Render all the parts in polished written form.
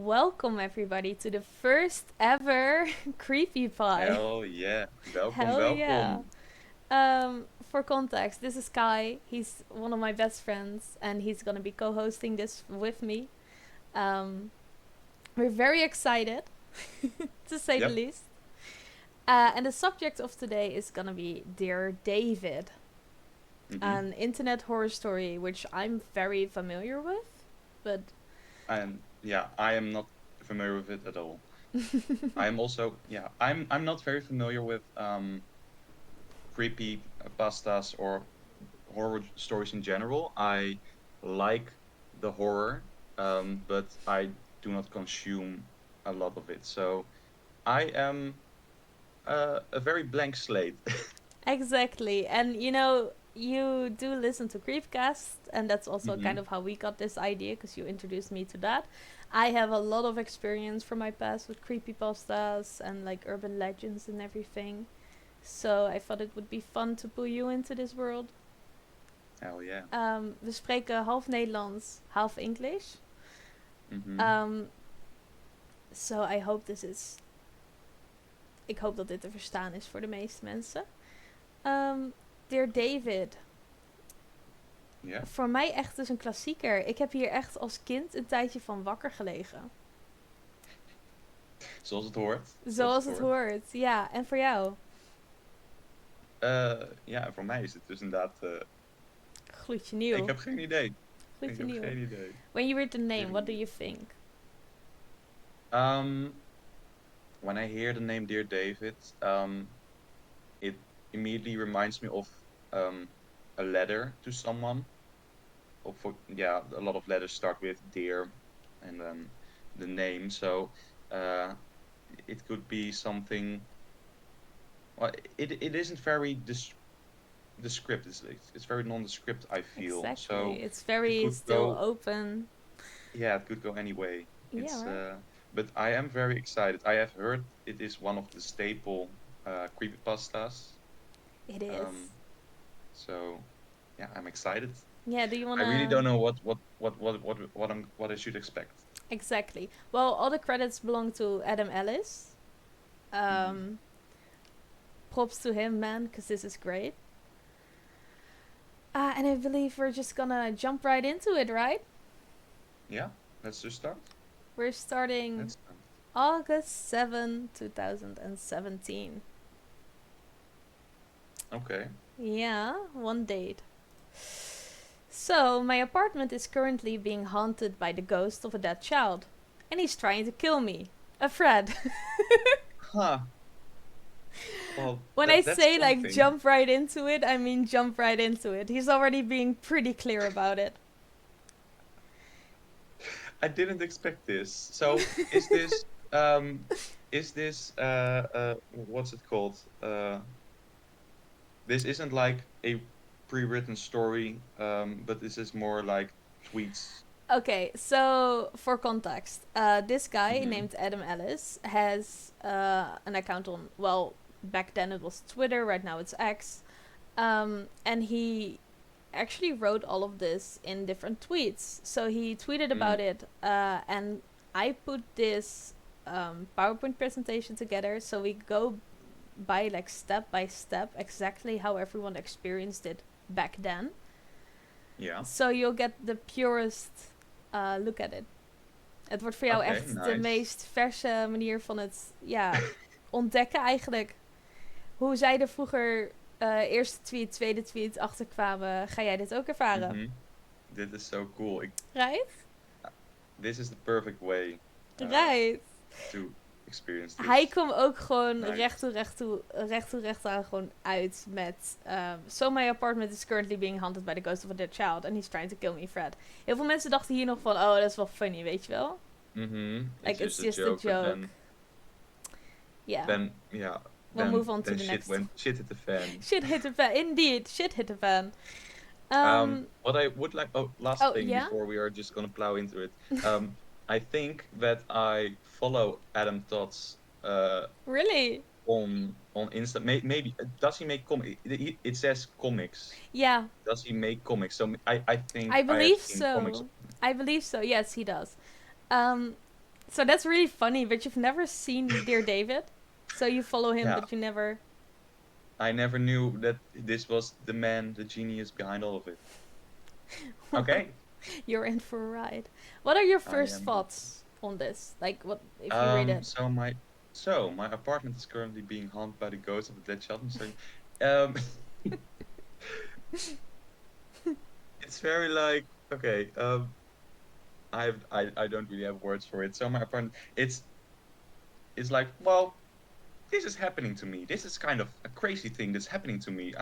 Welcome everybody to the first ever CreepyPie. Hell yeah. Welkom, Hell yeah. welkom. For context, this is Kai. He's one of my best friends and he's gonna be co-hosting this with me. Um, we're very excited, to say the Yep. least. And the subject of today is gonna be Dear David, Mm-hmm. an internet horror story which I'm very familiar with, but And yeah, I am not familiar with it at all. I am also I'm not very familiar with creepy pastas or horror stories in general. I like the horror, but I do not consume a lot of it. So I am a very blank slate. Exactly. And you do listen to Creepcast, and that's also Mm-hmm. kind of how we got this idea because you introduced me to that. I have a lot of experience from my past with creepypastas and like urban legends and everything. So I thought it would be fun to pull you into this world. Hell yeah. We spreken half Nederlands, half English. Mm-hmm. Um, so I hope this is. Ik hoop dat dit te verstaan is voor de meeste mensen. Dear David, Ja. voor mij echt dus een klassieker. Ik heb hier echt als kind een tijdje van wakker gelegen. Zoals het hoort. Zoals het hoort. Ja, en voor jou? Ja, voor mij is het dus inderdaad. Gloedje Ik nieuw. heb geen idee. Ik Gloedje heb nieuw. geen idee. When you read the name, Geen what do idee. you think? When I hear the name Dear David, it immediately reminds me of a letter to someone. A lot of letters start with Dear and then the name. So it could be something. Well, it isn't very descript. It's very nondescript. I feel Exactly. so. It's It very could still go. open. Yeah, it could go any way. Yeah, It's right? but I am very excited. I have heard it is one of the staple creepypastas. It is. Um, so yeah, I'm excited. Yeah, do you I really wanna... don't know what I should expect. Exactly. Well, all the credits belong to Adam Ellis. Hmm. Um, Props to him, man, because this is great. And I believe we're just gonna jump right into it, right? Yeah, let's just start. We're starting Let's start. August 7, 2017. Okay. Yeah, one date. So, my apartment is currently being haunted by the ghost of a dead child. And he's trying to kill me. A Fred. Huh. Well, When I that's say like something. jump right into it, I mean jump right into it. He's already being pretty clear about it. I didn't expect this. So is this um what's it called? This isn't like a pre-written story, but this is more like tweets. Okay, so for context, this guy Mm-hmm. named Adam Ellis has an account on, well, back then it was Twitter, right now it's X. And he actually wrote all of this in different tweets. So he tweeted about Mm. it, and I put this PowerPoint presentation together so we go by like step by step exactly how everyone experienced it back then. Yeah. So you'll get the purest look at it. Het wordt voor jou Okay, echt de nice. meest verse manier van het ontdekken eigenlijk. Hoe zij er vroeger eerste tweet, tweede tweet achterkwamen. Ga jij dit ook ervaren? Mm-hmm. This is so cool. Right? This is the perfect way Right. to experience this. Hij kwam ook gewoon Nice. recht aan gewoon uit met... So my apartment is currently being haunted by the ghost of a dead child and he's trying to kill me, Fred. Heel veel mensen dachten hier nog van, oh, dat is wel funny, weet je wel? Mm-hmm. Like, it's just a but joke. Yeah. Then yeah. We'll then, move on to then the shit next. shit hit the fan. Shit hit the fan. Indeed, shit hit the fan. What I would like, last Oh, thing yeah? before we are just gonna plow into it. I think that I follow Adam Todd's Really? on Insta. Maybe does he make it says comics. Yeah, Does he make comics? So I think I I have believe seen comics. so. I believe so. Yes, he does. Um, So that's really funny, but you've never seen Dear David? So you follow him, Yeah, but you never... I never knew that this was the man, the genius behind all of it. Well, Okay, you're in for a ride. What are your I first am. thoughts on this? Like, what if you read Um, it? so my my apartment is currently being haunted by the ghost of a dead child. Um, it's very like okay. I don't really have words for it. So my apartment, it's like well, this is happening to me. This is kind of a crazy thing that's happening to me.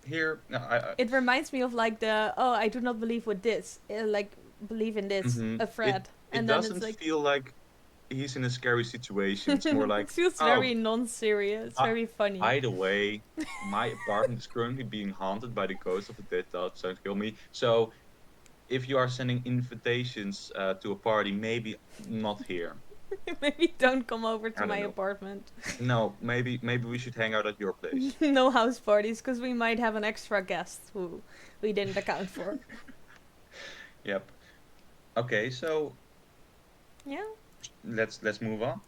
Here, no, It reminds me of like the, oh, I do not believe with this, like believe in this, mhm. a It thread, it and then it's doesn't like feel like he's in a scary situation. It's more it like feels oh, very non-serious, uh, very funny. by the way, my apartment is currently being haunted by the ghost of a dead child trying to kill me. So if you are sending invitations to a party, maybe not here. Maybe don't come over to I my don't know. apartment. No, maybe we should hang out at your place. No house parties, because we might have an extra guest who we didn't account for. Yep. Okay, so Yeah. let's move on.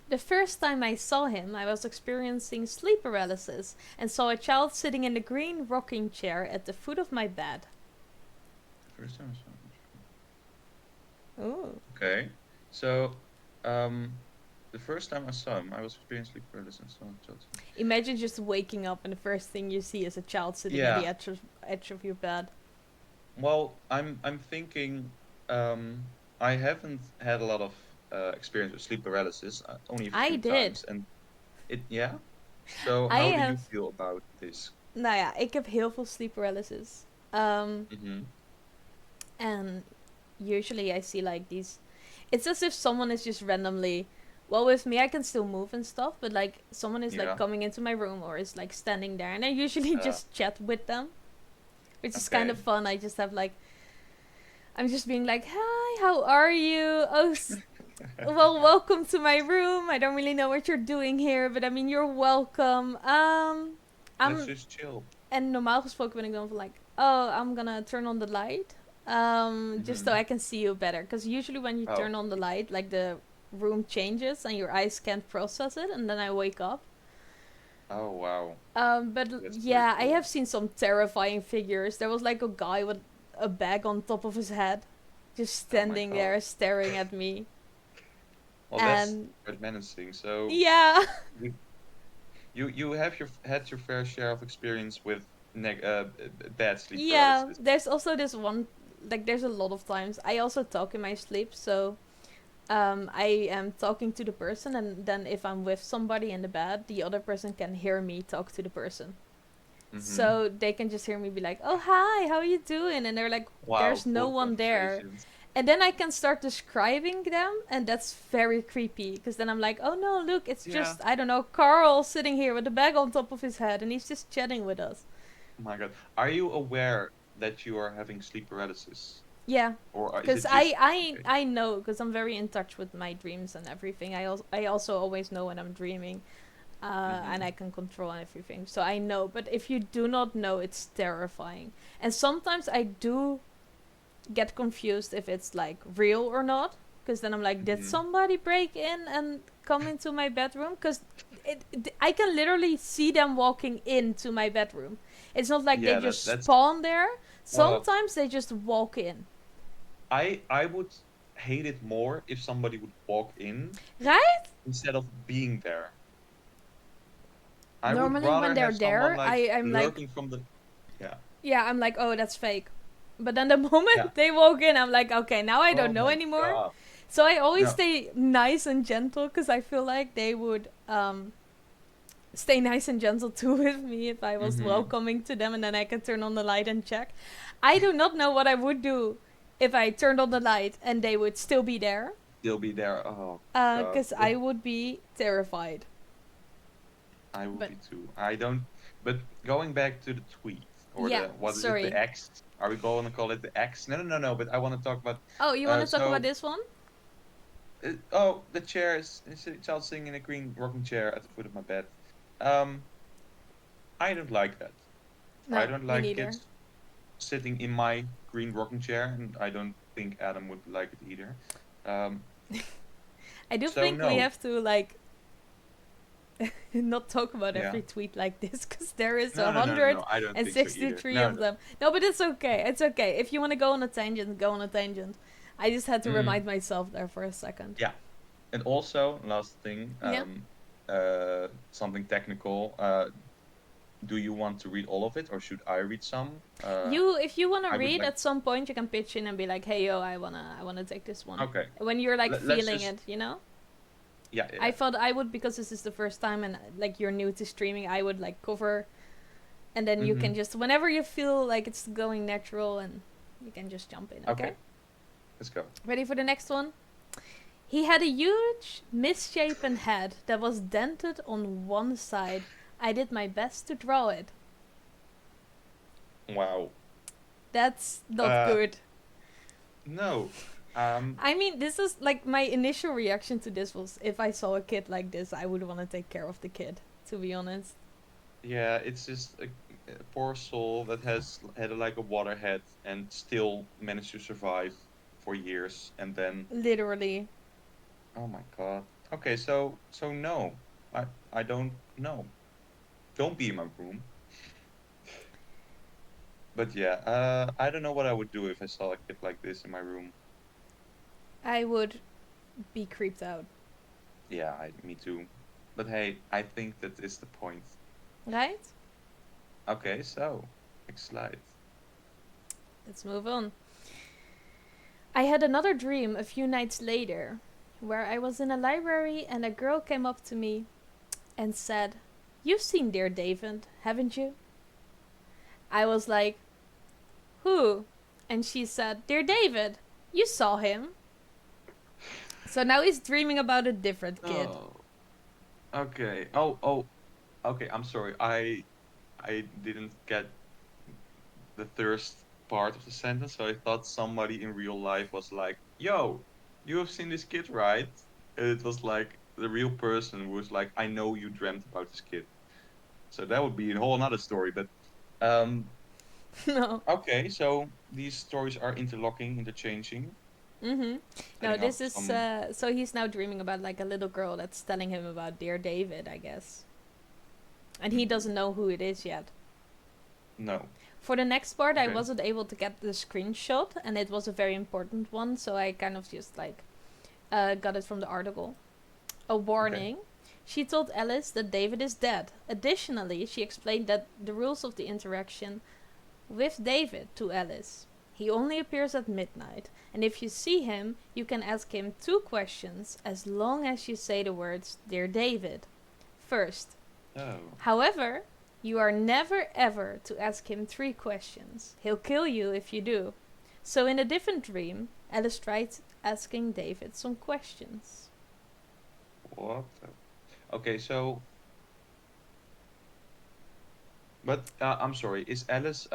The first time I saw him, I was experiencing sleep paralysis and saw a child sitting in the green rocking chair at the foot of my bed. First time I saw him. Ooh. Okay, so um, the first time I saw him, I was experiencing sleep paralysis and saw a child. Imagine just waking up and the first thing you see is a child sitting at the Yeah. edge of your bed. Well, I'm thinking I haven't had a lot of experience with sleep paralysis, only a I few did. times, and it yeah. So I how do you have... feel about this? Nou ja, ik heb heel veel sleep paralysis. Um, Mm-hmm. and usually I see like these... It's as if someone is just randomly... Well, with me I can still move and stuff, but like someone is like Yeah. coming into my room or is like standing there, and I usually Uh, just chat with them, which is kind of okay. fun. I just have like... I'm just being like, hi, how are you? Oh, well, welcome to my room. I don't really know what you're doing here, but I mean, you're welcome. Let's I'm... just chill. En normaal gesproken ben ik dan van like, oh, I'm gonna turn on the light. Just so Mm-hmm. I can see you better. Because usually when you Oh. turn on the light, like the room changes and your eyes can't process it, and then I wake up. Oh wow. But That's very yeah, I cool. have seen some terrifying figures. There was like a guy with a bag on top of his head, just Oh my standing God. there staring at me. Well, that's And quite menacing. So yeah, you you have had your fair share of experience with bad sleep yeah. paralysis. There's also this one, like there's a lot of times I also talk in my sleep, so I am talking to the person, and then if I'm with somebody in the bed, the other person can hear me talk to the person. Mm-hmm. So they can just hear me be like, "Oh, hi, how are you doing?" And they're like, Wow, "There's no full one there." conversations. And then I can start describing them, and that's very creepy. Because then I'm like, "Oh no, look, it's Yeah. just, I don't know, Carl sitting here with a bag on top of his head, and he's just chatting with us." Oh my God. Are you aware that you are having sleep paralysis? Yeah, Or is because it just okay? I know, because I'm very in touch with my dreams and everything. I also always know when I'm dreaming, and Mm-hmm. I can control everything. So I know. But if you do not know, it's terrifying. And sometimes I do get confused if it's like real or not, because then I'm like, did Mm-hmm. somebody break in and come into my bedroom? Because I can literally see them walking into my bedroom. It's not like they Yeah, just that's spawn there. well, Sometimes they just walk in. I would hate it more if somebody would walk in Right? instead of being there. I would Normally when rather they're have someone there, like I'm like, lurking from the yeah. yeah, I'm like, oh, that's fake. But then the moment Yeah. they walk in, I'm like, okay, now I don't Oh know my anymore. God. So I always No. stay nice and gentle, because I feel like they would stay nice and gentle too with me if I was Mm-hmm. welcoming to them, and then I can turn on the light and check. I do not know what I would do if I turned on the light and they would still be there, They'll be there. Oh God. because I would be terrified. I would But be too. I don't. But going back to the tweet or yeah, the what is it? The sorry. X? Are we going to call it the X? No, no, no, no. But I want to talk about. Oh, you want to talk about So this one? oh, the chair is it's a child sitting in a green rocking chair at the foot of my bed. Um, I don't like that. I No, don't me like neither. kids sitting in my green rocking chair, and I don't think Adam would like it either. Um, I do so think we no, have to like not talk about yeah, every tweet like this because there is no, a no, no, no, hundred no. I don't and think so either. 63 No, of no. them. No, but it's okay. It's okay. If you want to go on a tangent, go on a tangent. I just had to Mm, remind myself there for a second. yeah, and also last thing, Yeah. something technical. Do you want to read all of it, or should I read some? If you wanna I would read like. at some point, you can pitch in and be like, "Hey, yo, I wanna take this one." Okay, When you're like let's feeling just. it, you know. Yeah, yeah, I yeah. thought I would because this is the first time and like you're new to streaming. I would like cover, and then you Mm-hmm. can just whenever you feel like it's going natural, and you can just jump in. Okay. Okay, let's go. Ready for the next one? He had a huge, misshapen head that was dented on one side. I did my best to draw it. Wow. That's not Uh, good. no. Um, I mean, this is like my initial reaction to this was if I saw a kid like this, I would want to take care of the kid, to be honest. yeah, it's just a poor soul that has had like a waterhead and still managed to survive for years, and then, Literally. oh my God. Okay, so no, I don't know. Don't be in my room. But yeah, I don't know what I would do if I saw a kid like this in my room. I would be creeped out. Yeah, me too. But hey, I think that is the point. Right? Okay, so next slide. Let's move on. I had another dream a few nights later where I was in a library and a girl came up to me and said, "You've seen Dear David, haven't you?" I was like, "Who?" And she said, "Dear David, you saw him." So now he's dreaming about a different kid. Oh, okay. Okay. I'm sorry. I didn't get the first part of the sentence, so I thought somebody in real life was like, "Yo, you have seen this kid, right?" And it was like the real person who was like, "I know you dreamt about this kid." So that would be a whole another story. But um, No. okay. So these stories are interlocking, interchanging, Mm-hmm. No, setting up this is some. so he's now dreaming about like a little girl that's telling him about Dear David, I guess. And he Mm, doesn't know who it is yet. no. For the next part, I Okay. wasn't able to get the screenshot, and it was a very important one, so I kind of just like got it from the article. A Okay. warning. She told Alice that David is dead. Additionally, she explained that the rules of the interaction with David to Alice. He only appears at midnight, and if you see him, you can ask him 2 questions as long as you say the words, "Dear David," first. Oh. However, you are never ever to ask him 3 questions. He'll kill you if you do. So, in a different dream, Alice tried asking David some questions. What? Okay. So, but I'm sorry. Is Alice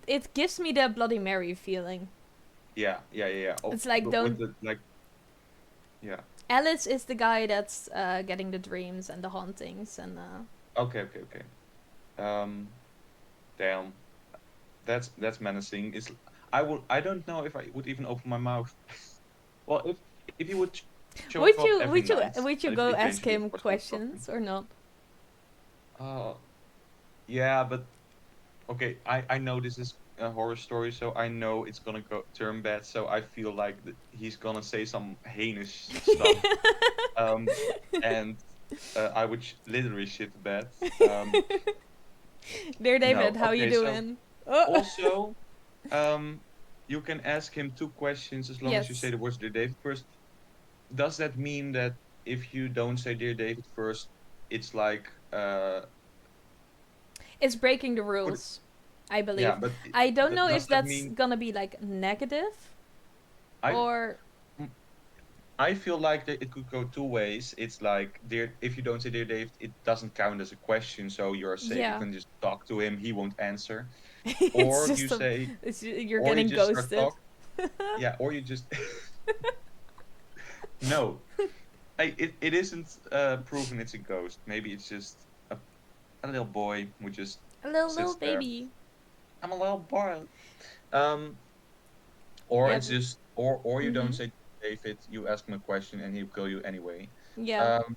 It gives me that Bloody Mary feeling. Yeah, yeah, yeah, yeah. Oh, It's like, but with don't. the like, yeah. Alice is the guy that's getting the dreams and the hauntings, and Okay, okay, okay. Um, damn. That's menacing. I don't know if I would even open my mouth. Well, if you would show up would every you would night, you and if would you you go change ask your him what's going to talk to him. questions or not? Yeah, but okay. I know this is a horror story, so I know it's gonna go turn bad. So I feel like he's gonna say some heinous stuff. Um, and I would literally shit the bed. Dear No. David, how you Okay, so doing? Oh. also, um, you can ask him 2 questions as long as you say Yes, the words "Dear David" first. Does that mean that if you don't say "Dear David" first, it's like it's breaking the what? rules, I Yeah, believe. but I don't know does if that that's mean gonna be like negative I? or mm, I feel like that it could go 2 ways. It's like dear, if you don't say "Dear David," it doesn't count as a question, so you're safe. You yeah. can just talk to him; he won't answer. It's Or you just say, you're or you getting just start ghosted. talk. Yeah, or you just no. It isn't proven it's a ghost. Maybe it's just a little boy who just A little sits there. baby. I'm a little boy. Um, or Yeah. it's just or you don't Mm-hmm. say David, you ask him a question and he'll kill you anyway. Yeah. Um,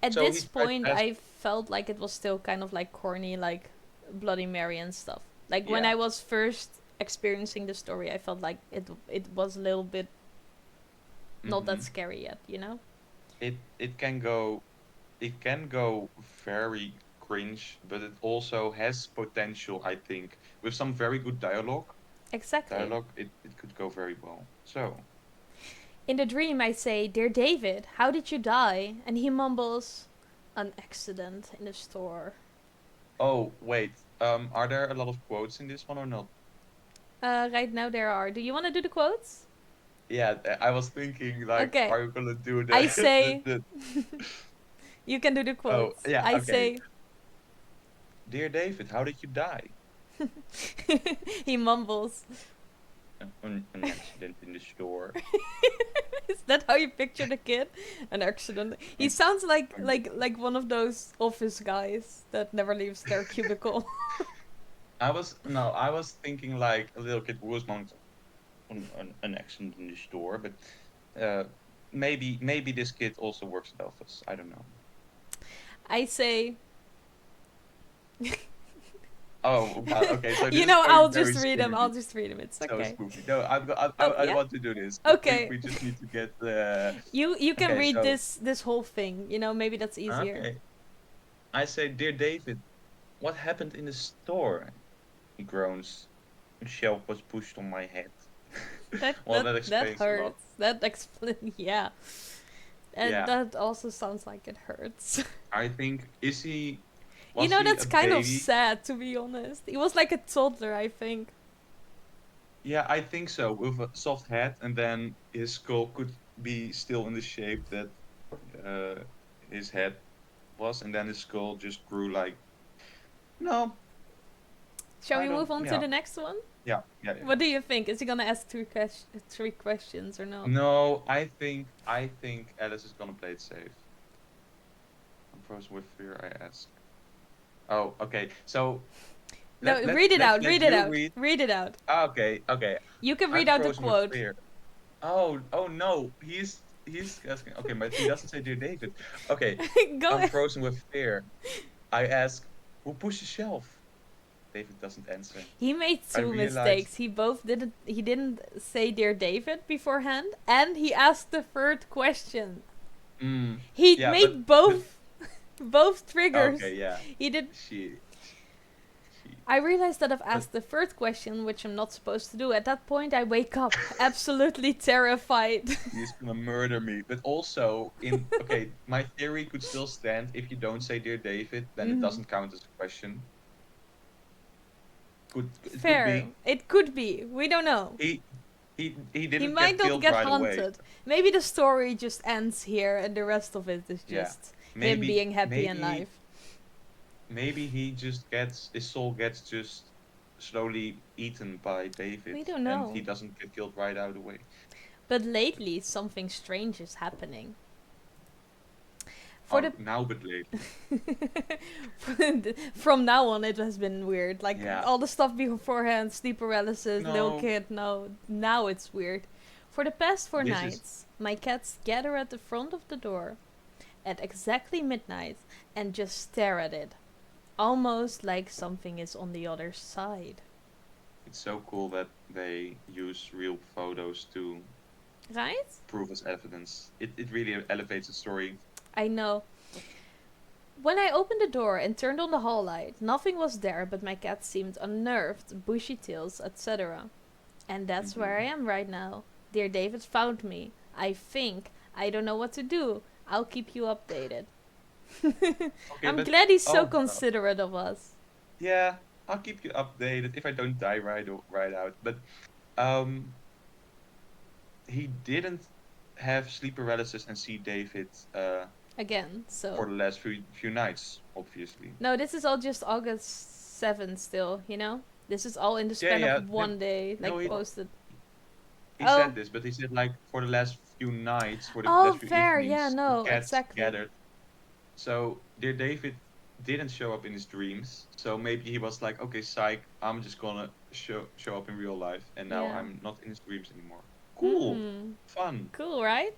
At so this he tried point, to ask, I felt like it was still kind of like corny, like Bloody Mary and stuff. Like when I yeah, was first experiencing the story, I felt like it was a little bit not that hmm scary yet, you know? it can go, it can go very cringe, but it also has potential, I think, with some very good Exactly. it could go very well. So, In the dream, I say, "Dear David, how did you die?" And he mumbles, "An accident in the store." oh wait, are there a lot of quotes in this one or not? Right now there are. Do you want to do the quotes? Yeah, I was thinking like, Okay. are you gonna do I the say, the you can do the oh quotes. yeah, I okay. say, Dear David, how did you die? he mumbles. An accident in the store. Is that how you picture the kid? An accident. He Um, sounds like um, one of those office guys that never leaves their cubicle. I was thinking like a little kid who was on an accident in the store, but uh, maybe this kid also works at office. I don't know. I say, Oh, wow, okay. So this you is know, going I'll very just read them. I'll spooky. just read them. It's So okay. spooky. No, Oh I yeah. want to do this, but Okay. we just need to get the. You can Okay, read so this whole thing. You know, maybe that's easier. okay. I say, dear David, what happened in the store? He groans. A shelf was pushed on my head. That Well, that that that explains a lot. hurts. That explain. Yeah. And Yeah, that also sounds like it hurts. I think You was know, he that's a kind of baby? sad, to be honest. He was like a toddler, I think. Yeah, I think so, with a soft head, and then his skull could be still in the shape that uh, his head was, and then his skull just grew like. No, Shall I we don't. move on to Yeah, the next one? yeah. What do you think? Is he gonna ask three questions or not? No, I think Alice is gonna play it safe. I'm frozen with fear. I ask. Oh, okay. So No, read it out. let Read it you out. read. Read it out. Ah, okay, okay. You can I'm read out the frozen with quote. fear. Oh no, he's asking. Okay, but he doesn't say dear David. Okay, Go. I'm frozen with fear. I ask, who pushed the shelf? David doesn't answer. He made I two realize. mistakes. He didn't say "Dear David" beforehand, and he asked the third question. Mm, He yeah, made but both triggers. okay, yeah. He did. She she. I realized that I've But asked the third question, which I'm not supposed to do. At that point, I wake up, absolutely terrified. he's gonna murder me. But also, in okay, my theory could still stand. If you don't say dear David, then it Mhm. doesn't count as a question. It could Fair. be. It could be. We don't know. He he He didn't might get not killed get right away. haunted. Maybe the story just ends here and the rest of it is Yeah. just him Maybe being happy in maybe life. maybe he just gets his soul gets just slowly eaten by David, We don't and he know. doesn't get killed right out of the way. But lately, something strange is happening. For Oh, the now but lately. from now on, it has been weird. Like Yeah. all the stuff beforehand, sleep paralysis, little No, kid. No, now it's weird. For the past four this is nights, my cats gather at the front of the door at exactly midnight and just stare at it, almost like something is on the other side. it's so cool that they use real photos to Right? prove as evidence. It really elevates the story. I know. When I opened the door and turned on the hall light, nothing was there but my cat seemed unnerved, bushy tails, etc. And that's where I Hmm am right now. Dear David found me. I think. I don't know what to do. I'll keep you updated. Okay, I'm but glad he's so oh no. considerate of us. Yeah, I'll keep you updated if I don't die right out. But um, he didn't have sleep paralysis and see David Again, for so. the last few nights, obviously. No, this is all just August 7th still, you know? This is all in the Yeah, span yeah. of one day, No, like posted. he Oh. said this, but he said like for the last few nights, for the Oh, last few fair. Yeah, evenings, the no, cats exactly. gathered. So dear David didn't show up in his dreams. So maybe he was like, okay, psych, I'm just gonna show up in real life, and now Yeah. I'm not in his dreams anymore. Cool. Fun. Cool, right?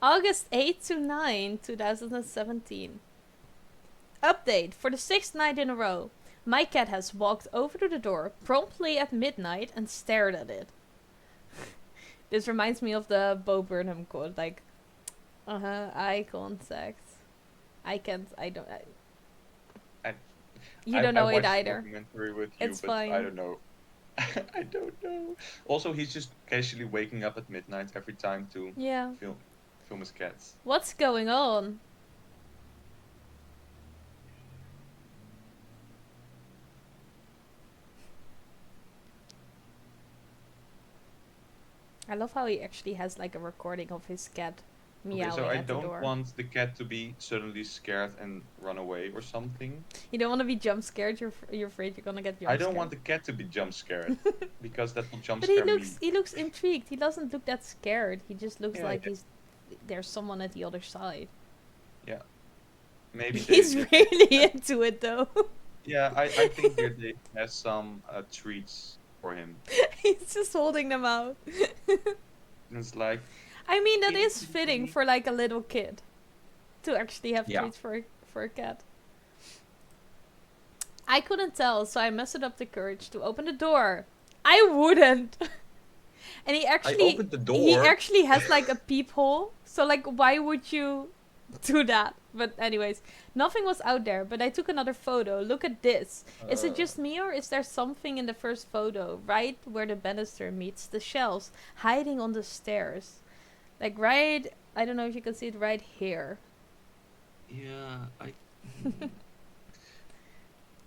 August 8 to 9, 2017. Update. For the 6th night in a row, my cat has walked over to the door promptly at midnight and stared at it. This reminds me of the Bo Burnham quote, like, eye contact. I can't, I don't, I, you don't know I it watched the either. documentary with you, It's but fine. I don't know. I don't know. Also, he's just casually waking up at midnight every time to Yeah. film his cats. What's going on? I love how he actually has like a recording of his cat meowing Okay, so I at the don't door. want the cat to be suddenly scared and run away or something. You don't want to be jump scared. You're afraid you're gonna get jump I scared. don't want the cat to be jump scared because that will jump But he scare me. looks intrigued. He doesn't look that scared. He just looks Yeah, like yeah. there's someone at the other side. Yeah, maybe He's they really into it though. yeah, I think they has some treats for him. He's just holding them out. And it's like, I mean, that Kitty, is kitty, fitting kitty. for like a little kid to actually have Yeah. treats for a cat. I couldn't tell, so I mustered up the courage to open the door. I wouldn't. And he actually opened the he door. actually has like a peephole. So like, why would you do that? But anyways, nothing was out there. But I took another photo. Look at this. Is it just me, or is there something in the first photo, right where the banister meets the shelves, hiding on the stairs? Like right, I don't know if you can see it right here. Yeah, I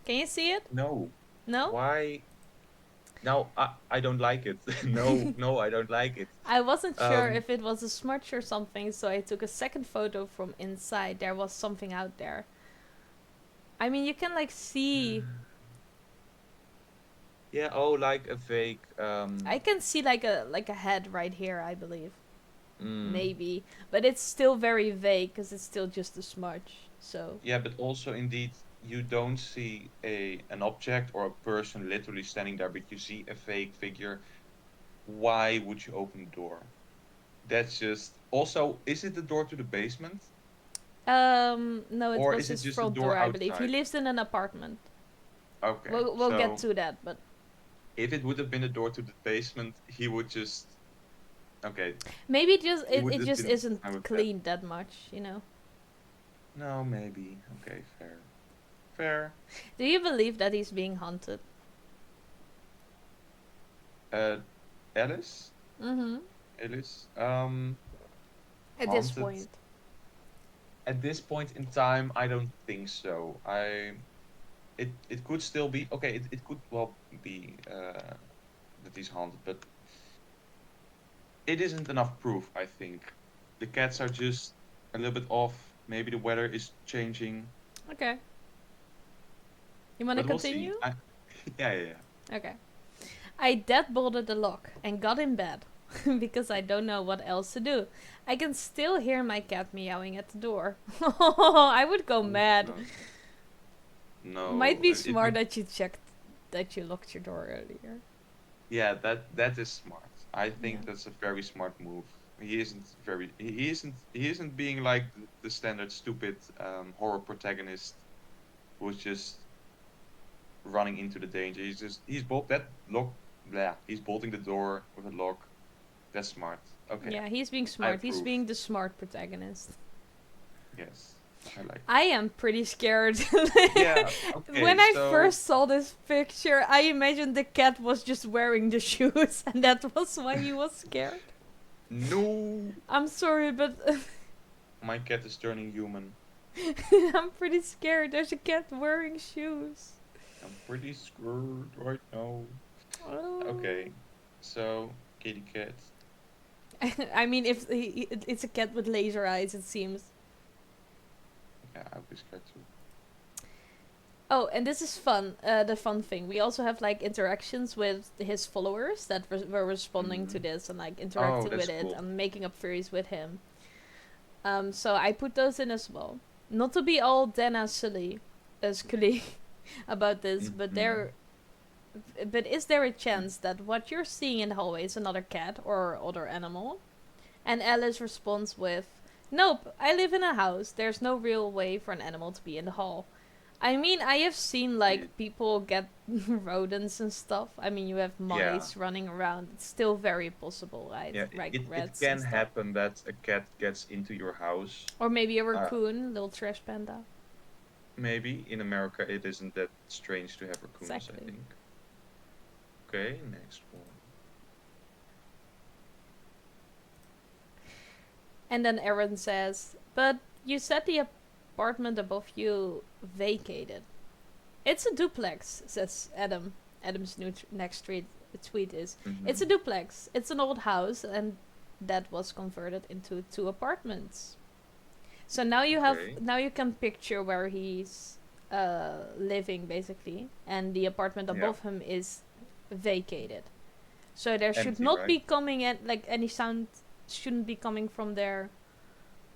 Can you see it? no. No? Why? No, I don't like it. No, I don't like it. I wasn't sure Um, if it was a smudge or something, so I took a second photo from inside. There was something out there. I mean, you can like see. Yeah, oh, like a fake. I can see like a head right here, I believe. Mm, Maybe, but it's still very vague because it's still just a smudge. So yeah, but also indeed, you don't see an object or a person literally standing there, but you see a fake figure. Why would you open the door? That's just. Also, is it the door to the basement, no, it or was is it his just the front door door, I believe. He outside? lives in an apartment. Okay, We'll get so to that, but if it would have been the door to the basement, he would just. Okay, maybe he would it have just been isn't fine with that. cleaned that much, you know. No, maybe. Okay, fair. Fair. Do you believe that he's being haunted? Alice? Mm-hmm. Alice? At this Haunted. point. At this point in time, I don't think so. It could still be okay. It could well be that he's haunted, but it isn't enough proof. I think the cats are just a little bit off. Maybe the weather is changing, Okay. You want to but we'll see. continue? Yeah. Okay. I deadbolted the lock and got in bed because I don't know what else to do. I can still hear my cat meowing at the door. I would go mad. No. Might be if smart you- that you checked that you locked your door earlier. Yeah, that is smart. I think Yeah. that's a very smart move. He isn't being like the standard stupid horror protagonist who's just running into the danger. He's bolting the door with a lock. That's smart. Okay. Yeah, he's being smart. He's approve. being the smart protagonist. Yes. I like. I am pretty scared. Yeah. Okay. When I so first saw this picture, I imagined the cat was just wearing the shoes, and that was why he was scared. no, I'm sorry, but my cat is turning human. I'm pretty scared. There's a cat wearing shoes. I'm pretty scared right now. Oh. Okay. So kitty cat. I mean, if it's a cat with laser eyes, it seems. Yeah, I'll be scared too. Oh, and this is fun. The fun thing. We also have like interactions with his followers that were responding to Mhm. this and like interacting that's with it cool. and making up theories with him. So I put those in as well. Not to be all Dana silly about this, but Mhm. but is there a chance that what you're seeing in the hallway is another cat or other animal? And Alice responds with, nope, I live in a house. There's no real way for an animal to be in the hall. I mean, I have seen, It, like, people get rodents and stuff. I mean, you have yeah, mice running around. It's still very possible, right? yeah. Like It rats and can stuff. happen that a cat gets into your house. Or maybe a Uh, raccoon, little trash panda. maybe in America it isn't that strange to have raccoons, I Exactly. think. Okay, next one. And then Aaron says, but you said the apartment above you vacated. It's a duplex, says Adam. Adam's next tweet is, it's Mm-hmm. a duplex. It's an old house, and that was converted into 2 apartments. So Okay. now you can picture where he's living basically, and the apartment Yeah. above him is vacated. So there should Empty, not right? be coming in, like, any sound shouldn't be coming from there,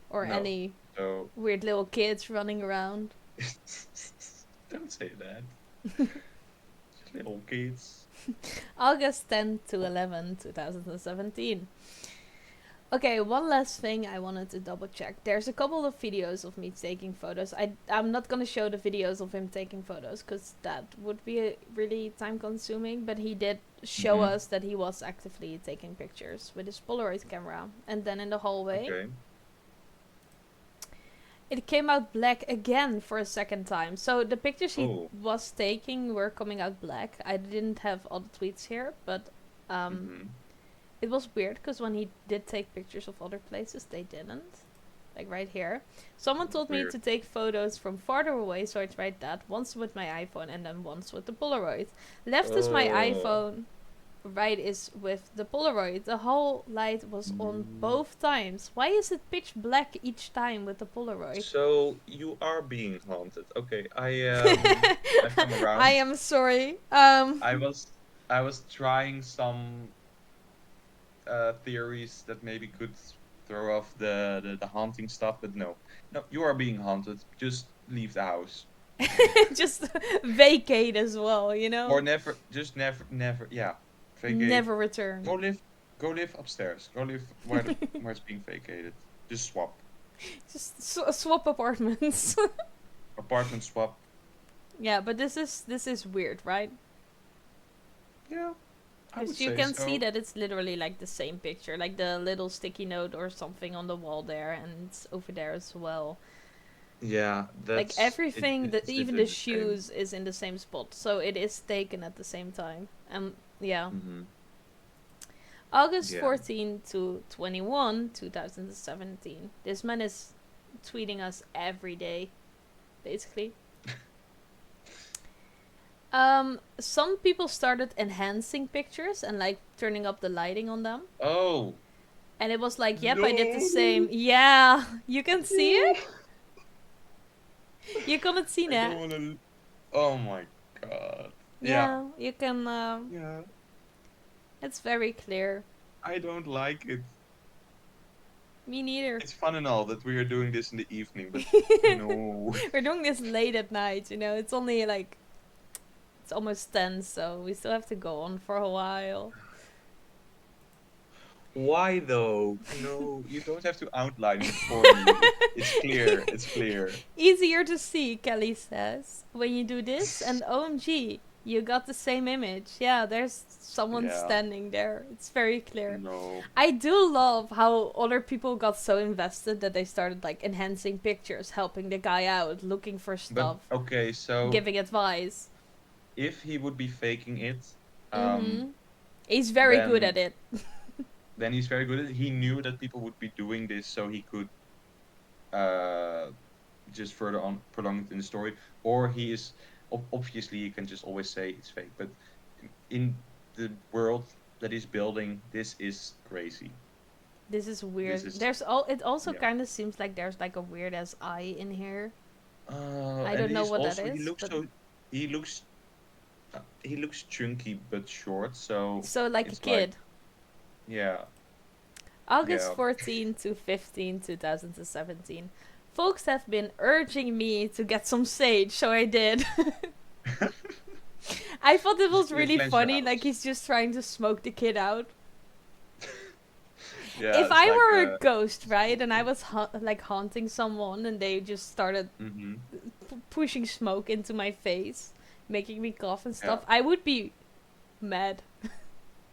or No. any So weird little kids running around. don't say that. Just little kids. August 10 to 11, 2017. Okay, one last thing I wanted to double check. There's a couple of videos of me taking photos. I'm not gonna show the videos of him taking photos because that would be really time consuming. But he did show Mm-hmm. us that he was actively taking pictures with his Polaroid camera. And then in the hallway, Okay. it came out black again for a second time. So the pictures he Oh. was taking were coming out black. I didn't have all the tweets here, but Mm-hmm. it was weird because when he did take pictures of other places, they didn't. Like right here. Someone told me Weird. to take photos from farther away, so I tried that. Once with my iPhone and then once with the Polaroid. Left is my Oh. iPhone, right is with the Polaroid. The whole light was on Mm. both times. Why is it pitch black each time with the Polaroid? So you are being haunted. Okay, I've come I around. am sorry. I was I was trying some theories that maybe could throw off the haunting stuff, but no. No, you are being haunted. Just leave the house. Just vacate as well, Or never, just never, yeah. Vacate. Never return. Go live go live upstairs. Go live where it's being vacated. Just swap. Just swap apartments. Apartment swap. Yeah, but this is weird, right? Yeah, I would Because you say can see so. that it's literally like the same picture, like the little sticky note or something on the wall there, and it's over there as well. Yeah, Like everything, that it's even literally the the same. shoes is in the same spot, so it is taken at the same time. Yeah. Mm-hmm. August Yeah. 14 to 21, 2017. This man is tweeting us every day, basically. Some people started enhancing pictures and like turning up the lighting on them. Oh, And it was like, yep, I did the no. same. Yeah, you can see No. it? You couldn't see I don't that? want to. Oh my god. Yeah. Yeah, you can, Yeah. it's very clear. I don't like it. Me neither. It's fun and all that we are doing this in the evening, but no. We're doing this late at night, it's only like, it's almost 10, so we still have to go on for a while. Why though? No, you don't have to outline it for me. It's clear. It's clear. Easier to see, Kelly says. When you do this, and OMG, you got the same image. Yeah, there's someone Yeah. standing there. It's very clear. No. I do love how other people got so invested that they started like enhancing pictures, helping the guy out, looking for But stuff, okay, so giving advice. if he would be faking it, Mm-hmm. He's very good then at it. then he's very good at it. He knew that people would be doing this, so he could uh just further on prolong it in the story. Or he is obviously you can just always say it's fake, but in the world that he's building, this is crazy. This is This weird. is It also yeah. kind of seems like there's like a weird ass eye in here. I And don't know he's what that also is, but he looks he looks chunky but short, so so like a it's like kid. yeah, August yeah. 14 to 15, 2017. Folks have been urging me to get some sage, so I did. I thought it was You really cleanse your funny, like house. he's just trying to smoke the kid out. Yeah, If it's I like were a ghost, right, and I smoking. was like haunting someone and they just started Mm-hmm. pushing smoke into my face, making me cough and Yeah. stuff, I would be mad.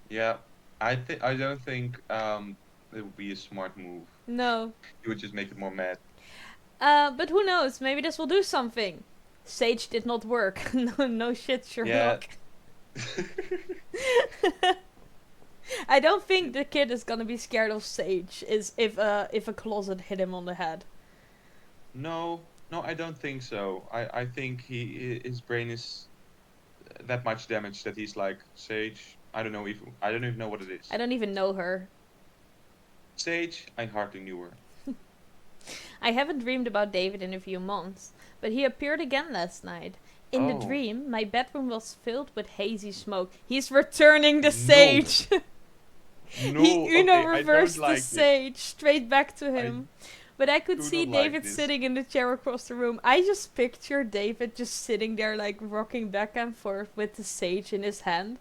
Yeah. I don't think it would be a smart move. No. You would just make it more mad. But who knows? Maybe this will do something. Sage did not work. No, no shit, Yeah. Sherlock. I don't think the kid is gonna be scared of Sage. Is if a closet hit him on the head. No, no, I don't think so. I think his brain is that much damaged that he's like, Sage, I don't even know what it I is. don't even know her. Sage, I hardly knew her. I haven't dreamed about David in a few months, but he appeared again last night. In the Oh, dream, my bedroom was filled with hazy smoke. He's returning the no. sage. He No. Uno Okay, I don't reversed the like this. sage straight back to I him. But I could do see not like David this. sitting in the chair across the room. I just picture David just sitting there, like rocking back and forth with the sage in his hand.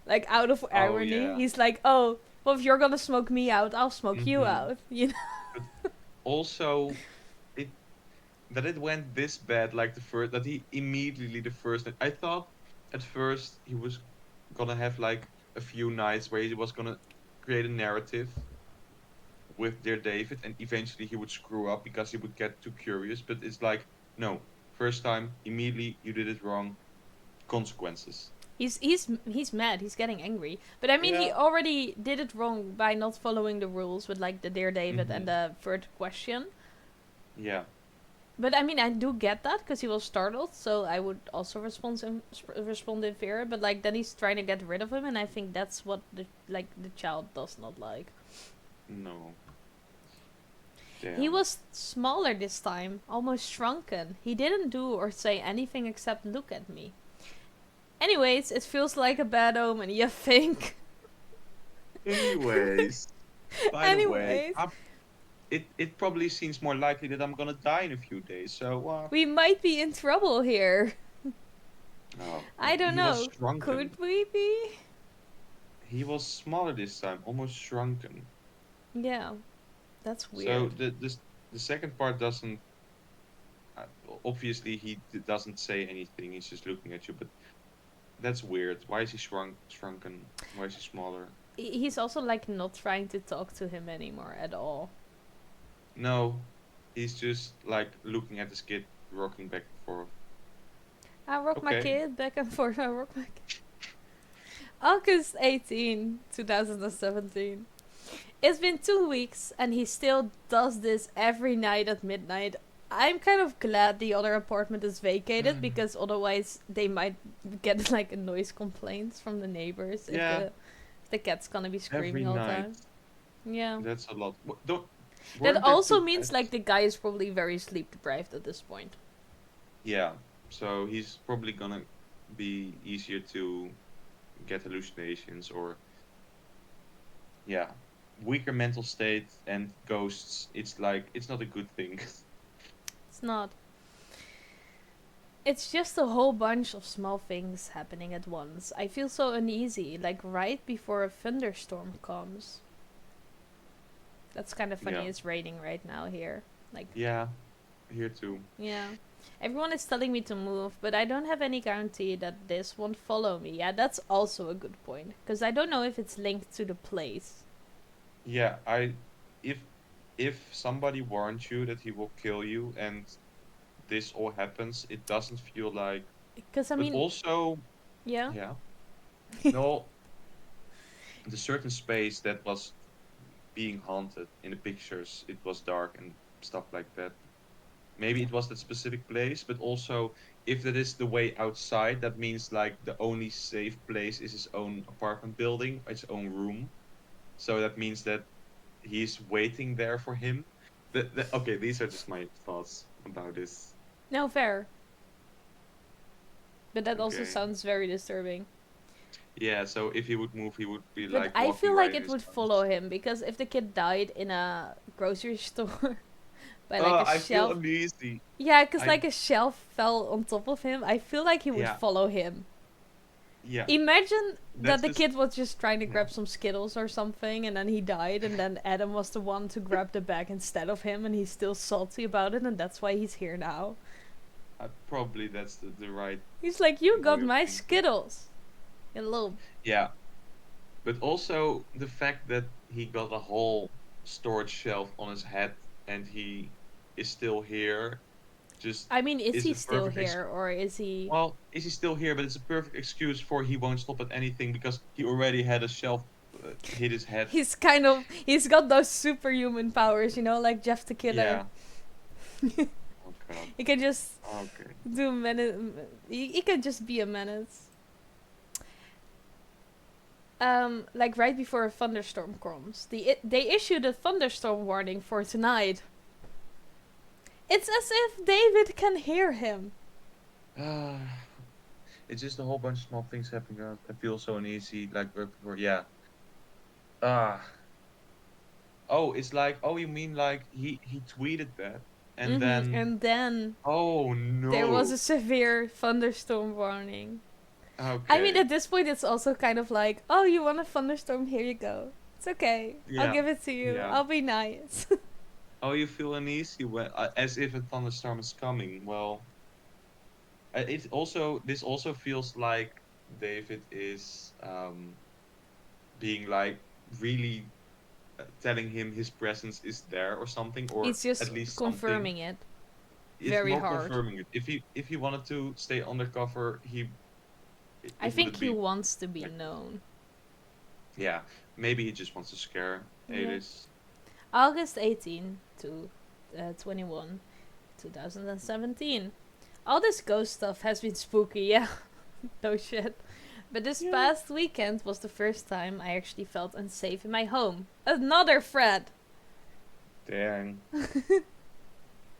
Like out of Oh irony. yeah. He's like, oh, well, if you're gonna smoke me out, I'll smoke you Mm-hmm. out. You know? But also it that it went this bad, like the first that he immediately the first night. I thought at first he was gonna have like a few nights where he was gonna create a narrative with Dear David, and eventually he would screw up because he would get too curious. But it's like, no, first time, immediately you did it wrong, consequences. He's mad. He's getting angry. But I mean, he Yeah. already did it wrong by not following the rules with like the Dear David and Mm-hmm. the third question. Yeah. But I mean, I do get that because he was startled, so I would also respond in fear. But like then he's trying to get rid of him, and I think that's what the child does not like. No. He Damn. was smaller this time, almost shrunken. He didn't do or say anything except look at me. Anyways, it feels like a bad omen. You think? Anyways, by the way, Anyways, it probably seems more likely that I'm gonna die in a few days. So, we might be in trouble here. oh, I don't he was know. shrunken. Could we be? He was smaller this time, almost shrunken. Yeah, that's So weird. the second part doesn't. Uh, Obviously, he doesn't say anything. He's just looking at you. But that's weird. Why is he shrunken? Why is he smaller? He's also like not trying to talk to him anymore at all. No, he's just like looking at his kid rocking back and forth. I rock my Okay. kid back and forth. I rock my kid. August 18, 2017. It's been 2 weeks and he still does this every night at midnight. I'm kind of glad the other apartment is vacated Mm. because otherwise they might get like noise complaints from the neighbors Yeah, if the cat's gonna be every screaming all the night. time. Yeah. That's a lot. Don't That weren't there also two means like cats? the guy is probably very sleep deprived at this point. Yeah. So he's probably gonna be easier to get hallucinations or yeah, weaker mental state and ghosts. It's like it's not a good thing. It's not. It's just a whole bunch of small things happening at once. I feel so uneasy, like right before a thunderstorm comes. That's kind of funny. Yeah. It's raining right now here. Like, Yeah, here too. yeah. Everyone is telling me to move, but I don't have any guarantee that this won't follow me. Yeah, that's also a good point. Because I don't know if it's linked to the place. Yeah, I if if somebody warns you that he will kill you and this all happens, it doesn't feel like. Because, I But mean, also, yeah. yeah, no, the certain space that was being haunted in the pictures, it was dark and stuff like that. Maybe it was that specific place, but also if that is the way outside, that means like the only safe place is his own apartment building, its own room. So that means that he's waiting there for him. Okay, these are just my thoughts about this. No, fair. But that also Okay. sounds very disturbing. Yeah, so if he would move, he would be But like I walking feel right like in it his would follow house. him because if the kid died in a grocery store by like a I feel shelf. uneasy. Yeah, because I like a shelf fell on top of him, I feel like he would yeah, follow him. yeah, Imagine that that's the just kid was just trying to yeah. grab some Skittles or something, and then he died, and then Adam was the one to grab the bag instead of him, and he's still salty about it, and that's why he's here now. Probably that's the right He's like, "You got way of my thinking. Skittles, you little." Yeah, but also the fact that he got a whole storage shelf on his head and he is still here just I mean, is is he a still perfect here, or is he? well, is he still here? But it's a perfect excuse for he won't stop at anything because he already had a shelf hit his head. He's got those superhuman powers, like Jeff the Killer. Yeah. Oh God. He can just Okay. do menace. He can just be a menace. Like right before a thunderstorm comes, they issued a thunderstorm warning for tonight. It's as if David can hear him. Uh, it's just a whole bunch of small things happening. I feel so uneasy. Like right before, yeah. Ah. Oh, it's like, oh, you mean like he tweeted that and then And then oh there was no. a severe thunderstorm warning. I mean, Okay. at this point, it's also kind of like, oh, you want a thunderstorm? Here you go. It's okay. I'll Yeah. give it to you. Yeah. I'll be nice. Oh, you feel uneasy when, as if a thunderstorm is coming. Well, this also feels like David is being like really telling him his presence is there or something, or He's at just least something. confirming it It's very more hard. confirming it. If he wanted to stay undercover, I it think wouldn't he be wants to be like this. known. Yeah, maybe he just wants to scare Yeah. Alice. August 18 to 21, 2017. All this ghost stuff has been spooky, yeah. No shit. But this Yeah. past weekend was the first time I actually felt unsafe in my home. Another threat! Dang.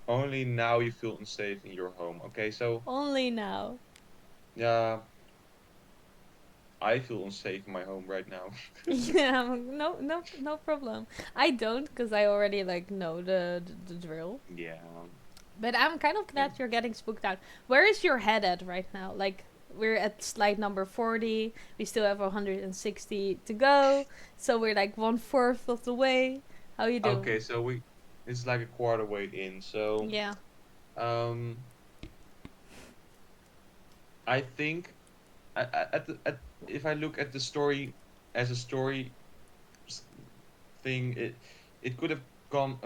Only now you feel unsafe in your home. Okay, so Only now. yeah, I feel unsafe in my home right now. Yeah, no problem. I don't, because I already know the drill. Yeah. But I'm kind of glad And you're getting spooked out. Where is your head at right now? Like, we're at slide number 40. We still have 160 to go. So we're like 1/4 of the way. How you okay, doing? so it's like a quarter way in. So Yeah. um I think if I look at the story as a story s- thing, it could have gone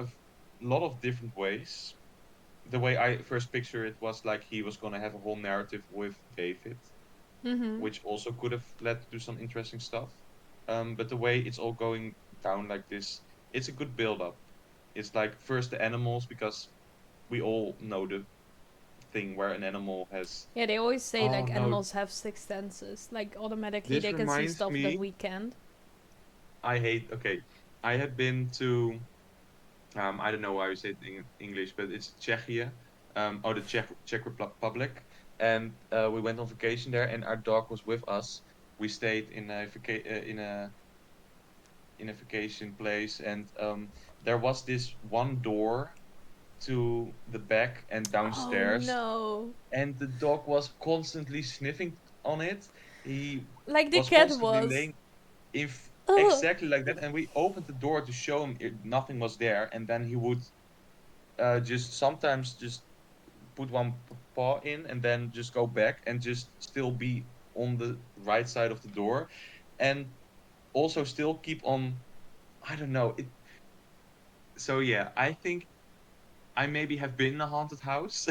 lot of different ways. The way I first picture it was like he was gonna have a whole narrative with David, Mm-hmm. which also could have led to some interesting stuff. But the way it's all going down like this, it's a good build up. It's like first the animals because we all know the thing where an animal has. Yeah, they always say Oh like no, animals have sixth senses. Like automatically this they can see reminds stuff that me. we can't. I hate. Okay, I had been to. I don't know why you say it in English, but it's Czechia. The Czech Republic, and we went on vacation there, and our dog was with us. We stayed in a vacation place, and there was this one door to the back and Oh downstairs, no. and the dog was constantly sniffing on it. He Like the was cat constantly was. laying if Ugh. exactly like that, and we opened the door to show him nothing was there, and then he would just sometimes just put one paw in and then just go back and just still be on the right side of the door, and also still keep on. I don't know it. So yeah, I think I maybe have been in a haunted house.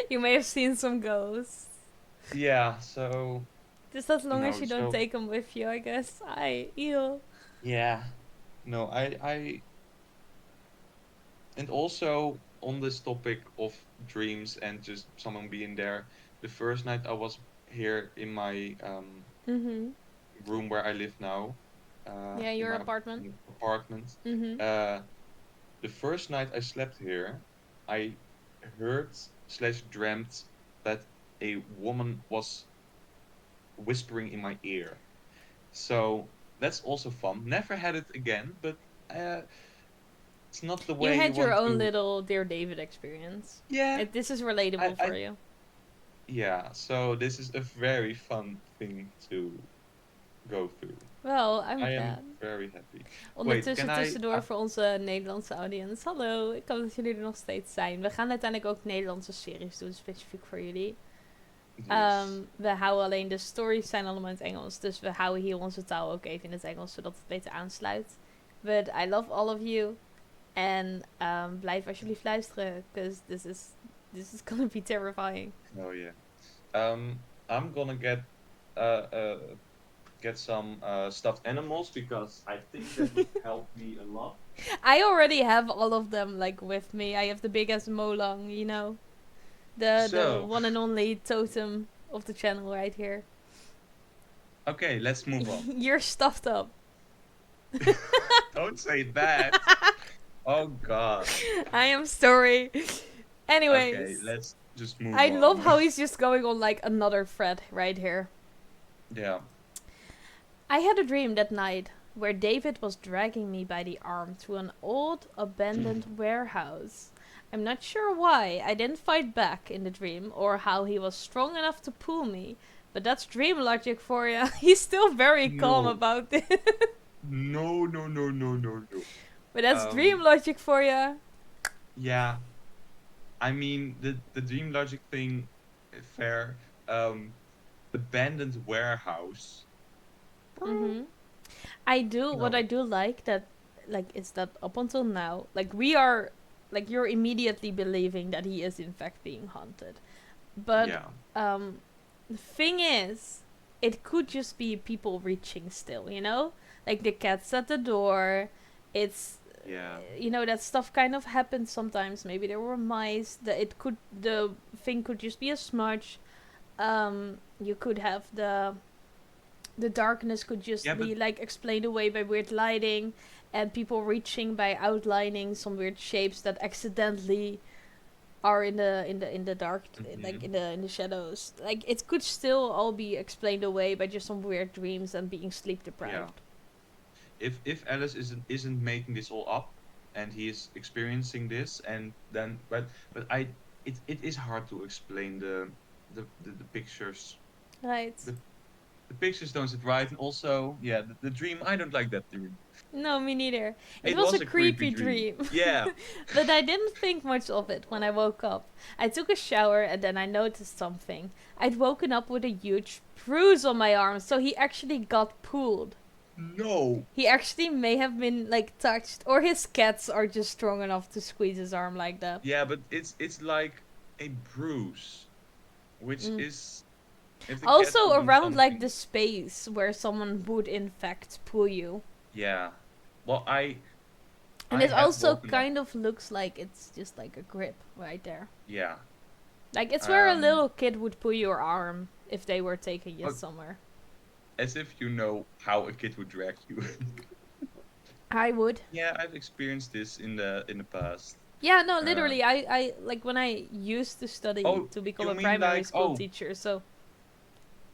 You may have seen some ghosts. Yeah, so Just as long as no, you don't so take them with you, I guess. I ew. yeah, no, and also on this topic of dreams and just someone being there, the first night I was here in my Mm-hmm. room where I live now, Yeah, in your my apartment. apartment, Mm-hmm. uh, the first night I slept here, I heard slash dreamt that a woman was whispering in my ear. So that's also fun. Never had it again, but uh, it's not the You way you had your want own to. little Dear David experience. Yeah, This is I, relatable for I you. Yeah, so this is a very fun thing to go through. Well, I'm I am glad. very happy. Wait, can Ondertussen I? tussendoor voor onze Nederlandse audience. Hallo, ik hoop dat jullie er nog steeds zijn. We gaan uiteindelijk ook Nederlandse series doen, specifiek voor jullie. Yes. We houden alleen de stories zijn allemaal in het Engels. Dus we houden hier onze taal ook even in het Engels, zodat het beter aansluit. But I love all of you. En blijf alsjeblieft luisteren, because this is gonna be terrifying. Oh yeah. I'm gonna get some stuffed animals because I think that would help me a lot. I already have all of them like with me. I have the biggest Molong, the So, one and only totem of the channel right here. okay, let's move on. You're stuffed up. Don't say that. Oh God. I am sorry. Anyways. Okay, let's just move I on. love how he's just going on like another thread right here. Yeah. I had a dream that night where David was dragging me by the arm through an old abandoned warehouse. I'm not sure why I didn't fight back in the dream or how he was strong enough to pull me, but that's dream logic for you. He's still very calm No. about this. No. But that's dream logic for you. Yeah. I mean, the dream logic thing, fair. Abandoned warehouse. Mm-hmm. What I do like that, like, is that up until now, like, you're immediately believing that he is in fact being haunted. But, Yeah. the thing is, it could just be people reaching still, Like, the cat's at the door, it's, Yeah. that stuff kind of happens sometimes. Maybe there were mice, the thing could just be a smudge. You could have the darkness could just be like explained away by weird lighting, and people reaching by outlining some weird shapes that accidentally are in the dark, like in the shadows. Like, it could still all be explained away by just some weird dreams and being sleep deprived. Yeah. If Alice isn't making this all up, and he is experiencing this, and then but it is hard to explain the pictures. Right. The pictures don't sit right, and also, yeah, the dream. I don't like that dream. No, me neither. It was was a creepy dream. Yeah. But I didn't think much of it when I woke up. I took a shower and then I noticed something. I'd woken up with a huge bruise on my arm, so he actually got pulled. No. He actually may have been, like, touched, or his cats are just strong enough to squeeze his arm like that. Yeah, but it's like a bruise, which is also around like the space where someone would in fact pull you. Yeah. Well, and it also kind of looks like it's just like a grip right there. Yeah. Like, it's where a little kid would pull your arm if they were taking you somewhere. As if you know how a kid would drag you. I would. Yeah, I've experienced this in the past. Yeah, no, literally, I like when I used to study to become a primary school teacher, so...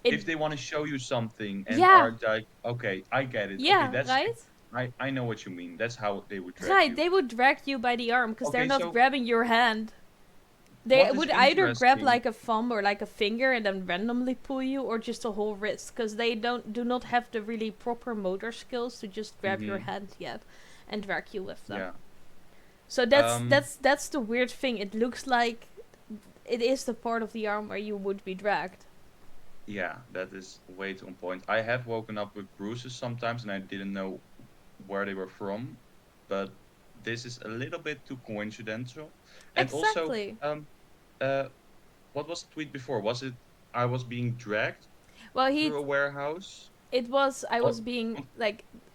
if they want to show you something and are like, okay, I get it. Yeah, okay, that's right? I know what you mean. That's how they would drag you. Right, they would drag you by the arm, because they're not grabbing your hand. They would either grab like a thumb or like a finger and then randomly pull you, or just a whole wrist, because they do not have the really proper motor skills to just grab your hand yet and drag you with them. Yeah. So that's the weird thing. It looks like it is the part of the arm where you would be dragged. Yeah, that is way too on point. I have woken up with bruises sometimes, and I didn't know where they were from, but this is a little bit too coincidental. And exactly. Also, what was the tweet before? Was it I was being dragged through a warehouse? It was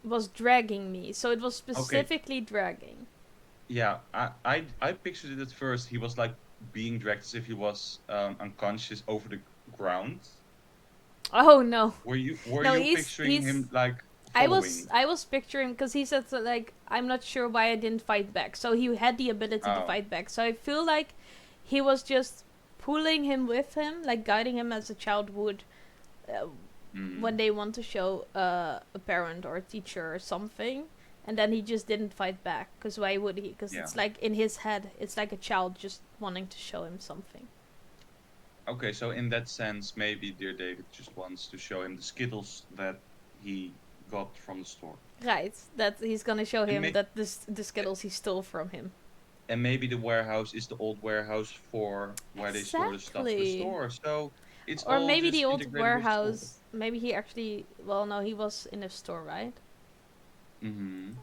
was dragging me, so it was specifically dragging. Yeah, I pictured it at first. He was like being dragged as if he was unconscious over the ground. Oh no! Were you picturing him like following? I was picturing, because he said like, I'm not sure why I didn't fight back. So he had the ability to fight back. So I feel like he was just pulling him with him, like guiding him as a child would when they want to show a parent or a teacher or something. And then he just didn't fight back, because why would he? Because it's like in his head, it's like a child just wanting to show him something. Okay, so in that sense, maybe dear David just wants to show him the Skittles that he got from the store. Right, that he's gonna show And him may that the Skittles he stole from him. and maybe the warehouse is the old warehouse for where they store the stuff for the Exactly. store. So it's Or all maybe the just old integrated with the store. warehouse. Maybe he actually. Well, no, he was in a store, right? Mm-hmm.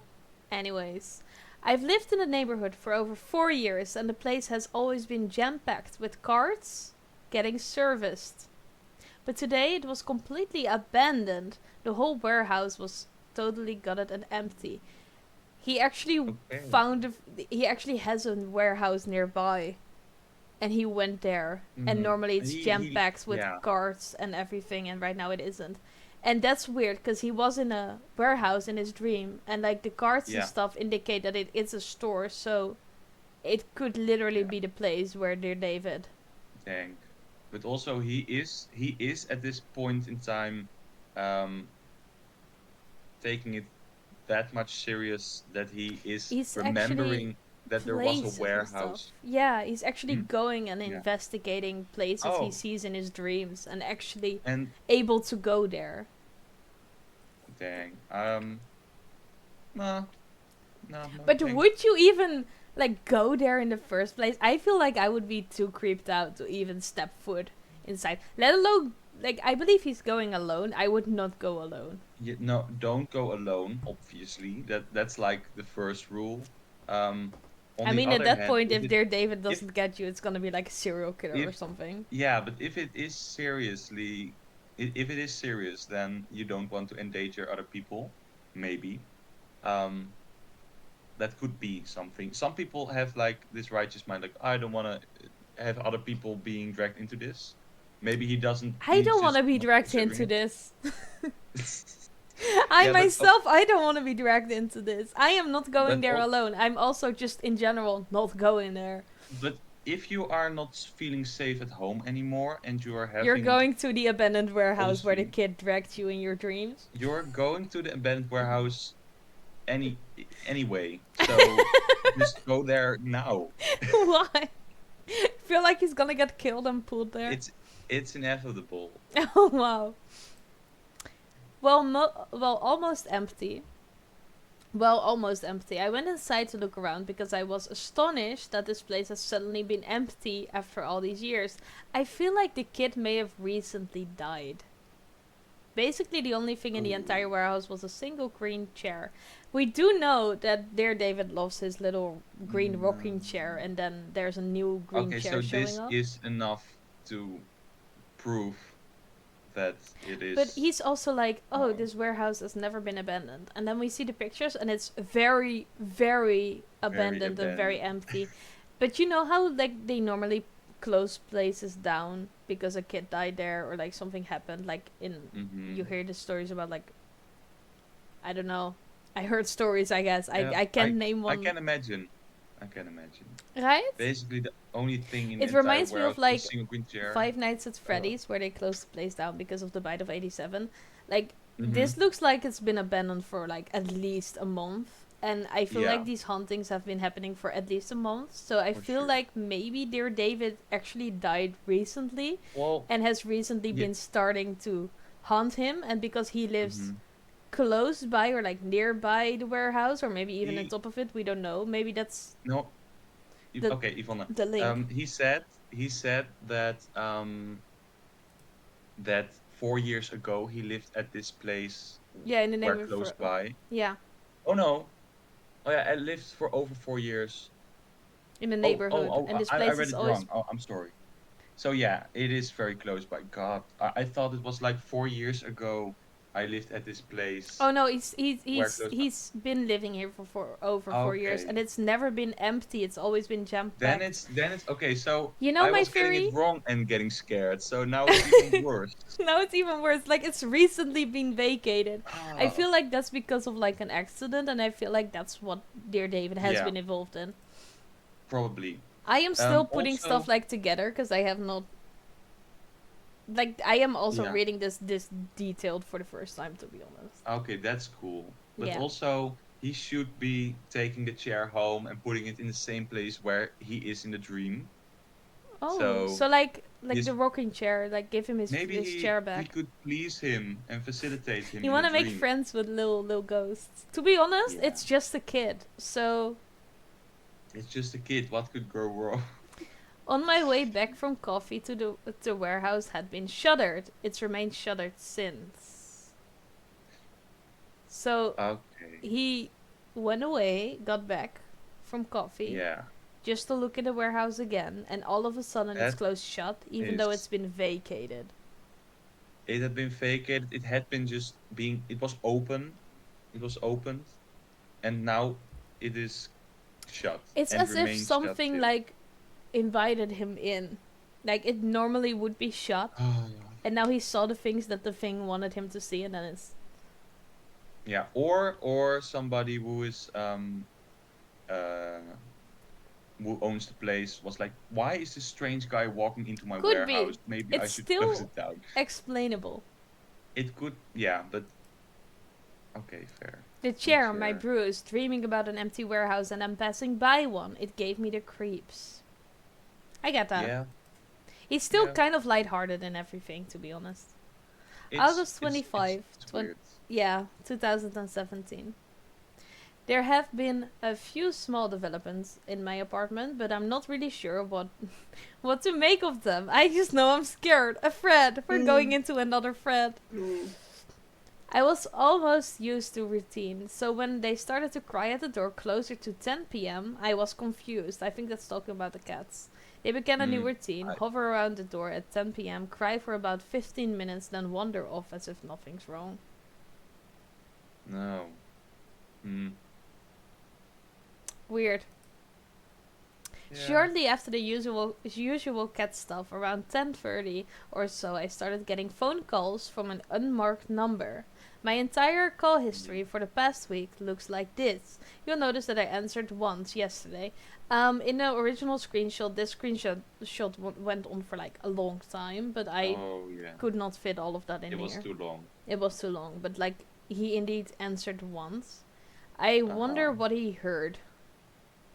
Anyways, I've lived in the neighborhood for over 4 years, and the place has always been jam packed with carts getting serviced. But today it was completely abandoned. The whole warehouse was totally gutted and empty. He actually Okay. found. He actually has a warehouse nearby, and he went there. And Mm-hmm. normally it's jam He packed with yeah, carts and everything, and right now it isn't. And that's weird because he was in a warehouse in his dream, and like the carts and yeah, stuff indicate that it is a store, so it could literally yeah. be the place where dear David. Dang. But also he is at this point in time um taking it that much serious that he is He's actually remembering that there was a places and stuff. warehouse. Yeah, he's actually Hmm? going and Yeah. investigating places he Oh, sees in his dreams and actually and able to go there. dang. No, no But thanks. would you even like go there in the first place? I feel like I would be too creeped out to even step foot inside. Let alone like I believe he's going alone. I would not go alone. No, don't go alone, obviously. That's like the first rule. On I the mean, at other that hand, point, if dear David if doesn't get you, it's gonna be like a serial killer or if something. yeah, but if it is seriously, if it is serious, then you don't want to endanger other people. Maybe. Um, that could be something. Some people have like this righteous mind, like I don't want to have other people being dragged into this. Maybe he doesn't. I He's don't want just to be not dragged considering into it. this. I Yeah, myself, I don't want to be dragged into this. I am not going but there alone. I'm also just in general not going there. but if you are not feeling safe at home anymore and you are You're having going to the abandoned warehouse where the obviously kid dragged you in your dreams. you're going to the abandoned warehouse anyway. So just go there now. Why? Feel like he's gonna get killed and pulled there. It's it's inevitable. Oh wow. Well, almost empty. Well, almost empty. I went inside to look around because I was astonished that this place has suddenly been empty after all these years. I feel like the kid may have recently died. Basically, the only thing in the entire Ooh. warehouse was a single green chair. We do know that dear David loves his little green No. rocking chair, and then there's a new green Okay, chair so showing this up. is enough to prove that it But is he's also like, oh, no this warehouse has never been abandoned. And then we see the pictures, and it's very, very very abandoned and very abandoned. empty. But you know how like they normally close places down because a kid died there or like something happened. Like in you Mm-hmm. hear the stories about like I don't know. I heard stories. I guess Yeah, I can't name I one. can imagine. I can imagine. Right? Basically, the only thing in the It entire reminds me warehouse of was a like single green chair. Five Nights at Oh. Freddy's, where they closed the place down because of the bite of 87. Like, Mm-hmm. this looks like it's been abandoned for like at least a month. And I feel like Yeah, these hauntings have been happening for at least a month. So I for feel sure. like maybe dear David actually died recently Well, and has recently yeah. been starting to haunt him. And because he lives Mm-hmm. close by or like nearby the warehouse or maybe even on He top of it, we don't know. Maybe that's no. the Okay, Ivana. the link. He said that 4 years ago he lived at this place Yeah, in the where neighborhood close for. by. Yeah, Oh no. Oh yeah, I lived for over 4 years. in the Oh, neighborhood. And this I place read is it always. wrong. Oh, I'm sorry. So yeah, it is very close by. God, I thought it was like 4 years ago I lived at this place Oh no, where close by. he's been living here for over 4 years, and Okay. it's never been empty. It's always been jam packed. Then it's okay. So You know I my was getting it theory? wrong and getting scared. So now it's even worse. Now it's even worse. Like it's recently been vacated. I Ah, feel like that's because of like an accident, and I feel like that's what dear David has yeah, been involved in. probably. I am still putting stuff Also, like together because I have not. Like I am also yeah. reading this detailed for the first time, to be honest. Okay, that's cool. But Yeah. also, he should be taking the chair home and putting it in the same place where he is in the dream. Oh, So so like the his rocking chair, like give him maybe his chair we back. could please him and facilitate him You in a want to make dream. friends with little ghosts. To be honest, Yeah, it's just a kid. So it's just a kid. What could go wrong? on my way back from coffee to the warehouse had been shuttered. It's remained shuttered since. So Okay. he went away, got back from coffee, Yeah, just to look in the warehouse again, and all of a sudden it's that closed shut, even though it's is. been vacated. It had been vacated. It had been just being. It was open. It was opened, and now it is shut It's and as if remains shut something still. like invited him in. Like it normally would be shut, Oh. and now he saw the things that the thing wanted him to see, and then it's Yeah, or somebody uh who owns the place was like, why is this strange guy walking into my could warehouse? be. Maybe I It's should close still it down. explainable. It could, yeah, but okay, fair. The That's chair on my fair. bruise, dreaming about an empty warehouse and I'm passing by one. It gave me the creeps. I get that. Yeah, He's still yeah. kind of lighthearted and everything, to be honest. It's August it's it's 25, it's weird. yeah, 2017. There have been a few small developments in my apartment, but I'm not really sure what what to make of them. I just know I'm scared, afraid. We're going into another thread. I was almost used to routine, so when they started to cry at the door closer to 10 p.m., I was confused. I think that's talking about the cats. They began a new Mm, routine, I, hover around the door at 10 p.m., cry for about 15 minutes, then wander off as if nothing's wrong. no. Mm, Weird. yeah. Shortly after the usual cat stuff, around 10:30 or so, I started getting phone calls from an unmarked number. My entire call Mm, history for the past week looks like this. You'll notice that I answered once yesterday. In the original screenshot, this went on for like a long time, but I oh yeah. could not fit all of that in It was here. too long. It was too long, but like he indeed answered once. I wonder Uh-huh. what he heard.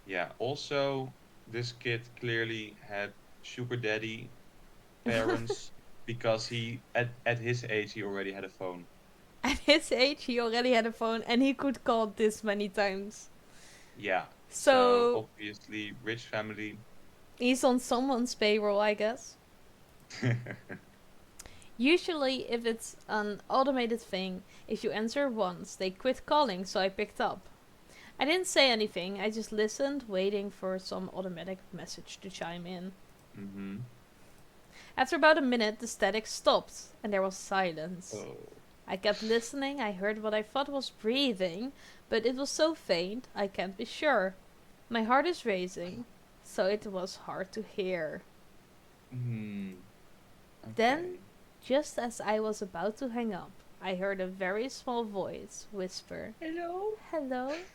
Yeah. Also, this kid clearly had sugar daddy parents because at his age he already had a phone. At his age, he already had a phone and he could call this many times. Yeah. So So obviously rich family. he's on someone's payroll, I guess. Usually, if it's an automated thing, if you answer once, they quit calling, so I picked up. I didn't say anything, I just listened, waiting for some automatic message to chime in. Mm-hmm. After about a minute, the static stopped, and there was silence. Oh. I kept listening, I heard what I thought was breathing, but it was so faint, I can't be sure. My heart is racing, so it was hard to hear. Hmm. Then, Okay. just as I was about to hang up, I heard a very small voice whisper, Hello. "Hello?"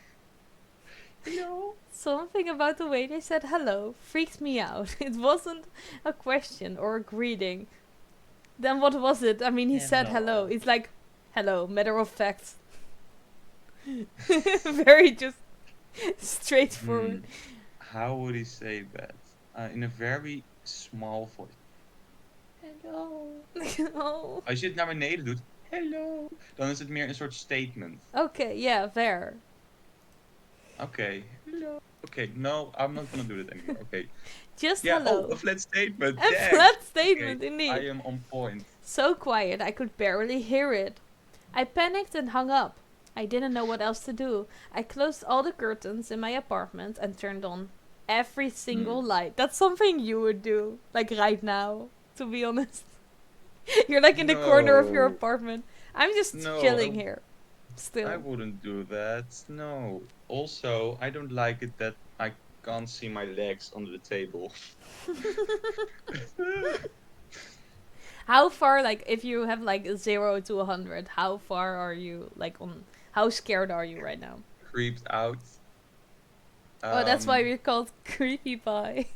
Hello. Something about the way they said hello freaked me out. It wasn't a question or a greeting. Then what was it? I mean, he said hello. Hello. It's like, hello, matter of fact. Very just Hmm. straightforward. How would he say that? In a very small voice. Hello. Oh. Als je het naar beneden doet, hello, dan is het meer een soort statement. Okay, yeah, there. Okay, hello. Okay, no, I'm not gonna do that anymore. Okay. Just Yeah, oh, hello. a flat statement. A Dang. flat Okay, statement, I indeed. am on point. So quiet, I could barely hear it. I panicked and hung up. I didn't know what else to do. I closed all the curtains in my apartment and turned on every Hmm. single light. That's something you would do, like right now, to be honest. You're like in the corner of your No, apartment. I'm just no, chilling here. I Still. wouldn't do that. No. Also, I don't like it that I can't see my legs under the table. How far, like, if you have like 0 to 100, how far are you, like, on. How scared are you right now? Creeped out. Oh, that's why Um, we're called CreepyPie.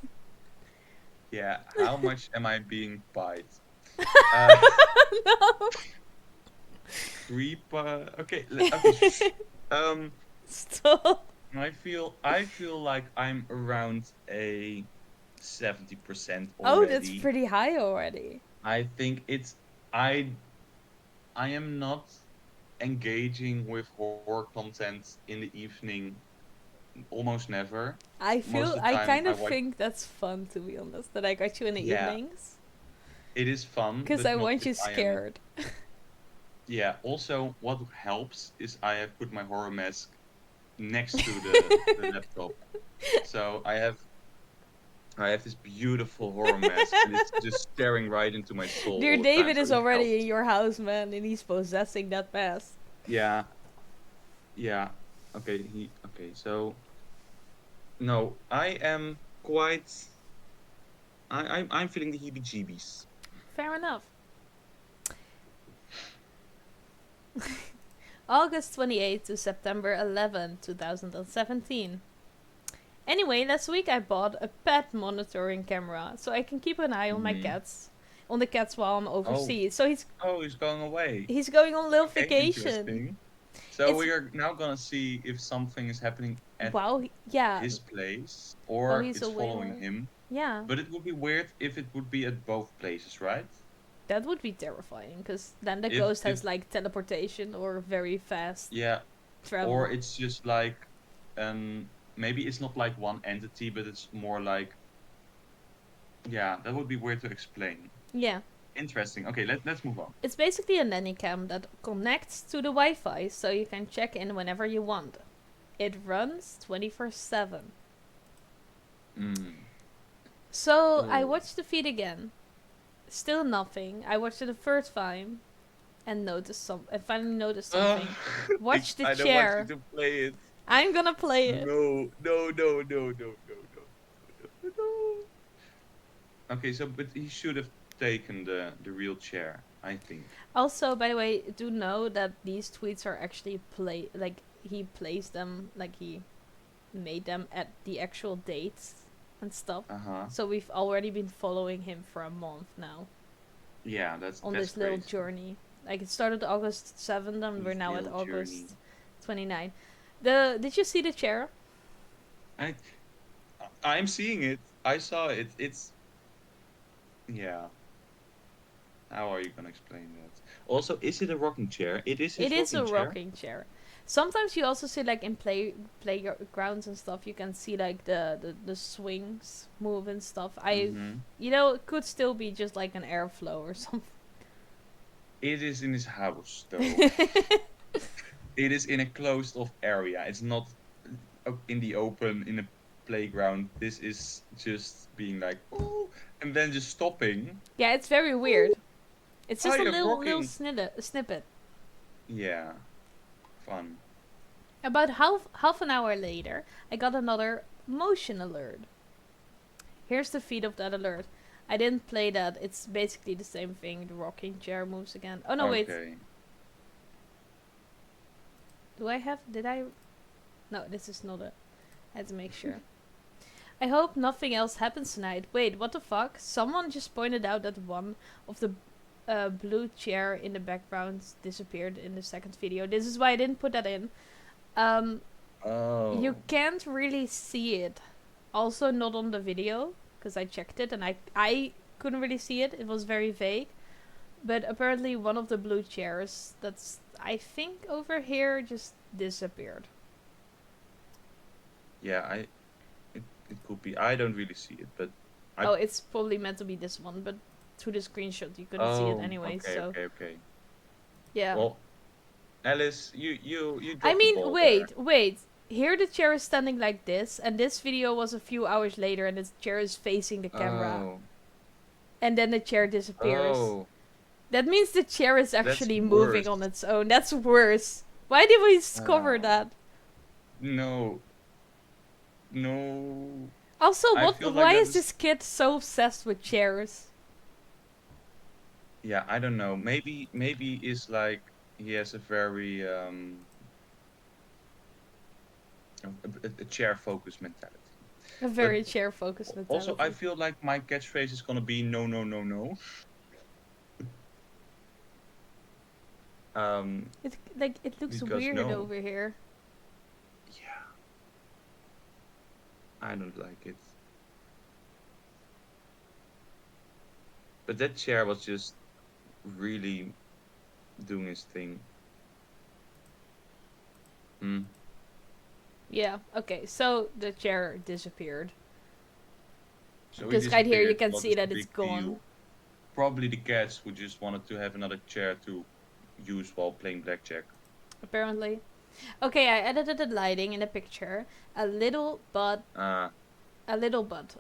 yeah, how much am I being pied? Uh, No! creep. Okay. Okay. Stop. I feel like I'm around a 70% Oh, that's already. pretty high already. I think I I am not engaging with horror content in the evening almost never. Most of the I time kind I of watch. think that's fun, to be honest, that I got you in the Yeah, evenings. it is fun, Because but I not want if you I am. scared. Yeah. Also, what helps is I have put my horror mask next to the laptop, so I have this beautiful horror mask, and it's just staring right into my soul Dear all the time, David so is it already in helps. your house, man, and he's possessing that mask. Yeah, yeah. Okay, okay. So no, I am quite. I'm feeling the heebie-jeebies. Fair enough. August 28th to September 11th, 2017. Anyway, last week I bought a pet monitoring camera so I can keep an eye on my Hmm. cats, on the cats while I'm Oh, overseas. So oh, he's going away. he's going on little Okay, vacation. interesting. So It's we are now gonna see if something is happening at wow, yeah. his place Oh, or he's it's away following already. him. Yeah, But it would be weird if it would be at both places, right? that would be terrifying because then the If ghost has like teleportation or very fast yeah, or travel. it's just like maybe it's not like one entity, but it's more like yeah, that would be weird to explain. Yeah, Interesting. Okay, let's move on. it's basically a nanny cam that connects to the Wi-Fi so you can check in whenever you want. It runs 24/7. Mm. So I Oh. watched the feed again. Still nothing. I watched it the first time and finally noticed something. Watch the I don't want you chair. to play it. I'm gonna play it. No, no, no, no, no, no, no, no, no. Okay, so but he should have taken the real chair, I think. Also, by the way, do know that these tweets are actually he placed them, like he made them at the actual dates and stuff. Uh-huh. So we've already been following him for a month now Yeah, on that's this little crazy. journey. Like it started August 7th and we're His now at real journey. August 29th. Did you see the chair? I I'm seeing it. I saw it. It's yeah. How are you gonna explain that? Also, is it a rocking chair? It is It his is a rocking chair. rocking chair. Sometimes you also see like in playgrounds and stuff, you can see like the swings move and stuff. Mm-hmm. It could still be just like an airflow or something. It is in his house, though. It is in a closed off area. It's not in the open in a playground. This is just being like, oh, and then just stopping. Yeah, it's very Oh, weird. It's I just a am little rocking. snippet. Yeah, fun. About half an hour later, I got another motion alert. Here's the feed of that alert. I didn't play that. It's basically the same thing. The rocking chair moves again. Oh no, wait. Okay. Did I? No, this is not it. I had to make sure. I hope nothing else happens tonight. Wait, what the fuck? Someone just pointed out that one of the blue chair in the background disappeared in the second video. This is why I didn't put that in. You Oh. can't really see it. Also, not on the video, because I checked it and I couldn't really see it. It was very vague. But apparently, one of the blue chairs that's, I think, over here just disappeared. Yeah, it could be. I don't really see it, but I Oh, it's probably meant to be this one, but through the screenshot you couldn't see it oh, anyway, okay, so okay, okay. yeah. Well, Alice, you I dropped the mean, ball there. wait. Here the chair is standing like this, and this video was a few hours later, and the chair is facing the camera. Oh. And then the chair disappears. Oh, That means the chair is that's actually moving worse. on its own. That's worse. Why did we discover Oh, that? no. No. Also, I feel like why that is is this kid so obsessed with chairs? yeah, I don't know. Maybe is like he has a very a chair focused mentality. A But very chair focused also I mentality. feel like my catchphrase is gonna be no no no no. Um It looks because weird no. over here. Yeah, I don't like it. But that chair was just really doing his thing. Hmm. Yeah, okay, so the chair disappeared. So he Because right here you disappeared. can What see is the that it's big gone. deal? Probably the cats who just wanted to have another chair to use while playing blackjack. Apparently. Okay, I edited the lighting in the picture a little, but Uh, and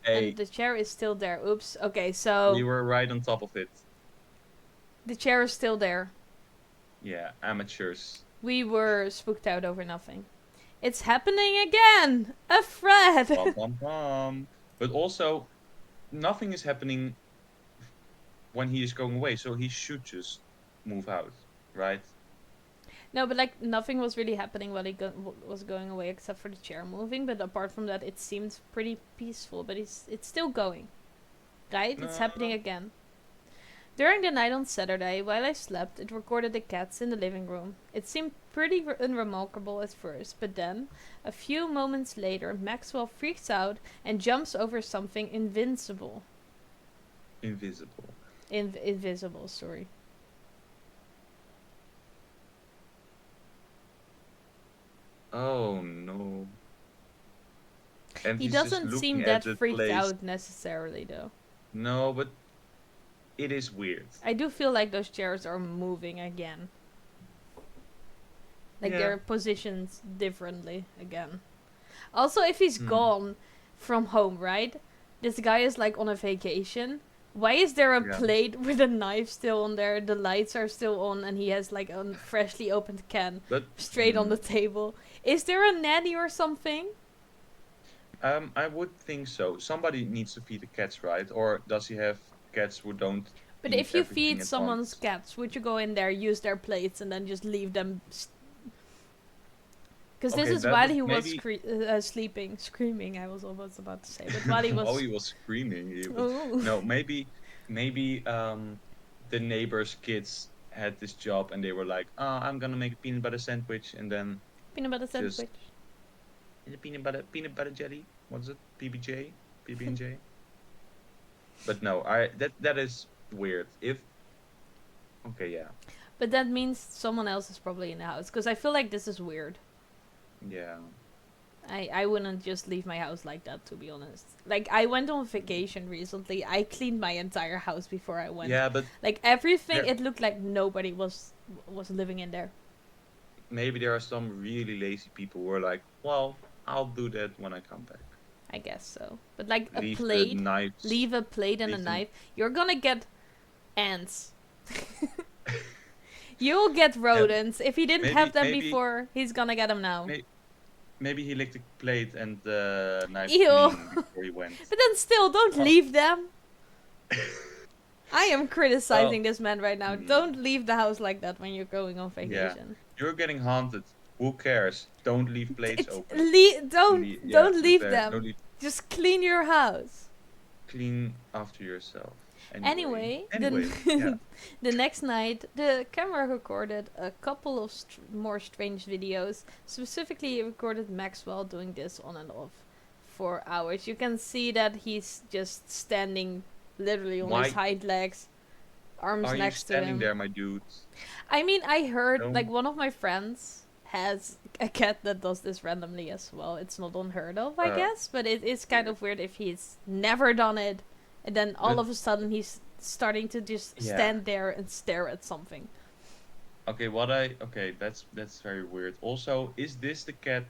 hey, the chair is still there. Oops. Okay, we so were right on top of it. the chair is still there. Yeah, amateurs. We were spooked out over nothing. It's happening again! A Bum Fred! bum bum. But also, nothing is happening when he is going away, so he should just move out, right? No, but like nothing was really happening while he was going away except for the chair moving. But apart from that, it seemed pretty peaceful. But it's still going, right? It's happening No. again. During the night on Saturday, while I slept, it recorded the cats in the living room. It seemed pretty unremarkable at first, but then, a few moments later, Maxwell freaks out and jumps over something invincible. Invisible. Invisible, sorry. Oh no. And He he's just doesn't looking seem at that the freaked place. out necessarily, though. No, but it is weird. I do feel like those chairs are moving again. Like Yeah. they're positioned differently again. Also, if he's Hmm. gone from home, right? This guy is like on a vacation. Why is there a Yeah. plate with a knife still on there? The lights are still on, and he has like a freshly opened can But straight on the table. Is there a nanny or something? I would think so. Somebody needs to feed the cats, right? Or does he have cats who don't But eat if you everything feed at someone's once? cats, would you go in there, use their plates, and then just leave them? Because this Okay, is that while was he was maybe sleeping, screaming. I was almost about to say, but while he while was, he was screaming, he was oh, no, maybe the neighbor's kids had this job and they were like, "Oh, I'm gonna make a peanut butter sandwich," and then peanut butter just sandwich. the peanut butter jelly. What's it? PBJ, PB&J. But no, I that is weird. If okay, yeah, But that means someone else is probably in the house. Because I feel like this is weird. yeah, I wouldn't just leave my house like that, to be honest. Like, I went on vacation recently. I cleaned my entire house before I went. yeah, but Like, everything, there it looked like nobody was living in there. maybe there are some really lazy people who are like, well, I'll do that when I come back. I guess so. But, like, a Leave the plate, knives, leave a plate and a leave them. knife, you're gonna get ants. You'll get Yeah, rodents. If he didn't have maybe, them maybe, before, he's gonna get them now. may, maybe he licked the plate and the knife Ew. clean before he went. But then still, don't Oh, leave them. I am well, criticizing this man right now. hmm, Don't leave the house like that when you're going on yeah, vacation. you're getting haunted. Who cares? Don't leave plates open. Don't In the leave bed. Don't them. leave. Just clean your house. Clean after yourself. Anyway, Anyway, anyway, yeah. the next night, the camera recorded a couple of more strange videos. Specifically, it recorded Maxwell doing this on and off for hours. You can see that he's just standing literally on his Why hind legs, arms are you next to standing him. there, my dude? I mean, I heard like Don't. one of my friends has a cat that does this randomly as well. It's not unheard of, I Uh, guess, but it is kind Weird. of weird if he's never done it, and then all But of a sudden he's starting to just yeah. stand there and stare at something. Okay, okay, that's very weird. Also, is this the cat?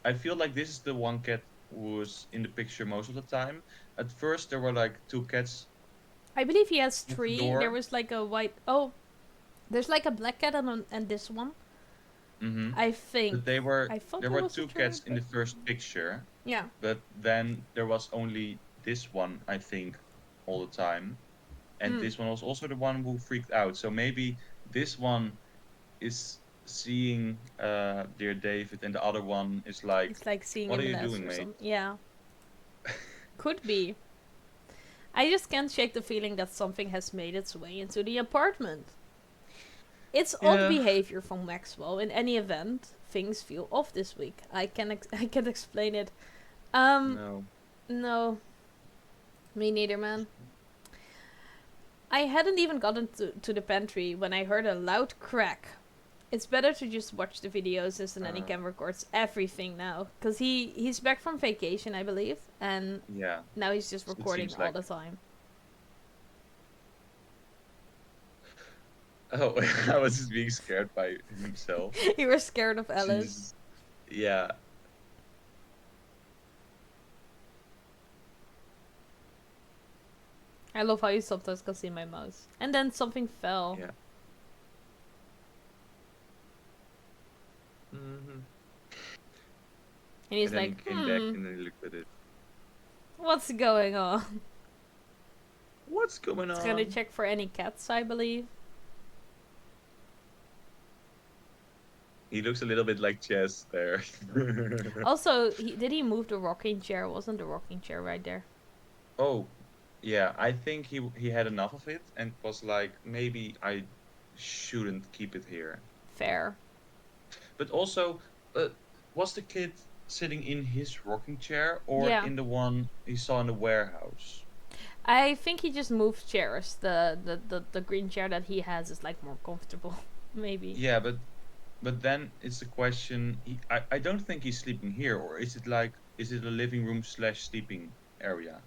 I feel like this is the one cat who was in the picture most of the time. At first, there were like two cats I believe he has at the three. There door. was like a white. Oh, there's like a black cat and this one. Mm-hmm. I think. But they were I thought there there were was a two third, cats in but the first picture, yeah. but then there was only this one, I think, all the time. And Mm. this one was also the one who freaked out. So maybe this one is seeing dear David, and the other one is like, It's like seeing "What are him you less doing, or mate?" something. Yeah, could be. I just can't shake the feeling that something has made its way into the apartment. It's odd Yeah. behavior from Maxwell. In any event, things feel off this week. I can't explain it. Um, No. no, me neither, man. I hadn't even gotten to the pantry when I heard a loud crack. It's better to just watch the videos since the nanny cam records everything now. Because he's back from vacation, I believe. And Yeah. now he's just It recording seems all like the time. Oh, I was just being scared by himself. You were scared of Ellis. Jesus. Yeah. I love how you sometimes can see my mouse. And then something fell. Yeah. Mm-hmm. And he's And then like, he came back and then he looked at it. what's going on? What's going It's on? gonna check for any cats, I believe. He looks a little bit like Chess there. Also, did he move the rocking chair? Wasn't the rocking chair right there? Oh, yeah. I think he had enough of it and was like, maybe I shouldn't keep it here. Fair. But also, was the kid sitting in his rocking chair or Yeah. in the one he saw in the warehouse? I think he just moved chairs. The green chair that he has is like more comfortable. Maybe. Yeah, but then it's the question. I don't think he's sleeping here, or is it a living room / sleeping area?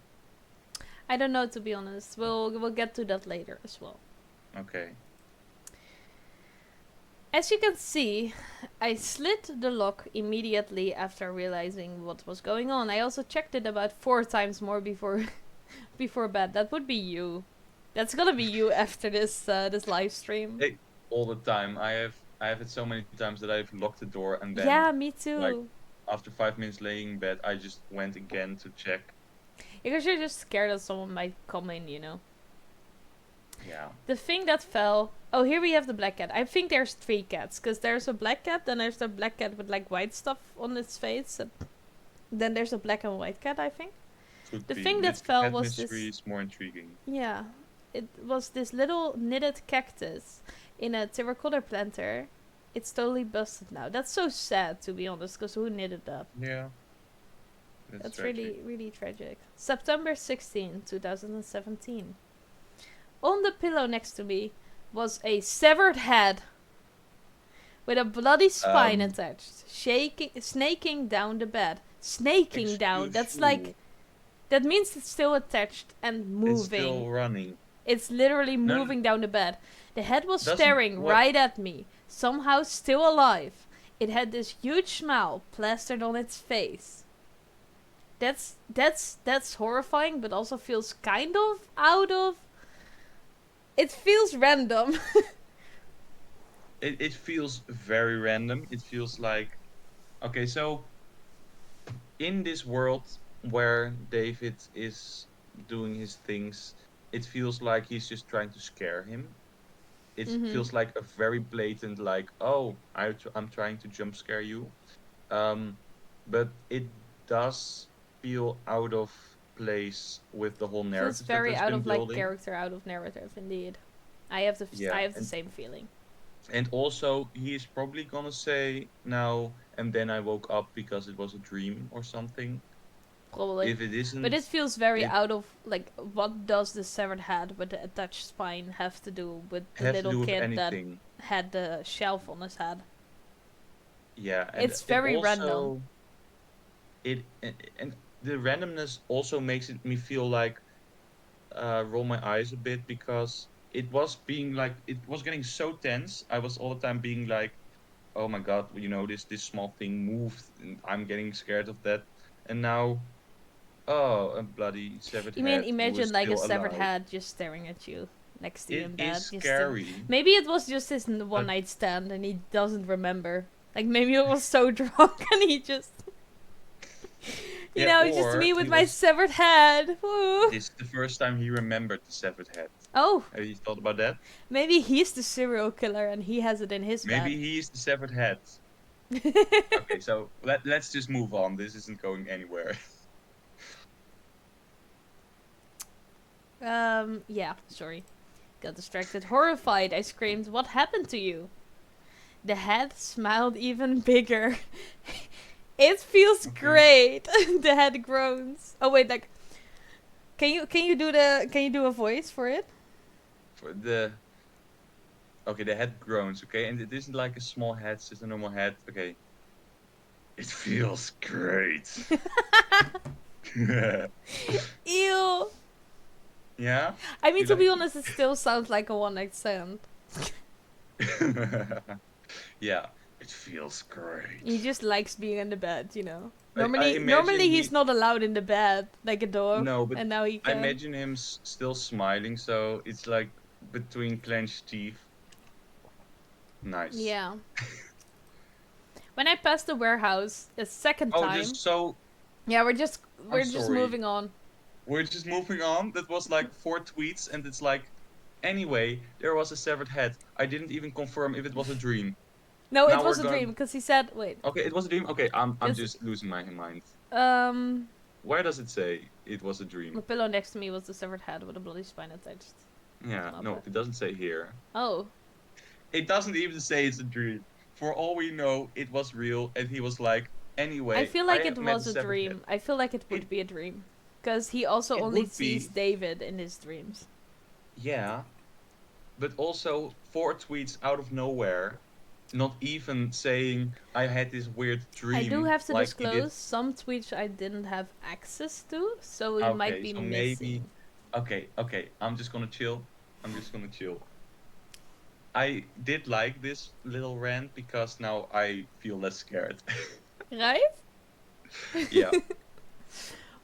I don't know, to be honest. We'll get to that later as well. Okay. As you can see, I slid the lock immediately after realizing what was going on. I also checked it about 4 times more before bed. That would be you. That's gonna be you after this live stream. Hey, all the time. I have it so many times that I've locked the door and then Yeah, me too. like after 5 minutes laying in bed, I just went again to check. Because you're just scared that someone might come in, you know. Yeah. The thing that fell. Oh, here we have the black cat. I think there's 3 cats. Because there's a black cat, then there's the black cat with like white stuff on its face. And then there's a black and white cat, I think. Could The be. thing that This fell cat was mystery this. is more intriguing. Yeah. It was this little knitted cactus in a terracotta planter. It's totally busted now. That's so sad, to be honest, because who knitted that? Yeah. That's tragic. really, really tragic. September 16, 2017. On the pillow next to me was a severed head with a bloody spine attached, snaking down the bed. Snaking down. That's like, that means it's still attached and moving. It's still running. It's literally No, moving down the bed. The head was Doesn't- staring what- right at me, somehow still alive. It had this huge smile plastered on its face. That's horrifying, but also feels kind of out of. It feels random. It feels very random. It feels like, okay, so in this world where David is doing his things, it feels like he's just trying to scare him. It Mhm. feels like a very blatant, like, oh, I'm trying to jump scare you. But it does feel out of place with the whole narrative Feels that very has out been of like building. character, out of narrative. Indeed, I have the Yeah, I have the and same feeling. And also, he's probably gonna say now, and then I woke up because it was a dream or something. Probably. If it isn't, But it feels very it out of, like, what does the severed head with the attached spine have to do with the have to do little with kid that anything. had the shelf on his head? Yeah, and It's very it random. also, and the randomness also makes me feel like roll my eyes a bit because it was getting so tense. I was all the time being like, oh my god, this small thing moved, and I'm getting scared of that. And now, oh, a bloody severed You mean head who is imagine like a still severed alive. head just staring at you next to you in It bed? is just scary, maybe it was just his one but night stand and he doesn't remember. Like maybe it was so drunk and he just, yeah, just or me with he my was. severed head. Woo. This is the first time he remembered the severed head. Oh, Have you thought about that? maybe he's the serial killer and he has it in his Maybe he is the severed head. bed. Okay, so let's just move on. This isn't going anywhere. Yeah, sorry. Got distracted. Horrified, I screamed, "What happened to you?" The head smiled even bigger. It feels Okay. great. The head groans. Oh wait, like, can you do a voice for it? for the head groans, okay, and it isn't like a small head, it's just a normal head. Okay, it feels great. Ew. Yeah, I mean, you to be like it? honest, it still sounds like a one night stand. Yeah, it feels great. He just likes being in the bed, you know. I Normally imagine he's not allowed in the bed like a dog, no, but and now he I can. imagine him still smiling, so it's like between clenched teeth. Nice. Yeah. When I passed the warehouse a second Oh, time, just so yeah, I'm we're just sorry. moving on. We're just moving on. That was like 4 tweets, and it's like, anyway, there was a severed head. I didn't even confirm if it was a dream. No, it Now we're was a gonna. dream because he said, wait, Okay, it was a dream. Okay, I'm because just losing my mind. um, Where does it say it was a the dream? pillow next to me was the severed head with a bloody spine attached Yeah, on no, it. it doesn't say here. Oh, It doesn't even say it's a dream. For all we know, it was real, and he was like, I anyway, feel I like it have met a was a severed head. dream. I feel like it It would be a dream because he also it only would sees be, David in his dreams. yeah, but also 4 tweets out of nowhere, not even saying I had this weird I do dream have to like he did. disclose some tweets I didn't have access to, so we might Okay, be so maybe missing. okay, I'm just gonna chill. I'm just gonna chill. I did like this little rant because now I feel less scared. Right? Yeah.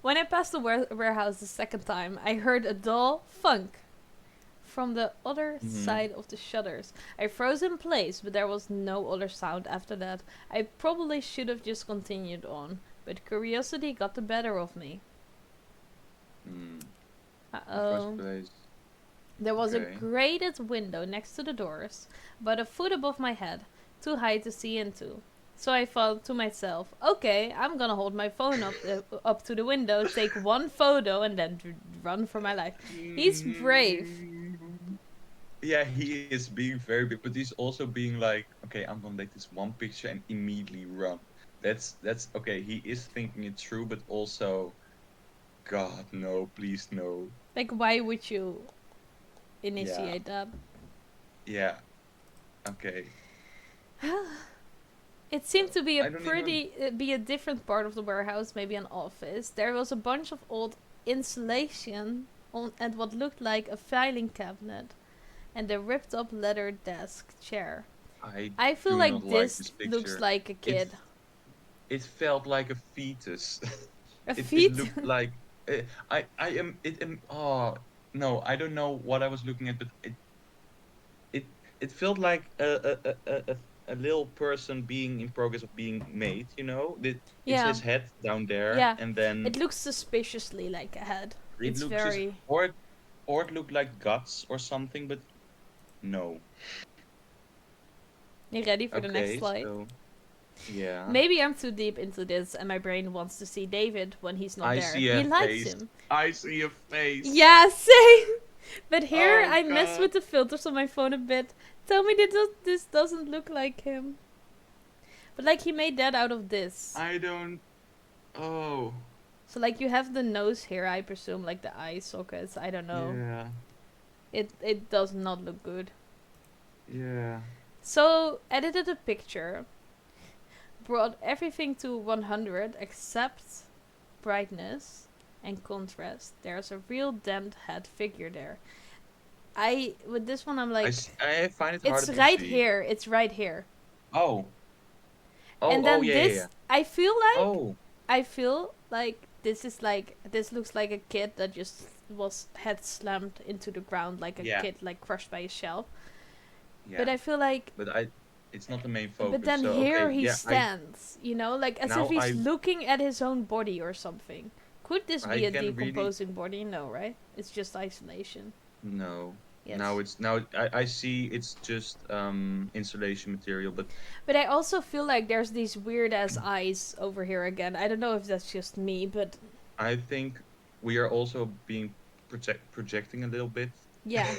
When I passed the warehouse the second time, I heard a dull funk from the other Hmm. side of the shutters. I froze in place, but there was no other sound after that. I probably should have just continued on, but curiosity got the better of me. Hmm. Uh In the first oh. place. There was a Okay. grated window next to the doors, about a foot above my head, too high to see into. So I thought to myself, okay, I'm gonna hold my phone up to the window, take one photo, and then run for my life. He's brave. Mm. Yeah, he is being very big, but he's also being like, okay, I'm gonna take this one picture and immediately run. That's okay. He is thinking it through, but also, God, no, please no. Like, why would you Yeah, initiate that? yeah, okay. It seemed to be a I don't even. pretty be a different part of the warehouse, maybe an office. There was a bunch of old insulation on and what looked like a filing cabinet and a ripped up leather desk chair. I I feel do not like like this this looks picture. like a It kid. it felt like a fetus. A It feet? looked like I am it am oh no, I don't know what I was looking at, but it it felt like a little person being in progress of being made, you know? It's Yeah, his head down there, yeah. and It then looks suspiciously like a head. it It's looked just very. or it looked like guts or something, but no. You ready for the next Okay, slide? so yeah. Maybe I'm too deep into this and my brain wants to see David when he's not I there. see He a likes face. him. I see a face. Yeah, same. But here Oh I messed God. with the filters on my phone a bit. Tell me this doesn't look like him. But like he made that out of this. I don't. Oh. So like you have the nose here, I presume, like the eye sockets. I don't know. Yeah. It does not look good. Yeah. So edited a picture, brought everything to 100 except brightness and contrast. There's a real damned head figure there. I with this one I'm like, I find it it's harder to right see. here. It's right here. Oh. Oh, And oh, then yeah, yeah, yeah. this, Oh, I feel like this is like this looks like a kid that just was head slammed into the ground like a yeah, kid like crushed by a shell. But yeah. I feel like, But it's not the main but focus. then So here okay, he yeah. stands, you know, like as if Now he's looking at his own body or something. Could this I be a can really decomposing body? No, right? It's just isolation. no. Yes. Now I see it's just insulation material, but But I also feel like there's these weird ass eyes over here again. I don't know if that's just me, but I think we are also being projecting a little bit. yeah.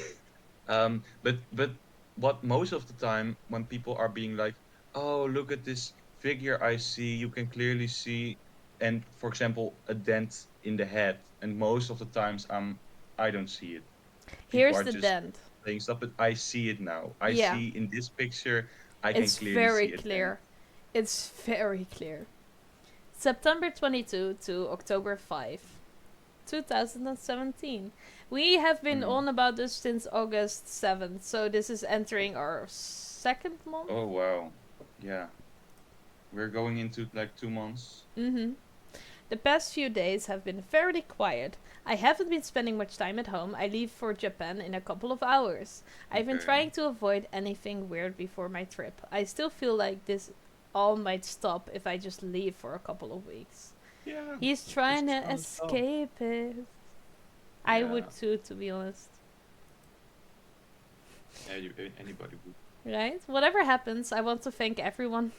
But what most of the time when people are being like, oh, look at this figure I see, you can clearly see, and for example, a dent in the head, and most of the times I don't see it. People Here's are the just dent. saying stuff, but I see it now. I Yeah, see in this picture, I can it's clearly very see it then. clear. It's very clear. September 22 to October 5, 2017. We have been Mm. on about this since August 7th, so this is entering our second month. Oh wow. Yeah. We're going into like 2 months. Mm-hmm. The past few days have been fairly quiet. I haven't been spending much time at home. I leave for Japan in a couple of hours. I've been Okay. trying to avoid anything weird before my trip. I still feel like this all might stop if I just leave for a couple of weeks. Yeah. He's This trying is to gonna stop. escape it. I Yeah. would too, to be honest. Yeah, anybody would. Right? Whatever happens, I want to thank everyone.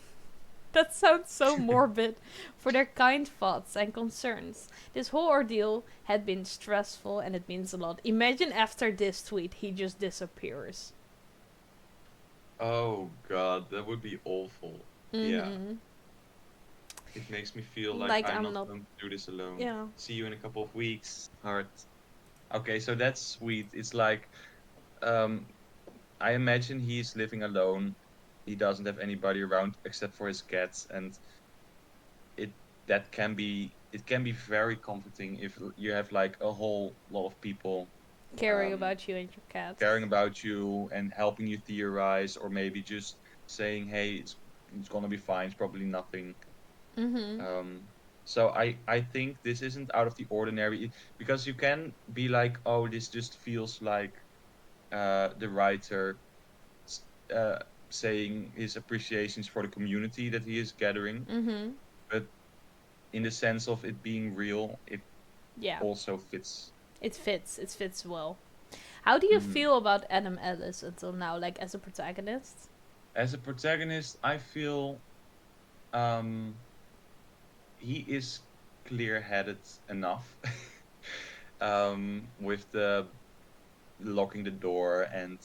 That sounds so morbid. For their kind thoughts and concerns. This whole ordeal had been stressful and it means a lot. Imagine after this tweet, he just disappears. Oh God, that would be awful. Yeah. Mm-hmm. It makes me feel like Like, I'm I'm not not. going to do this alone. Yeah. See you in a couple of weeks. Heart. Okay, so that's sweet. It's like, um, I imagine he's living alone. He doesn't have anybody around except for his cats, and it it can be very comforting if you have like a whole lot of people Caring um about you and your cat. caring about you and helping you theorize, or maybe just saying, "Hey, it's gonna be fine. It's probably nothing." Mm-hmm. So I think this isn't out of the ordinary because you can be like, "Oh, this just feels like the writer s- uh, saying his appreciations for the community that he is gathering," Mm-hmm. but in the sense of it being real, it Yeah. also fits. It fits. It fits well. How do you Mhm. feel about Adam Ellis until now, like as a protagonist? As a protagonist, I feel um, he is clear-headed enough with the locking the door and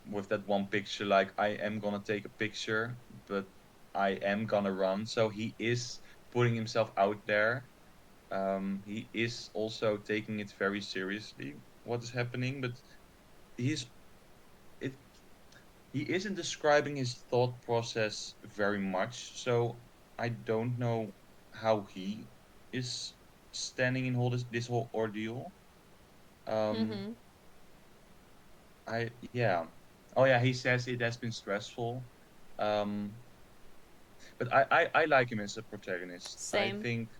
with that one picture, like I am gonna take a picture, but I am gonna run. So he is putting himself out there. He is also taking it very seriously, what is happening, but he's it he isn't describing his thought process very much, so I don't know how he is standing in this whole ordeal. Um, Mm-hmm. yeah. Oh yeah, he says it has been stressful. Um, but I like him as a protagonist. I Same. think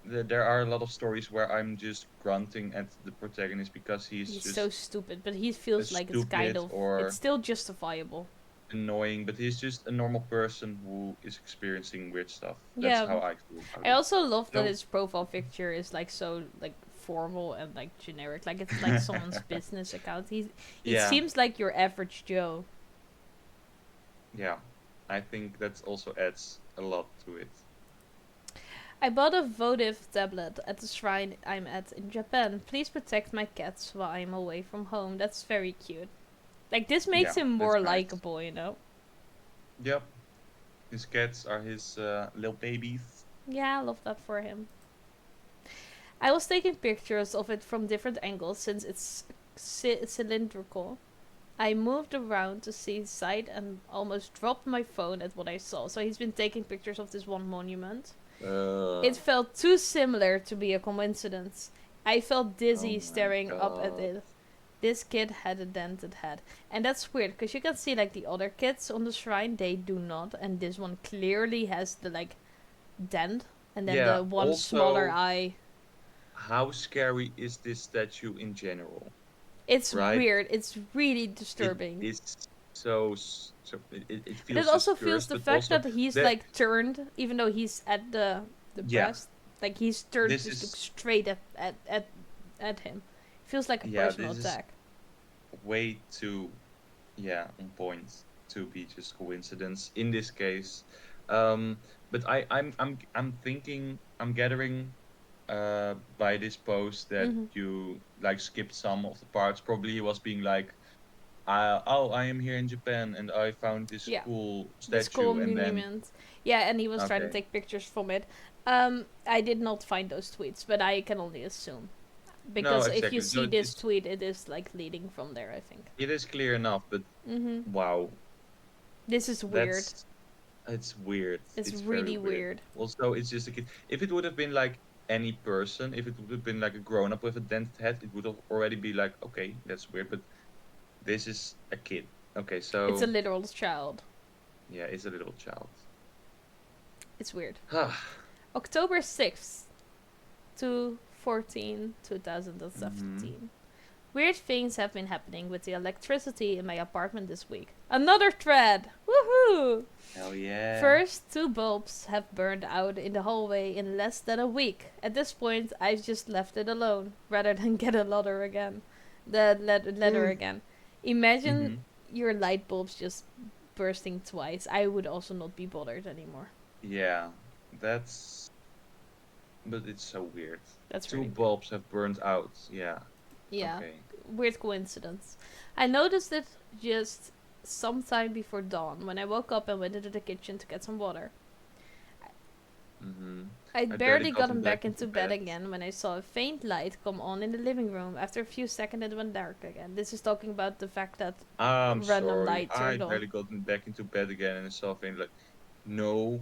that there are a lot of stories where I'm just grunting at the protagonist because he's He's so just stupid, but he a feels like it's kind stupid of. It's or still justifiable. annoying, but he's just a normal person who is experiencing weird stuff. That's Yeah. how I feel about I it. also love that So his profile picture is like so like formal and like generic. Like it's like someone's business account. He yeah, seems like your average Joe. yeah, I think that also adds a lot to it. I bought a votive tablet at the shrine I'm at in Japan. Please protect my cats while I'm away from home. That's very cute. Like this makes Yeah, him that's more nice. likable, you know? Yep, his cats are his little babies. Yeah, I love that for him. I was taking pictures of it from different angles since it's cylindrical. I moved around to see his side and almost dropped my phone at what I saw. So he's been taking pictures of this one monument. Uh, It felt too similar to be a coincidence. I felt oh dizzy my staring up at god. it. This kid had a dented head. And that's weird because you can see like the other kids on the shrine, they do not. And this one clearly has the like dent and then Yeah, the one smaller also, eye. how scary is this statue in general, It's right? weird. It's really It disturbing. is so it But it feels just also feels cursed, the but fact also that he's that like turned, even though he's at the yeah, breast, like he's turned this just look is straight at him. Feels like a yeah, personal this is attack. way too yeah on point to be just coincidence in this case. Um, but I'm thinking I'm gathering by this post that Mm-hmm. you like skipped some of the parts. Probably he was being like, oh, I am here in Japan and I found this Yeah, cool the skull statue, and then monument. Yeah, and he was trying to okay, take pictures from it. I did not find those tweets, but I can only assume. No, Because if you exactly. So see this tweet, it is like leading from there, I think. it is clear enough, but Mm-hmm. wow, This is weird. that's it's weird. It's It's very really weird. weird. Also, it's just a kid. If it would have been like any person, if it would have been like a grown up with a dented head, it would have already be like, okay, that's weird. But this is a kid. Okay, It's a so literal child. yeah, it's a little child. It's weird. Ah. October 6th to 14, Mm-hmm. 2017. Weird things have been happening with the electricity in my apartment this week. Another thread! Woohoo! Hell yeah. First, 2 bulbs have burned out in the hallway in less than a week. At this point, I've just left it alone, rather than get a ladder again. Letter again. Imagine Mm-hmm. your light bulbs just bursting twice. I would also not be bothered anymore. Yeah, that's but it's so weird. That's Two really weird. bulbs have burned out. Yeah. Yeah, Okay. weird coincidence. I noticed it just sometime before dawn when I woke up and went into the kitchen to get some water. Mm-hmm. I'd I barely barely gotten gotten back back into into bed bed. again when I saw a faint light come on in the living room. After a few seconds, it went dark again. This is talking about the fact that I'm random sorry. light I turned on. barely gotten back into bed again and saw things like, no.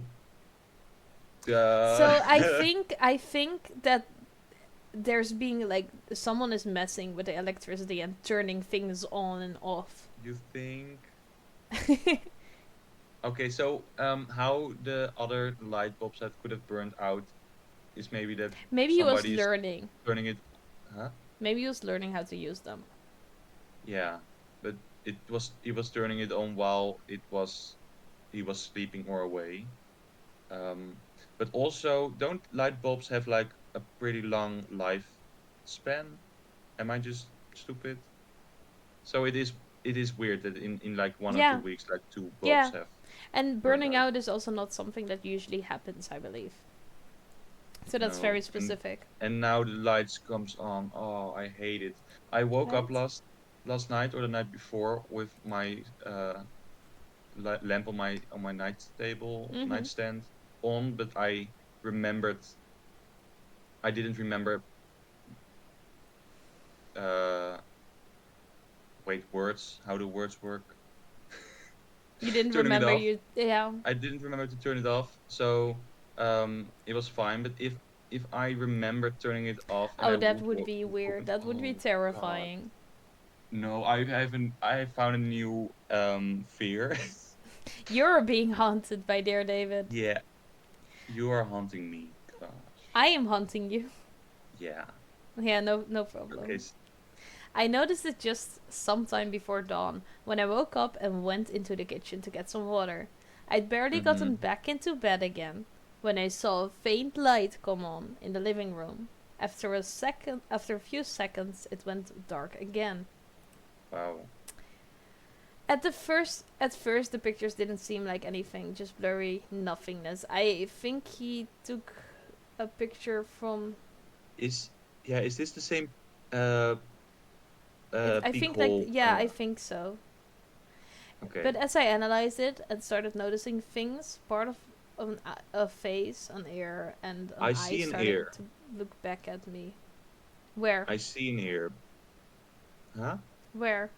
So Duh. I think that there's being like someone is messing with the electricity and turning things on and off. You think? Okay, so how the other light bulbs that could have burned out is maybe that Maybe he was somebody is learning. turning it, huh? Maybe he was learning how to use them. Yeah, but he was turning it on while he was sleeping or away. Um, but also, don't light bulbs have like a pretty long lifespan? Am I just stupid? So it is weird that in like 1 or 2 Yeah, weeks, like two bulbs yeah. have And burned burning out. out is also not something that usually happens, I believe. So that's No, very specific. and now the lights comes on. Oh, I hate it. I woke up Right? last night or the night before with my lamp on my night table Mm-hmm. nightstand on, but remembered I didn't remember uh wait words how do words work You didn't turning it remember off. you. Yeah. I didn't remember to turn it off, so it was fine. But if I remember turning it off and Oh, I that would would be weird. woken, That would be oh God, terrifying. no, I found a new fear. You're being haunted by Dear David. Yeah, you are haunting me. Gosh, I am hunting you. yeah. Yeah, no Okay. problem. I noticed it just sometime before dawn when I woke up and went into the kitchen to get some water. I'd barely Mm-hmm. gotten back into bed again when I saw a faint light come on in the living room. After a few seconds, it went dark again. Wow. At first, the pictures didn't seem like anything, just blurry nothingness. I think he took a picture from. Is yeah? Is this the same uh I peak think like hole? yeah, I think so. Okay. But as I analyzed it and started noticing things, part of a face, an ear, and an I eye see an started ear. to look back at me. Where? I see an ear. Huh? Where?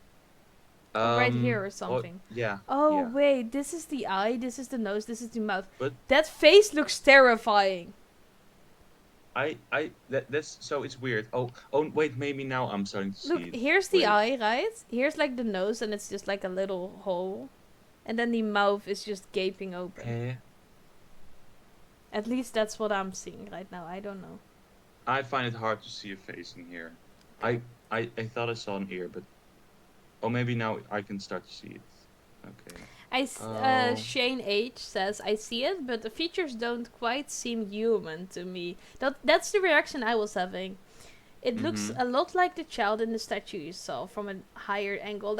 Oh, right here or Oh, something. yeah, Oh, yeah. wait, this is the eye, this is the nose, this is the mouth. But That face looks terrifying. that's so it's weird. Oh, wait, maybe now I'm starting to see Look, it. here's the Wait. eye, right? Here's like the nose, and it's just like a little hole. And then the mouth is just gaping open. Eh. At least that's what I'm seeing right now. I don't know. I find it hard to see a face in here. Okay. I thought I saw an ear, but oh, maybe now I can start to see it. Okay. Oh. Shane H says, I see it, but the features don't quite seem human to me. That's the reaction I was having. It looks Mm-hmm. a lot like the child in the statue you saw from a higher angle.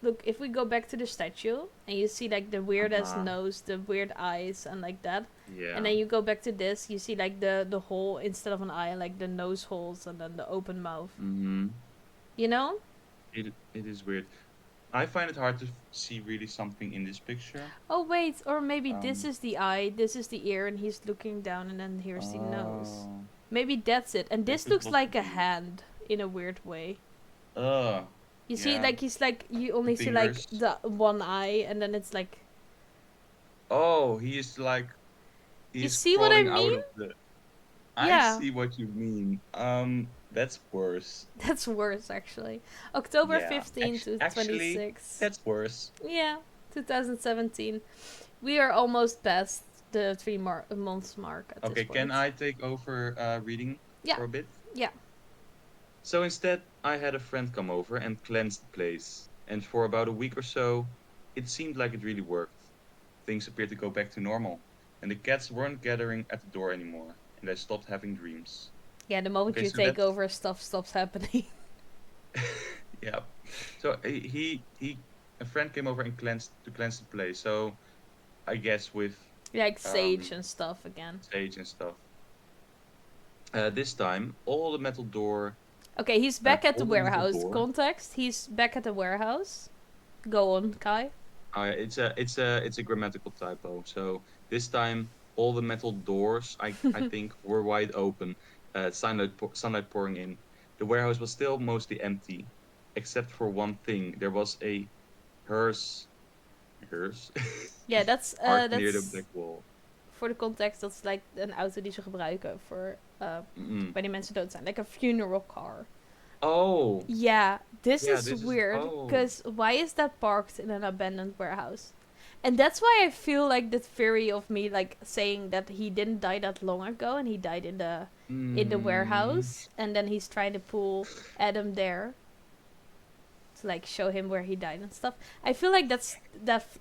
Look, if we go back to the statue and you see like the weird ass Uh-huh. nose, the weird eyes, and like that, and Yeah. then you go back to this, you see like the hole instead of an eye, like the nose holes and then the open mouth. Mm-hmm. You know? It is weird. I find it hard to see really something in this picture. Oh wait, or maybe this Um. is the eye, this is the ear, and he's looking down, and then here's the nose. Oh. Maybe that's it. And That this could looks also like a be. hand. in a weird way. Uh, You see, yeah. like he's like you only see like Fingers. the one eye, and then it's like Oh, you he's see what I crawling out mean? of the. I Yeah, see what you mean. That's worse. that's worse actually. October Yeah. 15 to Actually, 26. that's worse. Yeah, 2017. We are almost past the months mark at this Okay, can point. I take over reading Yeah, for a bit? yeah. So instead, I had a friend come over and cleanse the place. And for about a week or so, it seemed like it really worked. Things appeared to go back to normal, and the cats weren't gathering at the door anymore, and I stopped having dreams. Yeah, the moment Okay, you so take that's over, stuff stops happening. yeah. So he a friend came over and cleanse the place. So I guess with Like Sage um and stuff again. sage and stuff. This time, Okay, he's back at the all the metal warehouse. door. Context, he's back at the warehouse. Go on, Kai. It's a grammatical typo. So this time, all the metal doors I think were wide open. Sunlight pouring in. The warehouse was still mostly empty, except for one thing. There was a hearse hearse Ja, parked near the that's back wall. voor de context, dat is like een auto die ze gebruiken voor Mm. wanneer mensen dood zijn. Like a funeral car. Oh, Yeah, this yeah. is This is weird because why is that parked in an abandoned warehouse? And that's why I feel like the theory of me like saying that he didn't die that long ago and he died in the Mm, warehouse and then he's trying to pull Adam there to like show him where he died and stuff. I feel like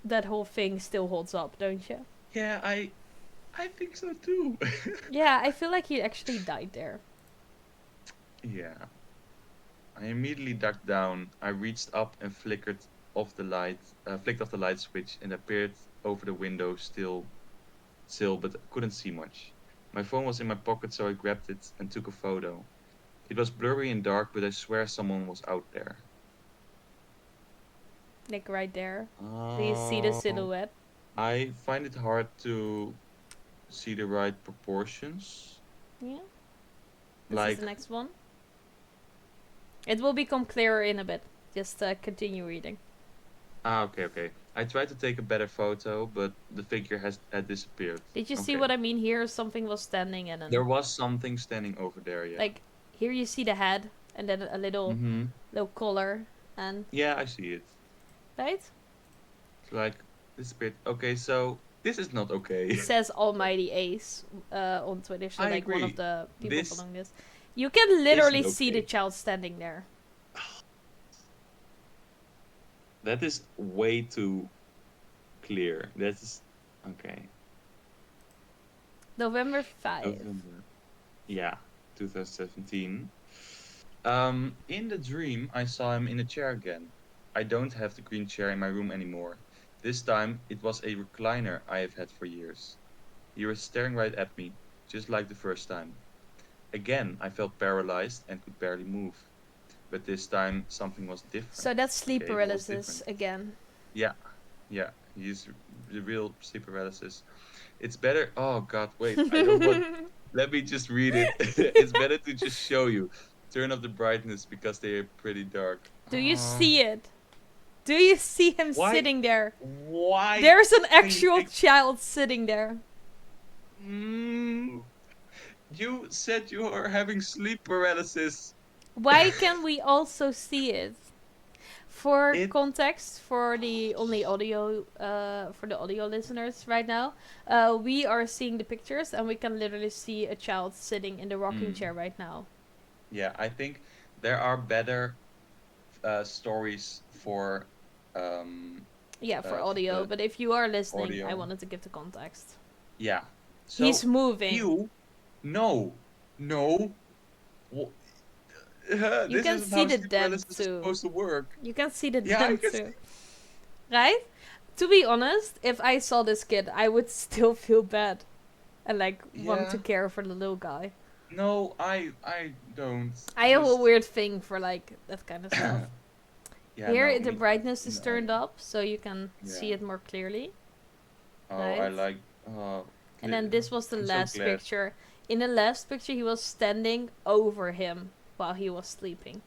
that whole thing still holds up, don't you? yeah, I think so too. Yeah, I feel like he actually died there. Yeah. I immediately ducked down. I reached up and flicked off the light switch, and appeared over the window sill, but couldn't see much. My phone was in my pocket, so I grabbed it and took a photo. It was blurry and dark, but I swear someone was out there. Like right there. Do you see the Oh, silhouette? I find it hard to see the right proportions. Yeah. This is Like, the next one. It will become clearer in a bit. Just continue reading. okay. I tried to take a better photo, but the figure had disappeared. Did you see Okay. what I mean here? Something was standing and There then was something standing over there, yeah. like here you see the head and then a little Mm-hmm. collar and Yeah, I see it. right? It's like disappeared. Okay, so this is not okay. Says Almighty Ace on Twitter, so I like one of agree. the people This following this. You can literally isn't see the okay. child standing there. That is way too clear. That is okay. November 5. November. Yeah, 2017. In the dream, I saw him in a chair again. I don't have the green chair in my room anymore. This time, it was a recliner I have had for years. He was staring right at me, just like the first time. Again, I felt paralyzed and could barely move. But this time, something was different. So that's sleep Okay, what was paralysis different? again. Yeah, yeah, he's the real sleep paralysis. It's better. Oh God, wait, I don't want. Let me just read it. It's better to just show you. Turn up the brightness because they are pretty dark. Do you see it? Do you see him Why? sitting there? Why? There's an can you actual take- child sitting there. Mm, you said you are having sleep paralysis. Why can we also see it? For It. context, for the audio listeners right now, we are seeing the pictures and we can literally see a child sitting in the rocking chair Mm, right now. yeah, I think there are better stories for um Yeah, for for audio, the but if you are listening, I audio. wanted to give the context. Yeah. He's So moving. you no no. Wh- You this can isn't see how the sleep dent paralysis is too. supposed to work. You can see the Yeah, I dent can too. see. Right? To be honest, if I saw this kid, I would still feel bad and like want to Yeah. care for the little guy. No, I don't. I have a Just weird thing for like that kind of stuff. yeah, Here no, the me too. brightness is No. turned up so you can see Yeah. it more clearly. Oh, I Right? like. Oh, And then this was the I'm so last glad. picture. In the last picture he was standing over him. while he was sleeping.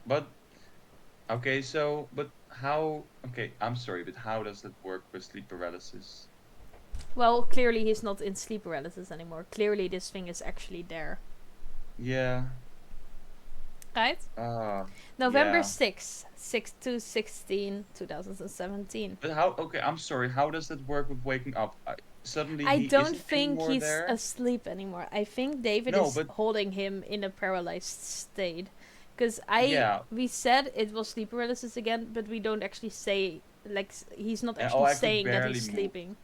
But okay, so but how? Okay, I'm sorry, but how does that work with sleep paralysis? Well, clearly he's not in sleep paralysis anymore. Clearly this thing is actually there. Yeah. Right? Uh, November yeah. 6th, 6 to 16, 2017. But how? Okay, I'm sorry. How does that work with waking up? Suddenly I he don't isn't think anymore he's there. asleep anymore. I think David No, is but holding him in a paralyzed state. Because yeah. we said it was sleep paralysis again, but we don't actually say, like, he's not Oh, actually I could saying that barely he's move. sleeping.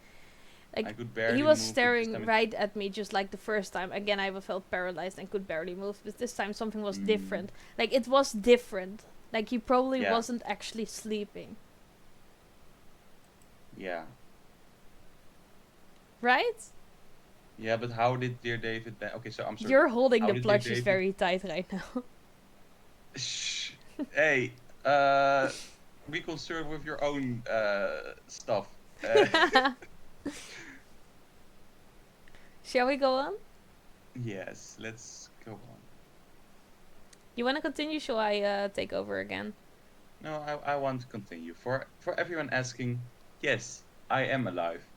I Like, could he barely was move, but this staring time right at me just like the first time. Again, I felt paralyzed and could barely move, but this time something was mm, different. Like, it was different. Like, he probably yeah, wasn't actually sleeping. yeah, Right? yeah. But how did dear David then? Okay, so I'm sorry. You're holding How the did dear plushes David? very tight right now. Shh. Hey, uh, be concerned with your own stuff. Uh, Shall we go on? yes, let's go on. You want to continue? Shall I take over again? No, I want to continue. For everyone asking, yes, I am alive.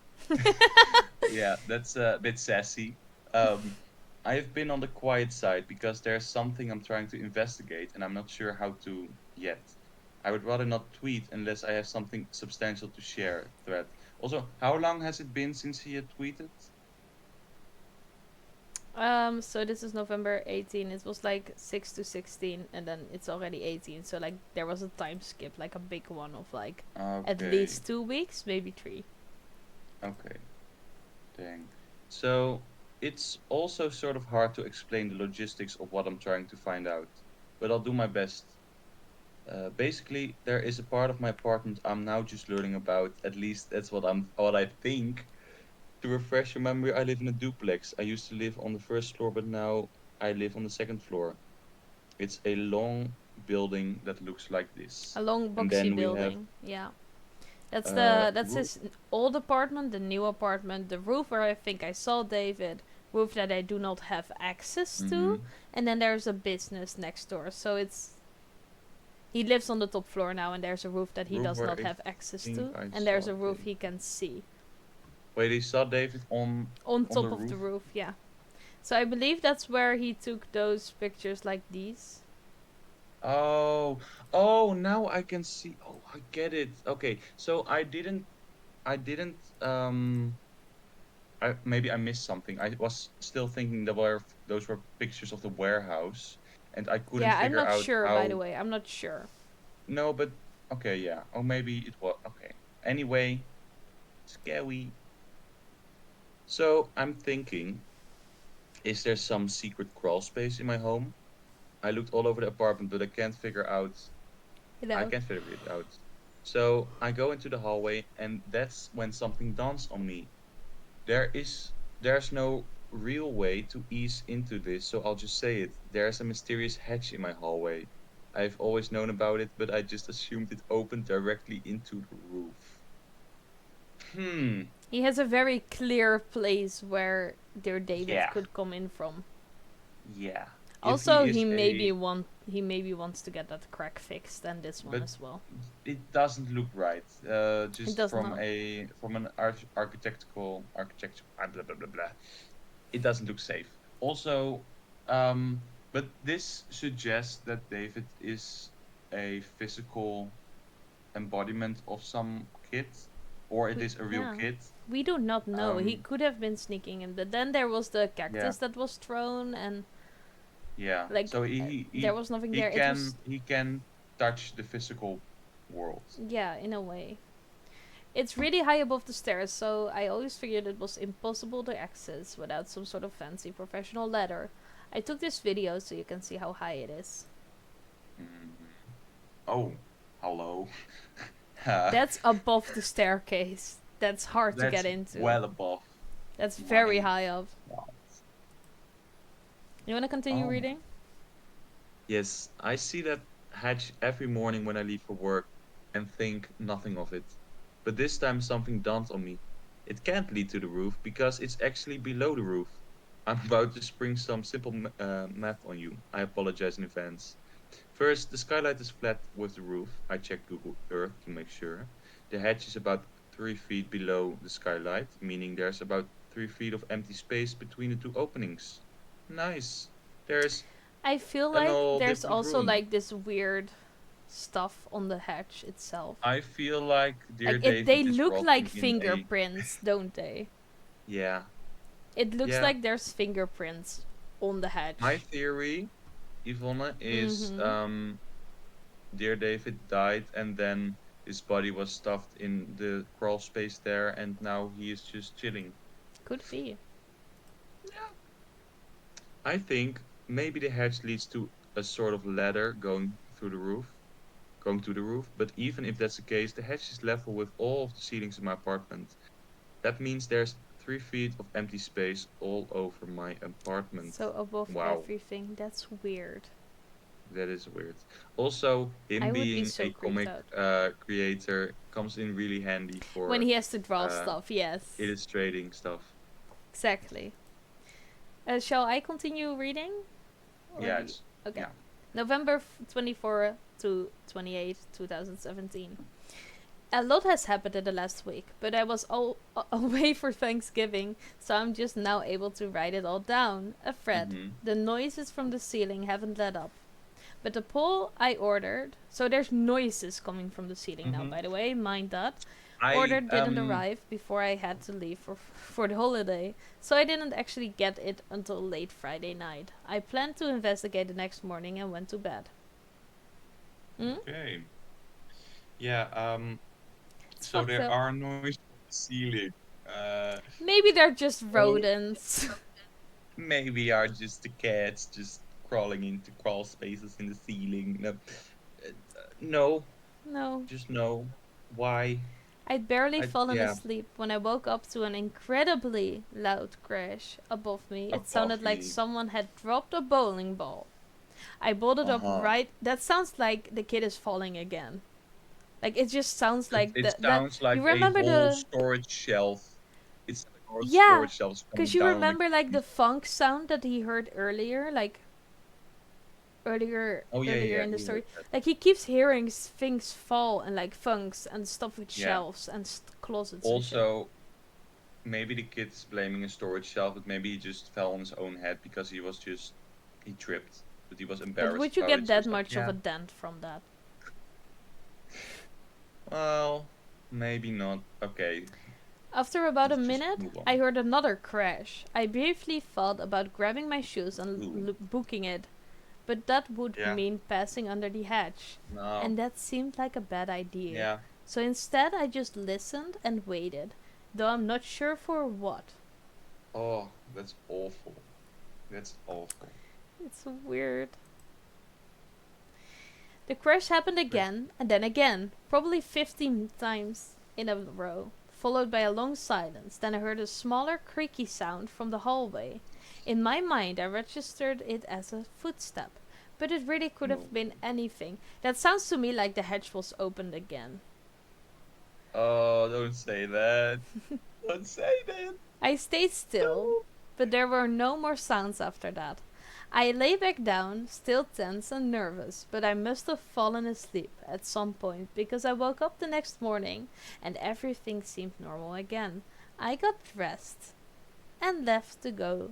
Yeah, that's a bit sassy. Um, I've been on the quiet side because there's something I'm trying to investigate and I'm not sure how to yet. I would rather not tweet unless I have something substantial to share. Thread. Also, how long has it been since he had tweeted? So this is November 18. It was like 6 to 16, and then it's already 18. So like there was a time skip, like a big one of like at Okay, least 2 weeks, maybe 3. okay, dang. So it's also sort of hard to explain the logistics of what I'm trying to find out, but I'll do my best. Basically, there is a part of my apartment I'm now just learning about. At least that's what I think. To refresh your memory, I live in a duplex. I used to live on the first floor, but now I live on the second floor. It's a long building that looks like this. A long And boxy then we have building. Yeah. That's roof. his old apartment, the new apartment, the roof where I think I saw David, roof that I do not have access to, Mm-hmm. and then there's a business next door. So it's he lives on the top floor now, and there's a roof that he Roof does where not I have access think to, I and there's saw a roof David. he can see Wait, he saw David on on the top of the roof? roof. Yeah. So I believe that's where he took those pictures like these. Oh, oh, now I can see. Oh, I get it. Okay, so I didn't, maybe I missed something. I was still thinking those were pictures of the warehouse, and I couldn't Yeah, I'm figure not out sure. By the how. way, I'm not sure. No, but okay, yeah. Or maybe it was okay. Anyway, scary. So I'm thinking, is there some secret crawl space in my home? I looked all over the apartment, but I can't figure out. You I know. can't figure it out. So I go into the hallway, and that's when something dawns on me. There is there's no real way to ease into this, so I'll just say it. There's a mysterious hatch in my hallway. I've always known about it, but I just assumed it opened directly into the roof. Hmm. He has a very clear place where dear David Yeah. could come in from. Yeah. If Also, he is a he maybe wants to get that crack fixed and this one but as well. it doesn't look right. It Just does not. from an architecture blah blah blah blah. It doesn't look safe. Also, but this suggests that David is a physical embodiment of some kid, or it is a real Yeah. kid. We do not know. He Um, could have been sneaking in, but then there was the yeah, cactus that was thrown, and yeah. like So there was nothing there. It was he can touch the physical world. yeah, in a way. It's really high above the stairs, so I always figured it was impossible to access without some sort of fancy professional ladder. I took this video so you can see how high it is. Mhm. Oh, hello. That's above the staircase. That's hard to get That's into. well above That's very my high up. thought. You want to continue Oh my. reading? Yes, I see that hatch every morning when I leave for work and think nothing of it. But this time something dawned on me. It can't lead to the roof because it's actually below the roof. I'm about to spring some simple math on you. I apologize in advance. First, the skylight is flat with the roof. I checked Google Earth to make sure. The hatch is about 3 feet below the skylight, meaning there's about 3 feet of empty space between the two openings. Nice. There's I feel an like all there's different also room. like this weird stuff on the hatch itself. I feel like Like dear it, they David is look like rotting in a fingerprints, don't they? yeah. It looks Yeah. like there's fingerprints on the My hatch. theory, Yvonne, is Mm-hmm. dear David died and then his body was stuffed in the crawl space there and now he is just chilling. Could be. Yeah. I think maybe the hatch leads to a sort of ladder going to the roof, but even if that's the case, the hatch is level with all of the ceilings in my apartment. That means there's 3 feet of empty space all over my apartment. So above Wow, everything, that's weird. that is weird. Also, him I would be being so a creeped comic out. creator comes in really handy When for he has to draw uh, stuff, yes. illustrating stuff. Exactly. Shall I continue reading? Or Yeah, do you... it's Okay. yeah. November 24 to 28, 2017. A lot has happened in the last week, but I was away for Thanksgiving, so I'm just now able to write it all down. A Fred. Mm-hmm. The noises from the ceiling haven't let up. But the pole I ordered, so there's noises coming from the ceiling now, Mm-hmm. by the way, mind that. I Order didn't arrive before I had to leave for the holiday, so I didn't actually get it until late Friday night. I planned to investigate the next morning and went to bed. Hmm? okay. Yeah, It's so fucked there up. are noises from the ceiling. Uh, Maybe they're just oh, rodents. maybe are just the cats just crawling into crawl spaces in the ceiling. No, no, No. just no. Why? I'd barely fallen Yeah, asleep when I woke up to an incredibly loud crash above me. It above sounded like me. someone had dropped a bowling ball. I bolted up Uh-huh. right. That sounds like the kid is falling again. Like it just sounds It, like it that. sounds like You a remember whole the storage shelf. It's like a whole yeah, storage shelf is because coming you down on the remember like ground. the funk sound that he heard earlier, like Oh yeah, earlier yeah, in the he heard story. that. Like he keeps hearing things fall and like funks and stuff with Yeah. shelves and closets and shit. Also, maybe the kid's blaming a storage shelf, but maybe he just fell on his own head because he tripped, but he was But embarrassed would you about get it. So that he's like, much of yeah, a dent from that? well, maybe not. Okay, After about a let's just minute, move I on. heard another crash. I briefly thought about grabbing my shoes and Ooh, booking it, but that would yeah, mean passing under the hatch, no, and that seemed like a bad idea. yeah. So instead, I just listened and waited, though I'm not sure for what. Oh, that's awful. That's awful. It's weird. The crash happened But again, and then again, probably 15 times in a row, followed by a long silence. Then I heard a smaller, creaky sound from the hallway. In my mind, I registered it as a footstep, but it really could no. have been anything. That sounds to me like the hatch was opened again. Oh, don't say that. Don't say that. I stayed still, No. but there were no more sounds after that. I lay back down, still tense and nervous, but I must have fallen asleep at some point because I woke up the next morning and everything seemed normal again. I got dressed and left to go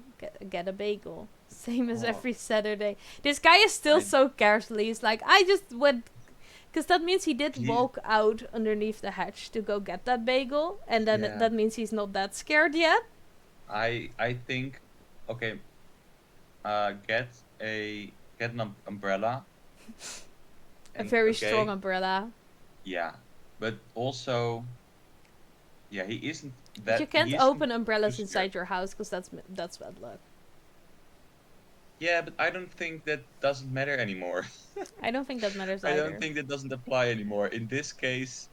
get a bagel. Same as Oh, every Saturday. This guy is still I so casually. He's like, I just went. Because that means he did he walk out underneath the hatch to go get that bagel, and then yeah. that means he's not that scared yet. I think okay. Get a get an umbrella A and very strong okay, umbrella. yeah, but also yeah, But you can't he isn't open too umbrellas scared. inside your house because that's bad luck. Yeah, but I don't think that doesn't matter anymore. I don't think that matters I don't either. think that doesn't apply anymore. In this case,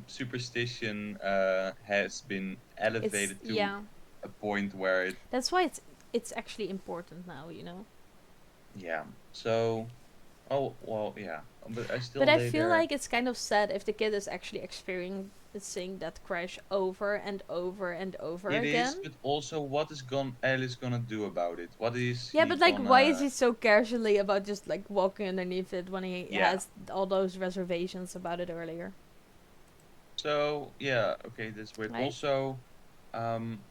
superstition has been It's elevated to yeah. a point where it That's why it's actually important now. yeah. So Oh, well, yeah. But I But still I lay feel there. like it's kind of sad if the kid is actually experiencing that crash over and over and over It is, again. but also what is Alice gonna do about it? What is Yeah, he but like, why is gonna... he so casually about just like walking underneath it when he Yeah. has all those reservations about it earlier? So, yeah, okay, that's weird. Right? Also, um,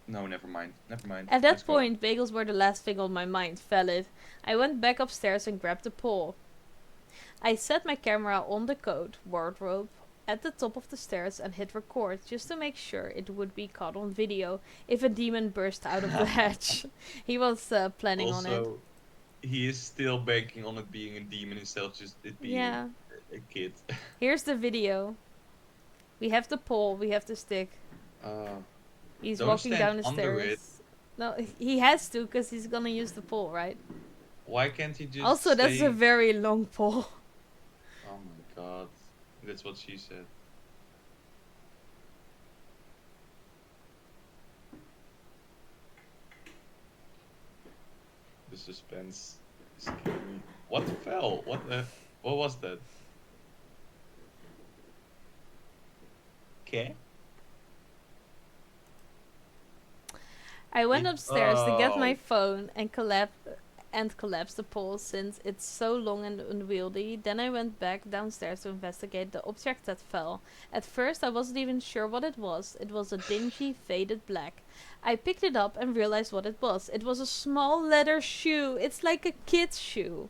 no, never mind. Never mind. At Let's that go on. point, bagels were the last thing on my mind, valid. I went back upstairs and grabbed the pole. I set my camera on the coat wardrobe at the top of the stairs and hit record just to make sure it would be caught on video if a demon burst out of the hatch. He was planning on it. Also, he is still banking on it being a demon instead of just it being Yeah. a kid. Here's the video. We have the pole, we have the stick. Uh, He's don't walking stand down the under it. stairs. No, he has to because he's gonna use the pole, right? Why can't he just Also, that's a stay? very long pole. Oh my god. That's what she said. The suspense is killing me. What fell? What was that? Okay. I went It upstairs to get my phone and collapse the pole since it's so long and unwieldy. Then I went back downstairs to investigate the object that fell. At first I wasn't even sure what it was. It was a dingy, faded black. I picked it up and realized what it was. It was a small leather shoe. It's like a kid's shoe.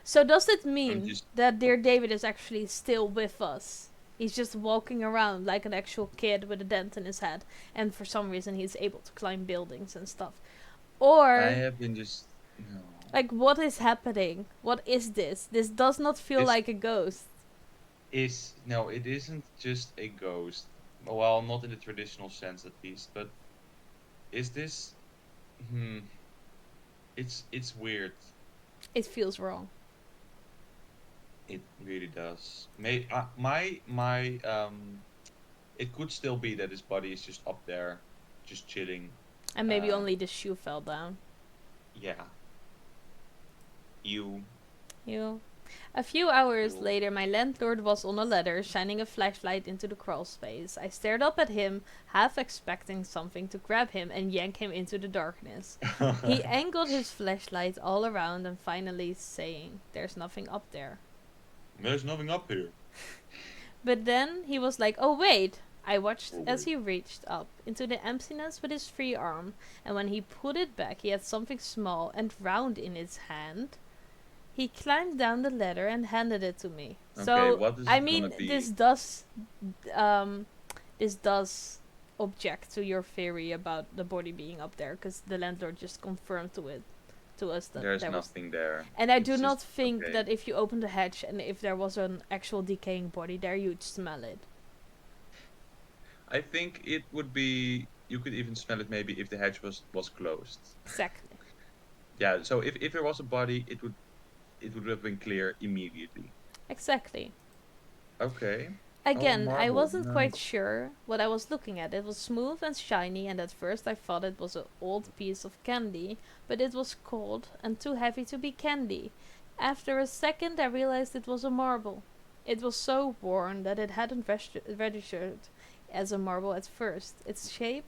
So does it I'm mean just that dear David is actually still with us? He's just walking around like an actual kid with a dent in his head, and for some reason he's able to climb buildings and stuff. I Or, have been just no. like, what is happening? What is this? This does not feel This like a ghost. is no, it isn't just a ghost. Well, not in the traditional sense at least, but is this hmm it's weird. It feels wrong. It really does. My it could still be that his body is just up there, just chilling. And maybe Uh, only the shoe fell down. yeah. You, You. A few hours you. later, my landlord was on a ladder, shining a flashlight into the crawl space. I stared up at him, half expecting something to grab him and yank him into the darkness. He angled his flashlight all around and finally saying, "There's nothing up there." There's nothing up here. But then he was like, "Oh wait." I watched Oh as wait. he reached up into the emptiness with his free arm, and when he put it back, he had something small and round in his hand. He climbed down the ladder and handed it to me. Okay, So, what is I it gonna mean, be? um, this does object to your theory about the body being up there, because the landlord just confirmed to us that There's there was. nothing there. And I do It's just not think okay. that if you open the hatch and if there was an actual decaying body there, you'd smell it. I think it would be. You could even smell it maybe if the hatch was closed. Exactly. Yeah. So if there was a body, it would have been clear immediately. Exactly. Okay. Oh, Again, I marble. wasn't quite Nice. sure what I was looking at. It was smooth and shiny, and at first I thought it was an old piece of candy, but it was cold and too heavy to be candy. After a second, I realized it was a marble. It was so worn that it hadn't registered as a marble at first. Its shape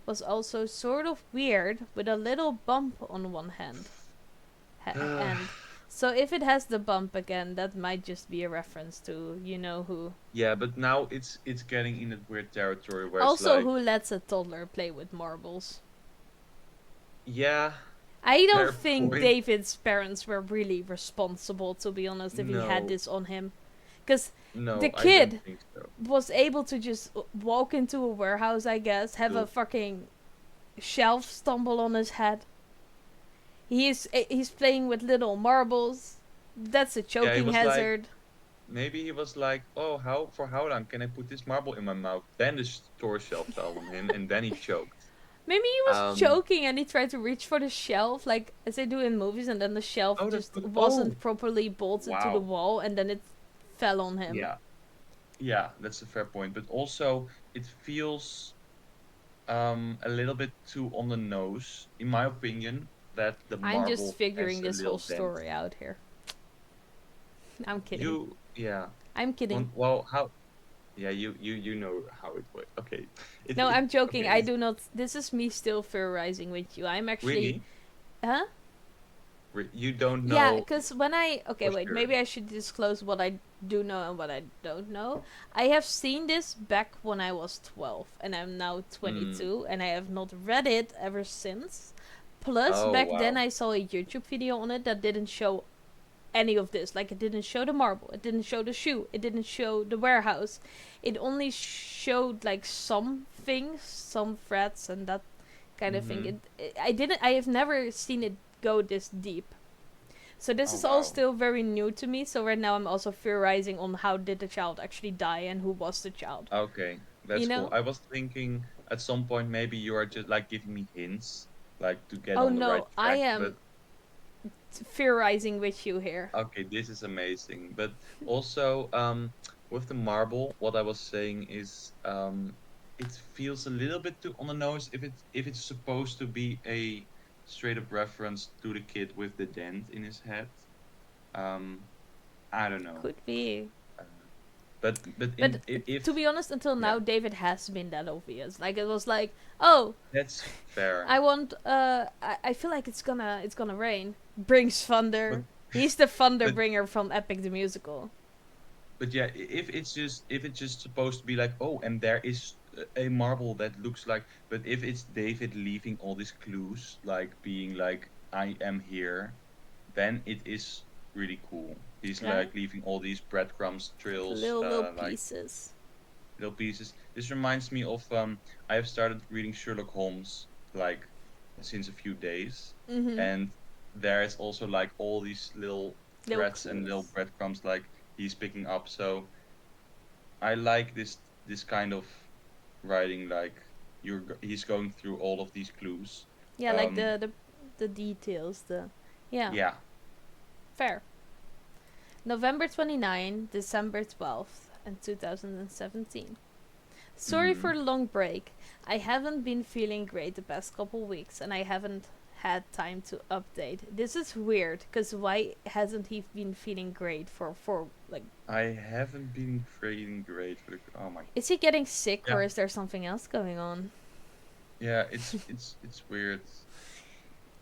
was also sort of weird, with a little bump on one end. So if it has the bump again, that might just be a reference to you know who. Yeah, but now it's getting in that weird territory where it's Also, like, who lets a toddler play with marbles? yeah, I don't fair think point. David's parents were really responsible, to be honest, if he had No, this on him. Because the no, I don't kid think so. was able to just walk into a warehouse, I guess, have a Still, fucking shelf stumble on his head. He's playing with little marbles. That's a yeah, he choking was like, hazard. maybe he was like, oh, how long can I put this marble in my mouth? Then the store shelf fell on him, and then he choked. Maybe he was Um, choking and he tried to reach for the shelf, like as they do in movies, and then the shelf oh, that just could, oh, wasn't properly bolted to the wow, wall, and then it fell on him. yeah, yeah, that's a fair point. But also, it feels a little bit too on the nose, in my opinion, that the I'm just marble has figuring a this whole little dent. story out here. I'm kidding. You, yeah. I'm kidding. Well, how? Yeah, you know how it works. Okay, No, I'm joking. okay. I do not. This is me still theorizing with you. I'm actually. Really, Huh? You don't Yeah, know because when I. Okay, for wait. sure. Maybe I should disclose what I do know and what I don't know. I have seen this back when I was 12, and I'm now Hmm. 22, and I have not read it ever since. Plus, Oh back then wow. I saw a YouTube video on it that didn't show any of this. Like, it didn't show the marble, it didn't show the shoe, it didn't show the warehouse. It only showed like some things, some threats, and that kind of thing. Mm-hmm. I didn't. I have never seen it go this deep. So this Oh is all wow. still very new to me. So right now I'm also theorizing on how did the child actually die and who was the child. Okay, You that's cool. know? I was thinking at some point maybe you are just like giving me hints, like to get Oh on the right no, I track. am But theorizing with you here. okay, this is amazing. But also, with the marble, what I was saying is, it feels a little bit too on the nose if it's supposed to be a straight up reference to the kid with the dent in his head. Um, I don't know. Could be. Uh, but But to if be honest, until yeah, now, David has been that obvious. Like, it was like, oh, that's fair. I want. I feel like it's gonna rain. Brings But thunder. He's the thunder but bringer from Epic the Musical. but yeah, if it's just supposed to be like, oh, and there is a marble that looks like, but if it's David leaving all these clues, like being like, I am here, then it is really cool. He's Yeah, like leaving all these breadcrumbs trails, little like pieces. little pieces. This reminds me of I have started reading Sherlock Holmes like since a few days, Mhm. and there's also like all these little Little threads and little clues. breadcrumbs like he's picking up. So I like this kind of writing, like he's going through all of these clues. Yeah, like Um, the details. The yeah, yeah. fair. November 29, December 12th, and 2017. Sorry Mm-hmm. for the long break. I haven't been feeling great the past couple weeks and I haven't had time to update. This is weird because why hasn't he been feeling great for like, I haven't been feeling great for the. Oh my. is he getting sick or Yeah. is there something else going on? Yeah. It's weird.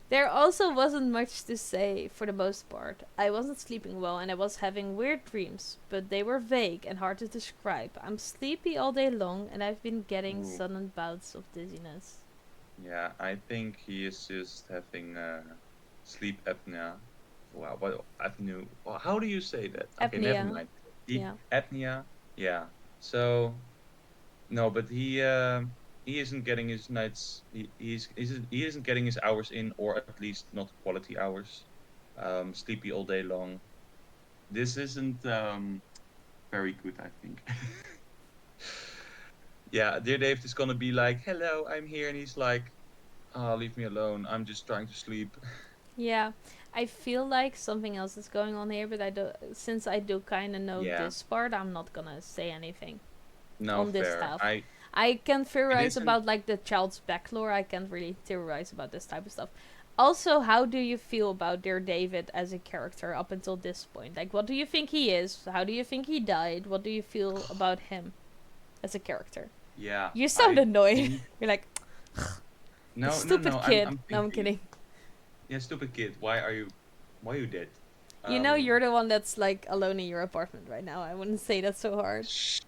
There also wasn't much to say for the most part. I wasn't sleeping well and I was having weird dreams, but they were vague and hard to describe. I'm sleepy all day long and I've been getting Ooh. sudden bouts of dizziness. Yeah. I think he is just having sleep apnea. Wow. What apnea? Well, how do you say that? Okay. Never Apnea. mind. He Yeah. apnea. Yeah. So no, but he isn't getting his nights. He isn't getting his hours in, or at least not quality hours. Sleepy all day long. This isn't very good, I think. Yeah, dear David is gonna be like, "Hello, I'm here," and he's like, "Ah, leave me alone. I'm just trying to sleep." Yeah. I feel like something else is going on here, but I do since I do kind of know Yeah, this part, I'm not gonna say anything no, on this fair. stuff. I can It theorize isn't. about like the child's backlore. I can't really theorize about this type of stuff. Also, how do you feel about Dear David as a character up until this point? Like, what do you think he is? How do you think he died? What do you feel about him as a character? Yeah, You sound I annoyed. think You're like, the no, no, stupid no. kid. I'm No, I'm thinking, kidding. yeah, stupid kid. Why are you dead? You know, Um, you're the one that's like alone in your apartment right now. I wouldn't say that so hard. shh,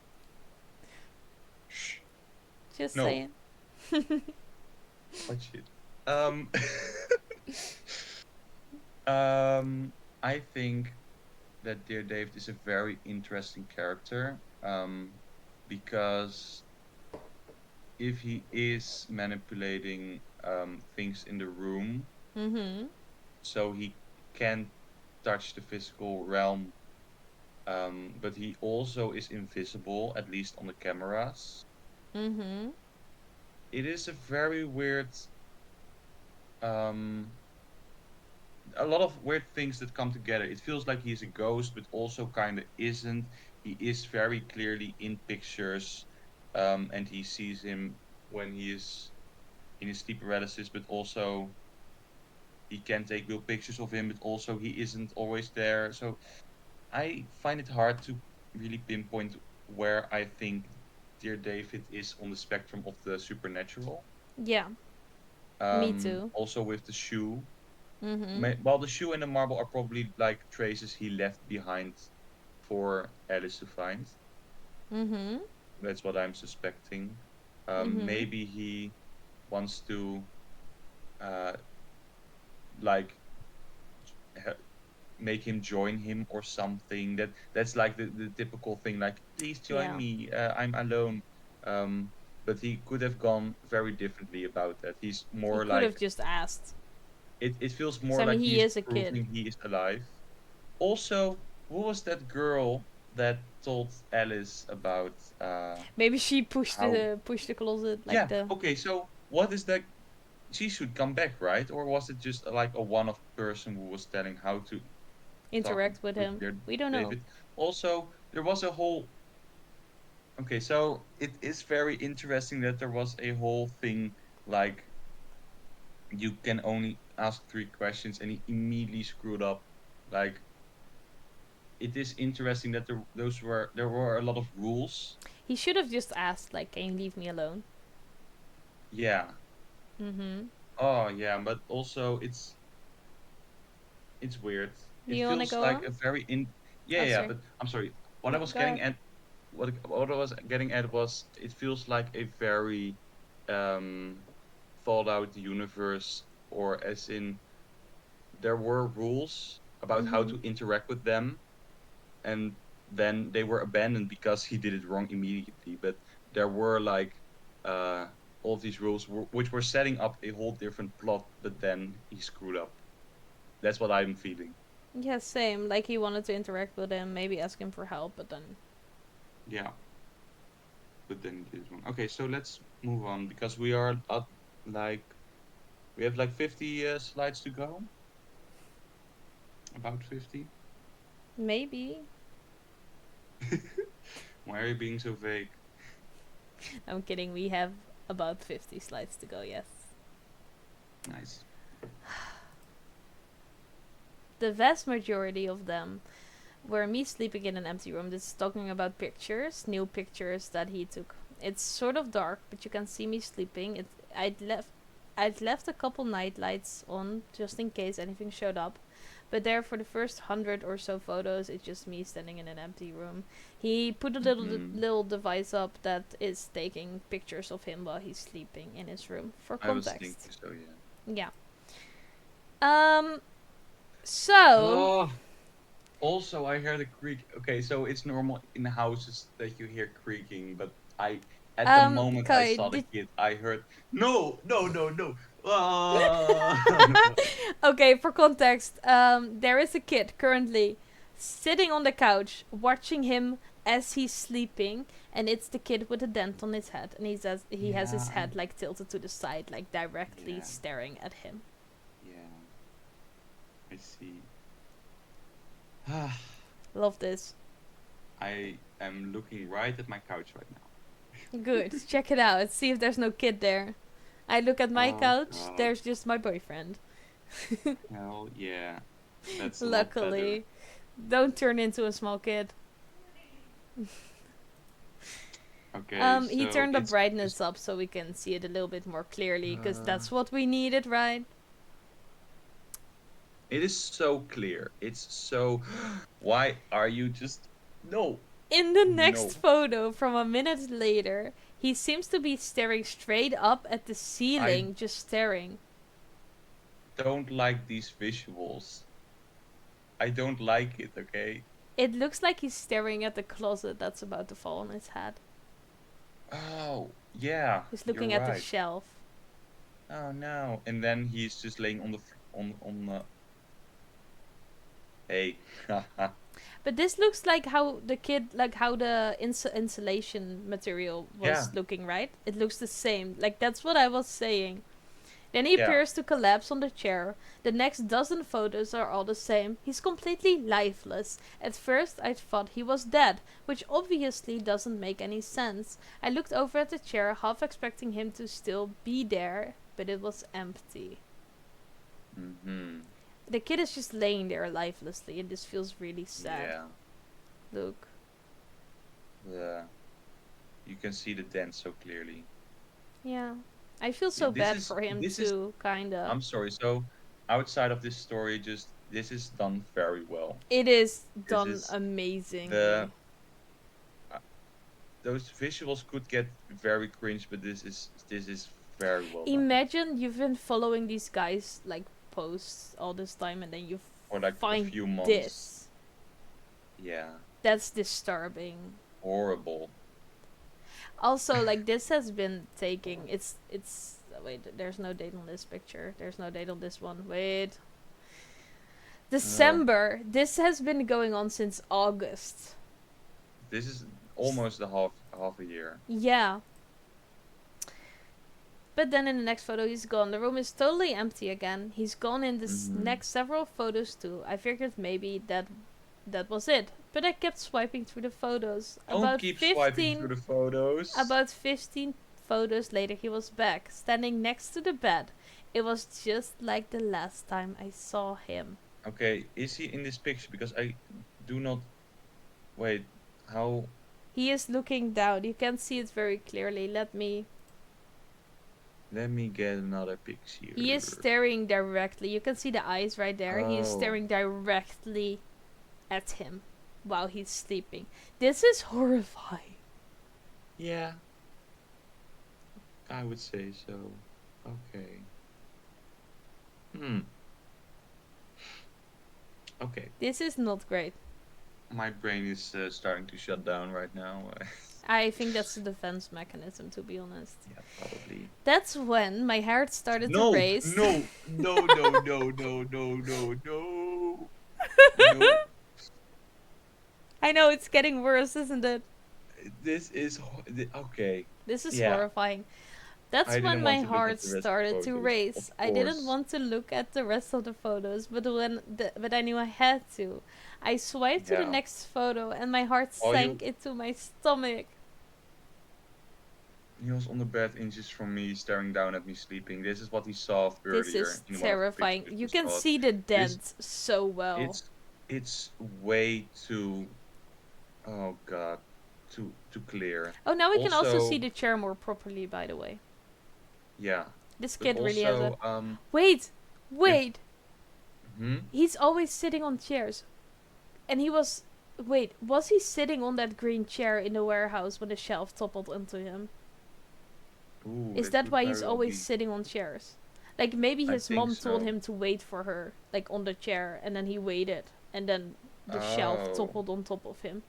shh. Just No, saying. what shit. Um, um, I think that Dear David is a very interesting character. Because if he is manipulating things in the room, Mm-hmm. so he can touch the physical realm, but he also is invisible, at least on the cameras. Mm-hmm. It is a very weird, um, a lot of weird things that come together. It feels like he's a ghost, but also kind of isn't. He is very clearly in pictures, and he sees him when he is in his sleep paralysis, but also he can take real pictures of him, but also he isn't always there. So I find it hard to really pinpoint where I think Dear David is on the spectrum of the supernatural. Yeah, me too. Also with the shoe. Mhm. Well, the shoe and the marble are probably like traces he left behind for Alice to find. Mhm. That's what I'm suspecting. Mhm. Maybe he wants to uh, like ha- make him join him or something. That's like the typical thing. Like, please join Yeah. me. I'm alone. Um, but he could have gone very differently about that. He's He more could have like just asked. it feels 'Cause more I mean, like he he's is a kid. proving he is alive. Also, who was that girl that told Alice about Maybe she pushed how? the closet like Yeah, the okay, so what is that? She should come back, right? Or was it just like a one-off person who was telling how to talk interact with with him. their We don't know. David? Also, there was a whole. Okay, so it is very interesting that there was a whole thing like you can only ask 3 questions and he immediately screwed up. Like it is interesting that there were a lot of rules. He should have just asked, like, "Can you leave me alone?" Yeah. Mhm. Oh yeah, but also it's weird. Do It you wanna feels go like on? a very in yeah, Oh, yeah, sorry. but I'm sorry. What I No, was go getting ahead. at what I was getting at was it feels like a very um thought out universe, or as in there were rules about how Mhm. to interact with them, and then they were abandoned because he did it wrong immediately. But there were like uh all these rules which were setting up a whole different plot, but then he screwed up. That's what I'm feeling. Yeah, same. Like he wanted to interact with him, maybe ask him for help, but then Yeah, but then he did it wrong. Okay, so let's move on because we are at like we have like 50 slides to go. About 50. maybe. Why are you being so vague? I'm kidding. We have about 50 slides to go. Yes. Nice. The vast majority of them were me sleeping in an empty room. This is talking about pictures, new pictures that he took. It's sort of dark, but you can see me sleeping. I'd left a couple night lights on just in case anything showed up. But there, for the first 100 or so photos, it's just me standing in an empty room. He put a Hmm. little device up that is taking pictures of him while he's sleeping in his room. For I was thinking context, so, yeah. yeah. Um. So Oh, also I heard a creak. Okay, so it's normal in houses that you hear creaking, but at the moment I Kai, saw the did kid, I heard no, no, no, no. Ah! okay, for context, there is a kid currently sitting on the couch watching him as he's sleeping, and it's the kid with a dent on his head, and he has Yeah, his head like tilted to the side, like directly yeah, staring at him. yeah. I see. Love this. I am looking right at my couch right now. Good. Check it out. See if there's no kid there. I look at my Oh couch. God. There's just my boyfriend. Hell yeah. That's a lot better. Luckily, don't turn into a small kid. Okay, He so turned the it's just brightness up so we can see it a little bit more clearly, because uh, that's what we needed, right? it is so clear. It's so why are you just no, In the next no. photo from a minute later, he seems to be staring straight up at the I ceiling, just staring. don't like these visuals. I don't like it, okay? It looks like he's staring at the closet that's about to fall on his head. Oh, yeah, He's you're looking at the right. shelf. Oh no. And then he's just laying on the on hey. But this looks like how the kid, like how the insulation material Yeah, was looking, right? It looks the same. Like, that's what I was saying. Then he yeah. appears to collapse on the chair. The next dozen photos are all the same. He's completely lifeless. At first, I thought he was dead, which obviously doesn't make any sense. I looked over at the chair, half expecting him to still be there, but it was empty. Mm-hmm. The kid is just laying there lifelessly, and this feels really sad. Yeah. Look. Yeah. You can see the dent so clearly. Yeah. I feel Yeah, so bad for him this is too, kinda. I'm sorry. So outside of this story, just this is done very well. It is This done is the amazingly. uh, those visuals could get very cringe, but this is very well done. Imagine you've been following these guys like posts all this time and then you For like a find few months. this. Yeah. That's disturbing. Horrible. Also, like this has been taking it's wait, there's no date on this picture. There's no date on this one. Wait. Uh, December. This has been going on since August. this is almost a half a year. Yeah. But then in the next photo, he's gone. The room is totally empty again. He's gone in this Mm-hmm. next several photos too. I figured maybe that was it. But I kept swiping through the photos. Don't keep swiping through the photos. About 15 photos later, he was back, standing next to the bed. It was just like the last time I saw him. Okay, is he in this picture? Because I do not. Wait, how? He is looking down. You can see it very clearly. Let me get another picture. He is staring directly. You can see the eyes right there. He is Oh, staring directly at him while he's sleeping. This is horrifying. yeah, I would say so. Okay. Hmm. Okay. This is not great. My brain is starting to shut down right now. I think that's a defense mechanism, to be honest. Yeah, probably. That's when my heart started to No, race. no, no, no, no, no, no, no, no. No, I know, it's getting worse, isn't it? this is okay. This is Yeah, horrifying. That's I when didn't my want to look heart at the rest of started the to photos, of race. I didn't course. want to look at the rest of the photos, but but I knew I had to. I swiped to the Yeah. next photo, and my heart Oh, sank into my stomach. he was on the bed inches from me, staring down at me sleeping. This is what he saw This earlier is in one of the terrifying. pictures You we can saw. see the This dent so well. it's way too. Oh God, too clear. Oh, now we can also see Also, the chair more properly, by the way. yeah, This but kid really has a... also Wait! if Wait! hmm He's always sitting on chairs. And he was... Wait, was he sitting on that green chair in the warehouse when the shelf toppled onto him? ooh, Is that that could why very he's well always be. sitting on chairs? Like, maybe I his think mom told so. him to wait for her, like, on the chair, and then he waited, and then the shelf Oh, toppled on top of him.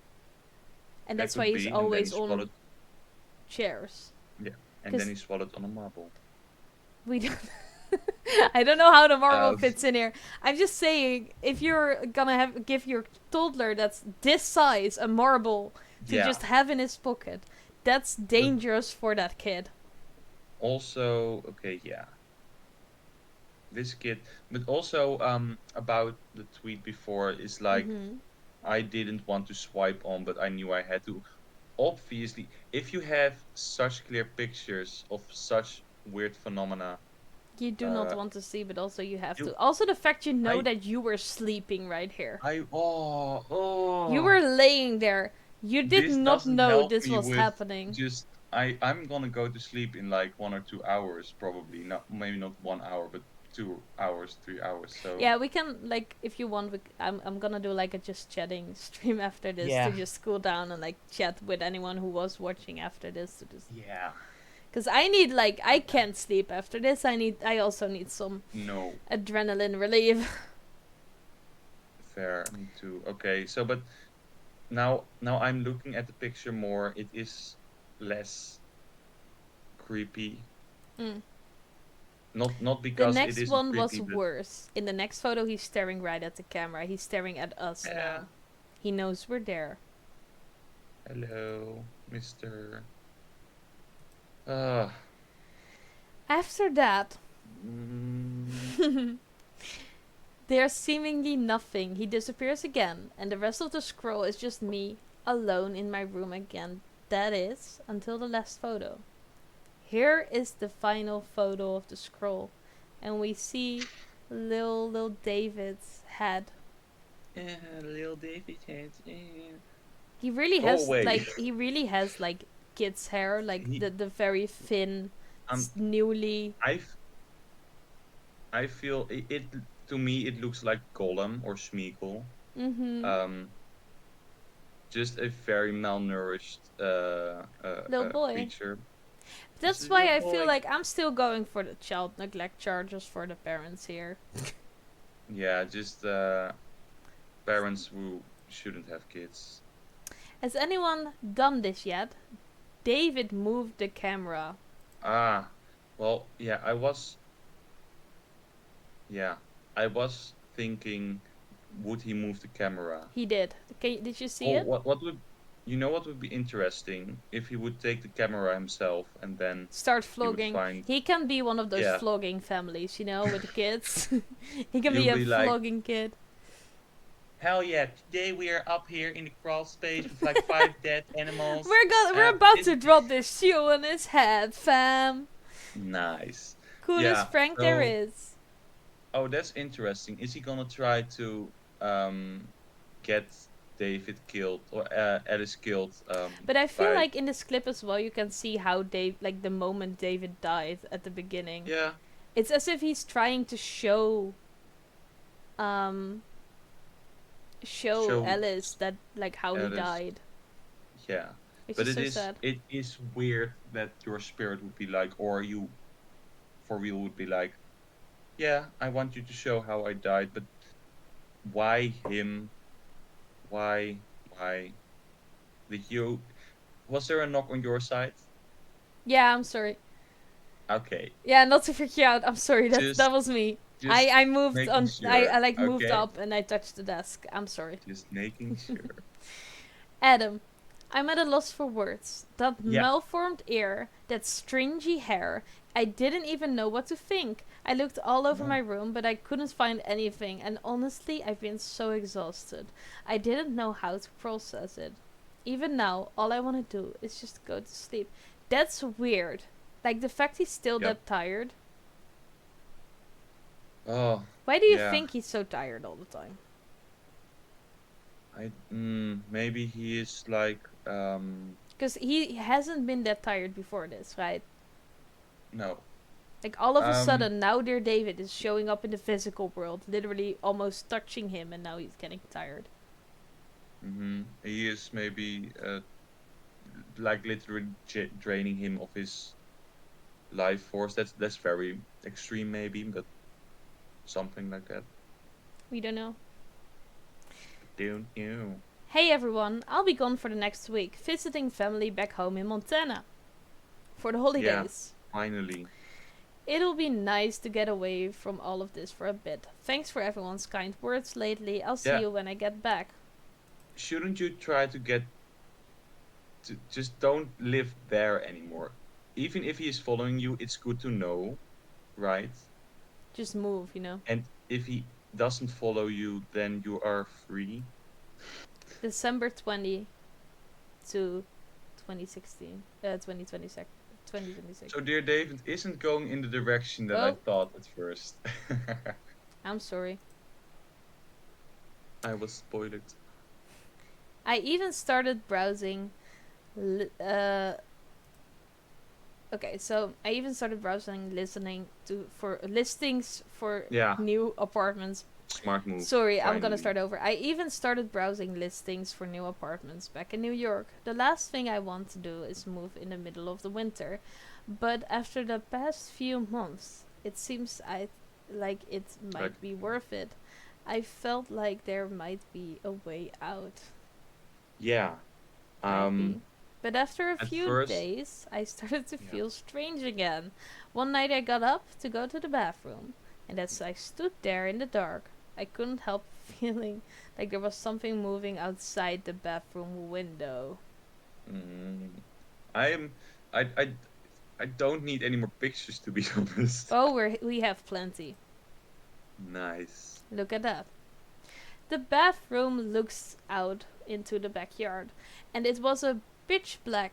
And that that's why could he's be. And then he always on swallowed. chairs. Yeah, and then Because he swallowed on a marble. we don't... I don't know how the marble Um, fits in here. I'm just saying, if you're gonna give your toddler that's this size a marble to yeah. just have in his pocket, that's But dangerous for that kid. also, okay, yeah, this kid. But also, about the tweet before is like, Mm-hmm. I didn't want to swipe on, but I knew I had to. Obviously, if you have such clear pictures of such weird phenomena, You do not uh, want to see, but also you have you, to. Also, the fact you know I, that you were sleeping right here. oh, You oh, were laying there. You did this not doesn't know help this me was with happening. just, I'm gonna go to sleep in like 1 or 2 hours, probably. Not, maybe not 1 hour, but 2 hours, 3 hours. So, Yeah, we can, like, if you want, I'm gonna do like a just chatting stream after this to yeah, just cool down and like chat with anyone who was watching after this to just... yeah, Because I need, like, I can't sleep after this. I also need some no, adrenaline relief. fair, me too. Okay, so, but now I'm looking at the picture more. It is less creepy. Mm. Not The because it next isn't one was creepy, but worse. In the next photo, he's staring right at the camera. He's staring at us yeah. now. He knows we're there. Hello, Mister. Uh, After that, mm, there's seemingly nothing. He disappears again, and the rest of the scroll is just me alone in my room again. That is, until the last photo. Here is the final photo of the scroll, and we see Little David's head. Little David head. He really Go has away. like kid's hair, like He, the very thin, um, newly. I, f- I feel it. To me, it looks like Gollum or Smeagol. Mm-hmm. Um, just a very malnourished Little boy. creature. Just a That's little why I feel boy. like I'm still going for the child neglect charges for the parents here. Yeah, just parents who shouldn't have kids. Has anyone done this yet? David moved the camera. Ah, well, yeah, I was thinking, would he move the camera? He did. Did you see Oh, it? what would be interesting if he would take the camera himself and then Start he would vlogging. find, He can be one of those yeah, vlogging families, with the kids. He can he'll be a be like, vlogging kid. hell yeah, today we are up here in the crawl space with like 5 dead animals. We're about It's to drop this shoe on his head, fam. nice. Coolest Yeah, prank there so, is. oh, that's interesting. Is he gonna try to get David killed or Alice killed But I feel by like in this clip as well, you can see how the moment David died at the beginning. yeah, It's as if he's trying to um, show show Alice that, like, how he Alice. died. Yeah. Which But is so sad. it is weird that your spirit would be like, or you for real would be like, yeah, I want you to show how I died, but why him? Why? Why? Did you? Was there a knock on your side? Yeah, I'm sorry. Okay, Yeah, not to freak you out. I'm sorry. That just was me. just I moved making on. sure. I like moved Okay, up and I touched the desk. I'm sorry. just making sure. Adam, I'm at a loss for words. That Yeah. malformed ear, that stringy hair. I didn't even know what to think. I looked all over No. my room, but I couldn't find anything, and honestly, I've been so exhausted. I didn't know how to process it. Even now, all I want to do is just go to sleep. That's weird. Like, the fact he's still Yep. that tired. Oh, Why do you yeah. think he's so tired all the time? Maybe he is like Because he hasn't been that tired before this, right? no. Like, all of a Um, sudden, now dear David is showing up in the physical world, literally almost touching him, and now he's getting tired. He is maybe like literally draining him of his life force. That's very extreme, maybe, but something like that. We don't know. Don't you? Hey everyone, I'll be gone for the next week, visiting family back home in Montana. For the holidays. Finally. It'll be nice to get away from all of this for a bit. Thanks for everyone's kind words lately. I'll see Yeah. you when I get back. Shouldn't you try to get to just don't live there anymore? Even if he is following you, it's good to know, right? Just move, And if he doesn't follow you, then you are free. December 20 to 2016. 2026. 2026. So dear David isn't going in the direction that I Oh. thought at first. I'm sorry. I was spoiled. I even started browsing. Okay, so I even started browsing, listening for listings for Yeah, new apartments. smart move. Sorry, I'm gonna Finally. start over. I even started browsing listings for new apartments back in New York. The last thing I want to do is move in the middle of the winter, but after the past few months, it seems like it might be worth it. I felt like there might be a way out. Yeah. Maybe. But after a At few first- days, I started to Yeah. feel strange again. One night I got up to go to the bathroom, and as I stood there in the dark, I couldn't help feeling like there was something moving outside the bathroom window. I don't need any more pictures, to be honest. Oh, we have plenty. Nice. Look at that. The bathroom looks out into the backyard, and it was pitch black.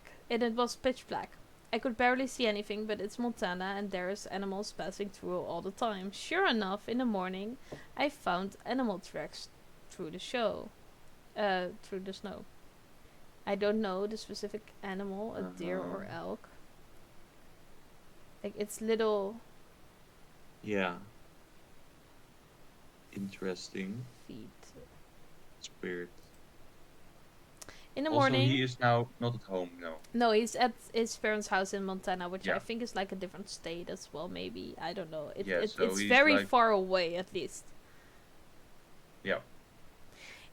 I could barely see anything, but it's Montana and there's animals passing through all the time. Sure enough, in the morning, I found animal tracks through the through the snow. I don't know the specific animal, a deer Uh-huh. or elk. Like, it's little Yeah. Interesting. feet. It's weird. In the Also, morning, he is now not at home. No. no, he's at his parents' house in Montana, which I Yeah. think is like a different state as well, maybe. I don't know. Yeah. So It's he's very like, far away, at least. yeah.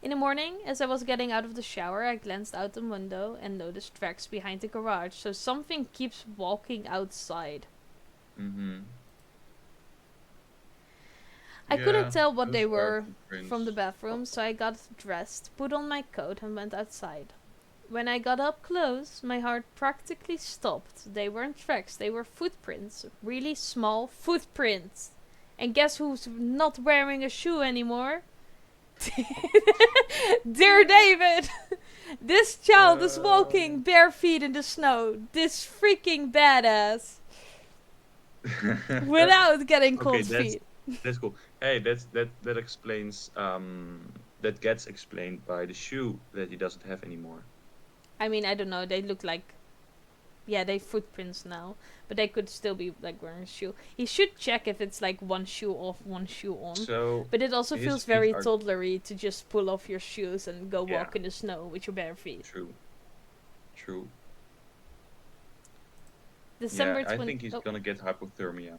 In the morning, as I was getting out of the shower, I glanced out the window and noticed tracks behind the garage, so something keeps walking outside. Mm-hmm. I couldn't Yeah. tell what they Those are were from the footprints. bathroom, so I got dressed, put on my coat, and went outside. When I got up close, my heart practically stopped. They weren't tracks, they were footprints. Really small footprints. And guess who's not wearing a shoe anymore? Dear David! This child is walking bare feet in the snow. This freaking badass. Without getting Okay, cold feet. that's cool. Hey, that explains that gets explained by the shoe that he doesn't have anymore. I mean, I don't know. They look like, yeah, they footprints now, but they could still be like wearing a shoe. He should check if it's like one shoe off, one shoe on. So But it also his feels feet very are toddlery to just pull off your shoes and go yeah, walk in the snow with your bare feet. true, true. December Yeah, I 20. think he's Oh, gonna get hypothermia.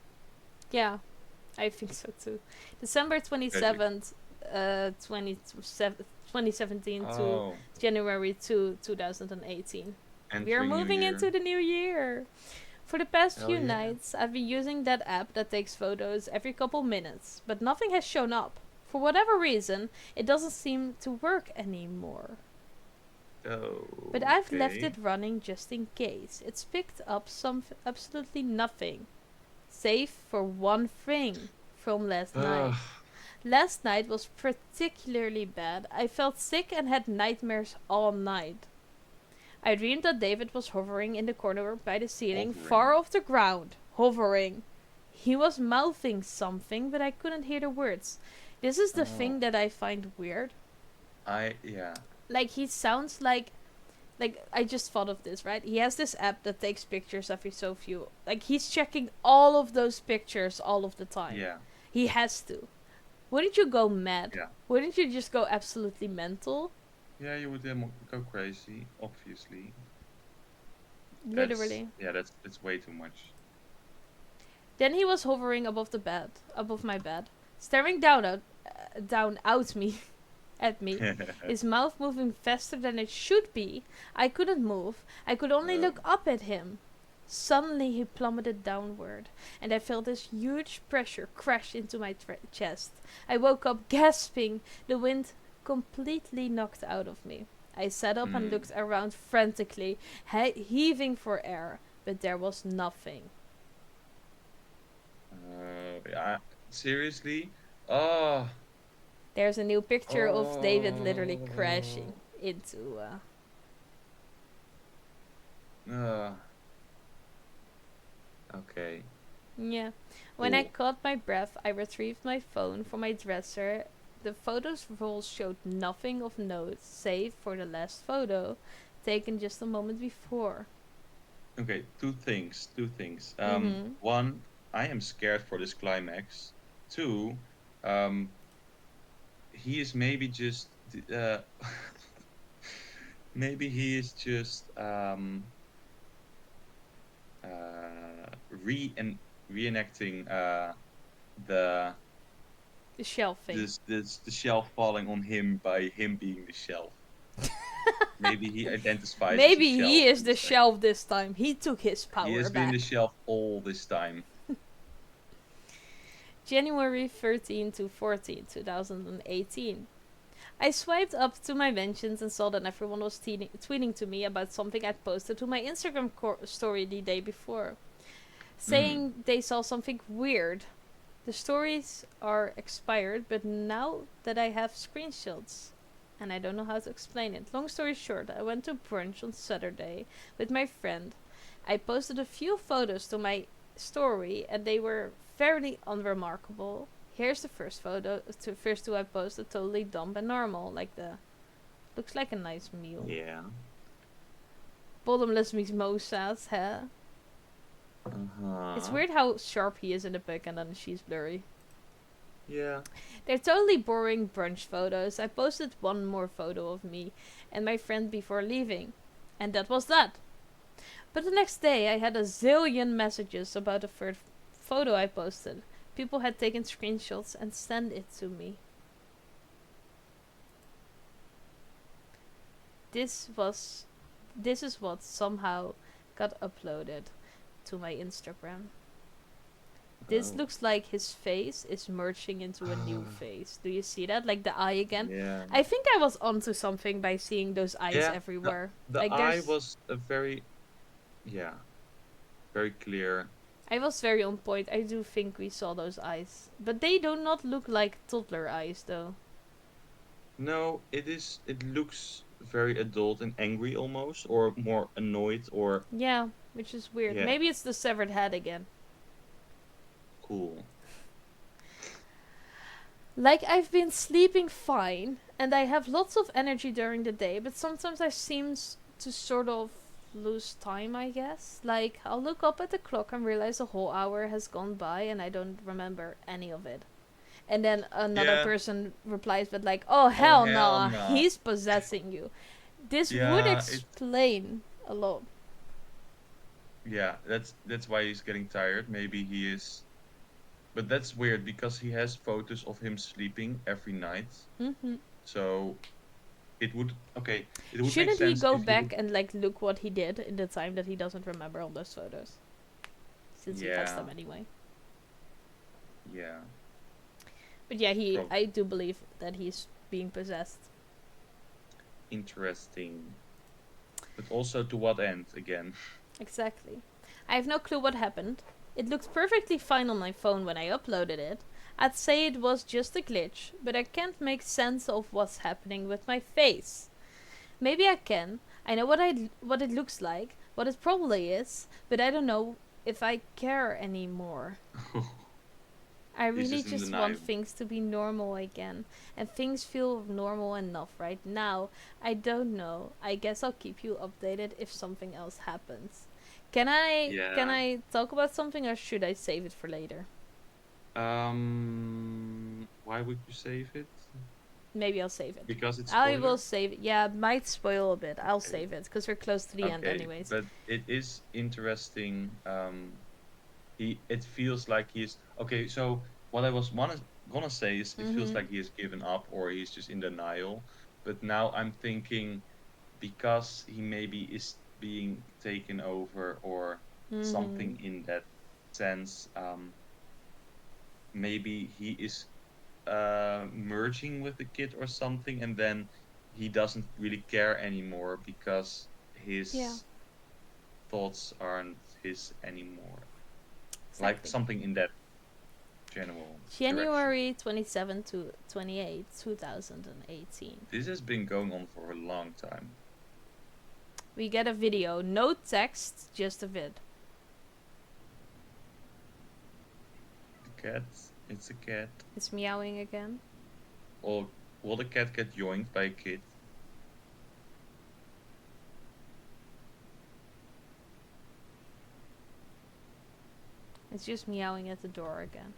yeah, I think so too. December Tragic. 27th, 2017 to Oh, January 2, 2018. We are entering New moving Year. into the new year. For the past Hell few yeah. nights, I've been using that app that takes photos every couple minutes, but nothing has shown up. For whatever reason, it doesn't seem to work anymore. But I've left Okay. it running just in case. It's picked up some absolutely nothing, save for one thing from last night. Ugh. Last night was particularly bad. I felt sick and had nightmares all night. I dreamed that David was hovering in the corner by the ceiling, far Hovering. off the ground. Hovering. He was mouthing something, but I couldn't hear the words. This is the Oh, thing that I find weird. yeah. Like, he sounds like, I just thought of this, right? He has this app that takes pictures every so few. Like, he's checking all of those pictures all of the time. Yeah. He has to. Wouldn't you go mad? Yeah. Wouldn't you just go absolutely mental? Yeah, you would then go crazy, obviously. Literally. That's way too much. Then he was hovering above my bed, staring down out me, at me. His mouth moving faster than it should be. I couldn't move. I could only look up at him. Suddenly he plummeted downward, and I felt this huge pressure crash into my chest. I woke up gasping, the wind completely knocked out of me. I sat up and Hmm. looked around frantically, heaving for air, but there was nothing. Yeah, seriously? Oh, There's a new picture of David literally crashing oh, into. uh, okay, Yeah. When I cool. caught my breath, I retrieved my phone from my dresser. The photos roll showed nothing of note, save for the last photo, taken just a moment before. Okay, two things. Mm-hmm. One, I am scared for this climax. Two, um, he is maybe just, maybe he is just, re and reenacting, the The shelf thing. the shelf falling on him by him being the shelf. Maybe he identifies as a Maybe he shelf is the instead. shelf this time. He took his He power has been the back. shelf all this time. January 13 to 14, 2018. I swiped up to my mentions and saw that everyone was tweeting to me about something I'd posted to my Instagram story the day before, Mm. saying they saw something weird. The stories are expired, but now that I have screenshots, and I don't know how to explain it. Long story short, I went to brunch on Saturday with my friend. I posted a few photos to my story, and they were fairly unremarkable. Here's the first photo. The first two I posted, totally dumb and normal. Like looks like a nice meal. Yeah. Bottomless mimosas, huh? Uh-huh. It's weird how sharp he is in the pic, and then she's blurry. Yeah. They're totally boring brunch photos. I posted one more photo of me and my friend before leaving, and that was that. But the next day, I had a zillion messages about the third photo I posted. People had taken screenshots and sent it to me. This is what somehow got uploaded to my Instagram. This looks like his face is merging into a new face. Do you see that? Like the eye again? Yeah. I think I was onto something by seeing those eyes Yeah. everywhere. The like eye was a very clear. I was very on point. I do think we saw those eyes. But they do not look like toddler eyes though. No, it looks very adult and angry almost, or more annoyed, or Yeah, which is weird. yeah, Maybe it's the severed head again. cool. Like I've been sleeping fine and I have lots of energy during the day, but sometimes I seem to sort of lose time, I guess. Like I'll look up at the clock and realize a whole hour has gone by and I don't remember any of it. And then another Yeah. person replies with like, "Oh hell hell nah, nah. he's possessing you." This would Yeah, explain a lot. yeah, that's why he's getting tired. Maybe he is, but that's weird because he has photos of him sleeping every night. Mm-hmm. So it would it would make Shouldn't he sense go if he back would. and like look what he did in the time that he doesn't remember on those photos? Since he has Yeah, them anyway. yeah. But yeah, Prob I do believe that he's being possessed. Interesting. But also to what end again? Exactly. I have no clue what happened. It looked perfectly fine on my phone when I uploaded it. I'd say it was just a glitch, but I can't make sense of what's happening with my face. Maybe I can. I know what it looks like, what it probably is, but I don't know if I care anymore. I This really is just want undeniable. things to be normal again. And things feel normal enough right now. I don't know. I guess I'll keep you updated if something else happens. Can Yeah. I talk about something or should I save it for later? Why would you save it? Maybe I'll save it. Because it's I will spoiler? save it. Yeah, it might spoil a bit. I'll Okay. save it because we're close to the end Okay, anyways. but it is interesting. It feels like he's okay. So what I was gonna say is, it feels Mhm. like he has given up or he's just in denial. But now I'm thinking, because he maybe is being taken over or Mhm. something in that sense. Maybe he is merging with the kid or something, and then he doesn't really care anymore because Yeah. his thoughts aren't his anymore. Like Exactly. something in that general direction. January 27 to 28, 2018. This has been going on for a long time. We get a video, no text, just a vid. The cat, it's a cat. It's meowing again. Or will the cat get joined by a kid? It's just meowing at the door again.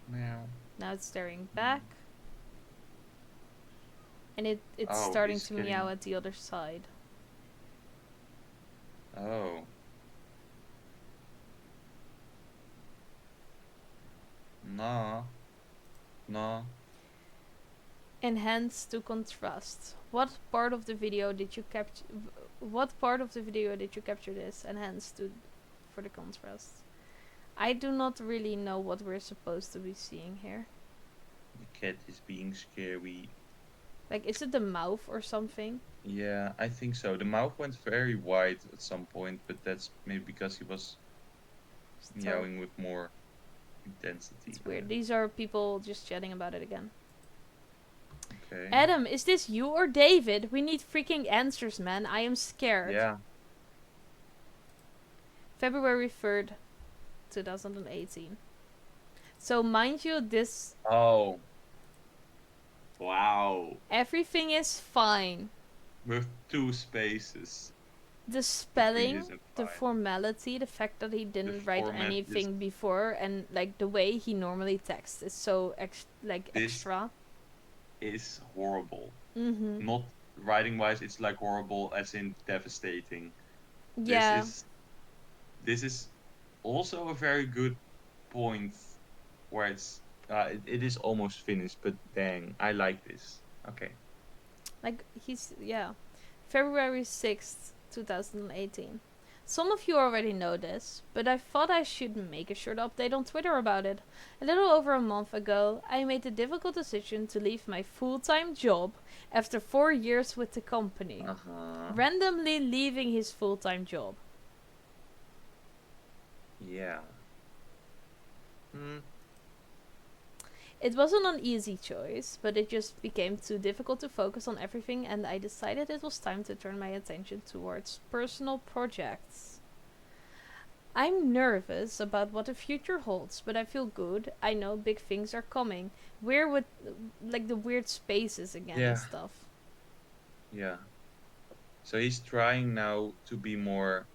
Meow. Now it's staring back. And it's Oh, starting he's to meow getting. at the other side. Oh. No. No. Enhance to contrast. What part of the video did you capture? What part of the video did you capture this? Enhance to for the contrast. I do not really know what we're supposed to be seeing here. The cat is being scary. Like, is it the mouth or something? Yeah, I think so. The mouth went very wide at some point, but that's maybe because he was So meowing with more intensity. it's weird. These are people just chatting about it again. Okay. Adam, is this you or David? We need freaking answers, man. I am scared. Yeah. February 3rd, 2018. So mind you, this Oh, wow. everything is fine. With two spaces The between his spelling, and the fine. formality, the fact that he The didn't write format is anything before, and like the way he normally texts is so this extra. is horrible. Mhm. Not writing wise, it's like horrible as in devastating. This Yeah. is this is also a very good point where it is almost finished, but dang, I like this. Okay. Like he's yeah. February 6th, 2018. Some of you already know this, but I thought I should make a short update on Twitter about it. A little over a month ago, I made the difficult decision to leave my full-time job after 4 years with the company. Uh-huh. Randomly leaving his full-time job. Yeah. Hmm. It wasn't an easy choice, but it just became too difficult to focus on everything, and I decided it was time to turn my attention towards personal projects. I'm nervous about what the future holds, but I feel good. I know big things are coming. We're with like the weird spaces again and Yeah. stuff. Yeah. So he's trying now to be more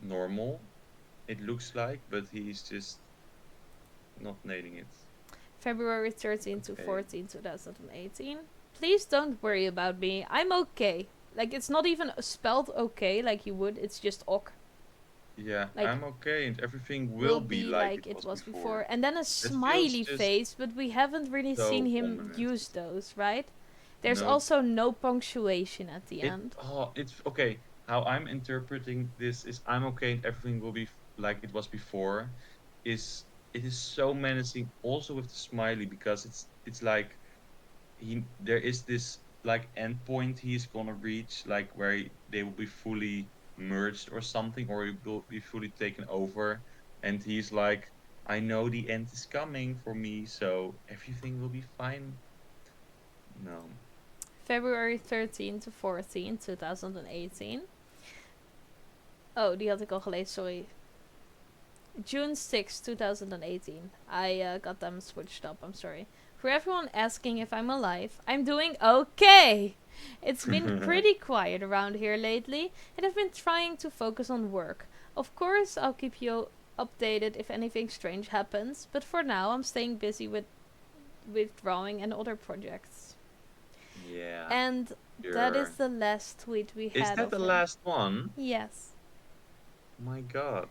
normal, it looks like, but he's just not nailing it. February 13 to Okay. 14, 2018. Please don't worry about me. I'm okay. Like, it's not even spelled okay like you would, it's just ok. Yeah, Like, I'm okay, and everything will will be be like like it it was was before. before. And then a That feels smiley just face, but we haven't really seen so him use ominous. those, right? There's No, also no punctuation at the end. it's okay. How I'm interpreting this is I'm okay, and everything will be like it was before. Is it is so menacing also with the smiley because it's like there is this like endpoint he's gonna reach like where they will be fully merged or something or it will be fully taken over and he's like I know the end is coming for me so everything will be fine. No. February 13 to 14, 2018. Oh, die had ik al gelezen, sorry. June 6, 2018. I got them switched up, I'm sorry. For everyone asking if I'm alive, I'm doing okay! It's been pretty quiet around here lately, and I've been trying to focus on work. Of course, I'll keep you updated if anything strange happens, but for now, I'm staying busy with drawing and other projects. Yeah, And that is sure. the last tweet we Is had that of the him. last one? Yes, My God.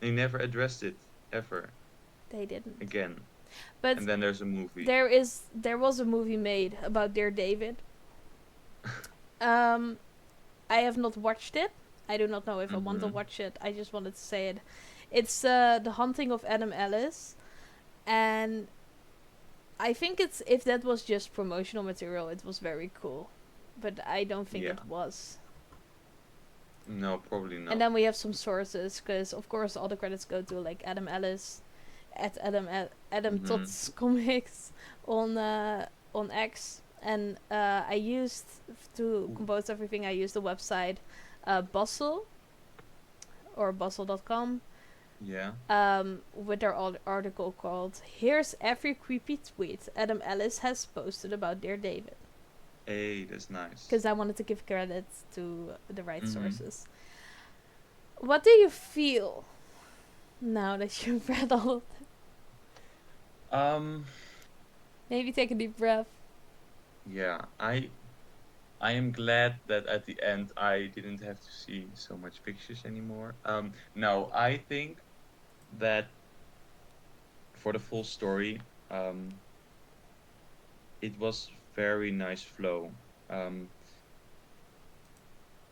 He never addressed it ever they didn't. again. But And then there's a movie. there was a movie made about Dear David. I have not watched it. I do not know if I want to Mm-hmm. watch it. I just wanted to say it. It's The Hunting of Adam Ellis, and I think it's if that was just promotional material, it was very cool, but I don't think Yeah. it was. No, probably And not. then we have some sources, because of course all the credits go to like Adam Ellis at Adam Mm-hmm. Tots Comics on X, and I used to compose everything. I used the website Bustle or bustle.com Yeah. with their article called "Here's Every Creepy Tweet Adam Ellis Has Posted About Dear David," Hey, that's nice. because I wanted to give credit to the right Mm-hmm. sources. What do you feel now that you've read all of them? Um, Maybe take a deep breath. yeah, I am glad that at the end I didn't have to see so much pictures anymore. No, I think that for the full story, um, it was very nice flow. Um,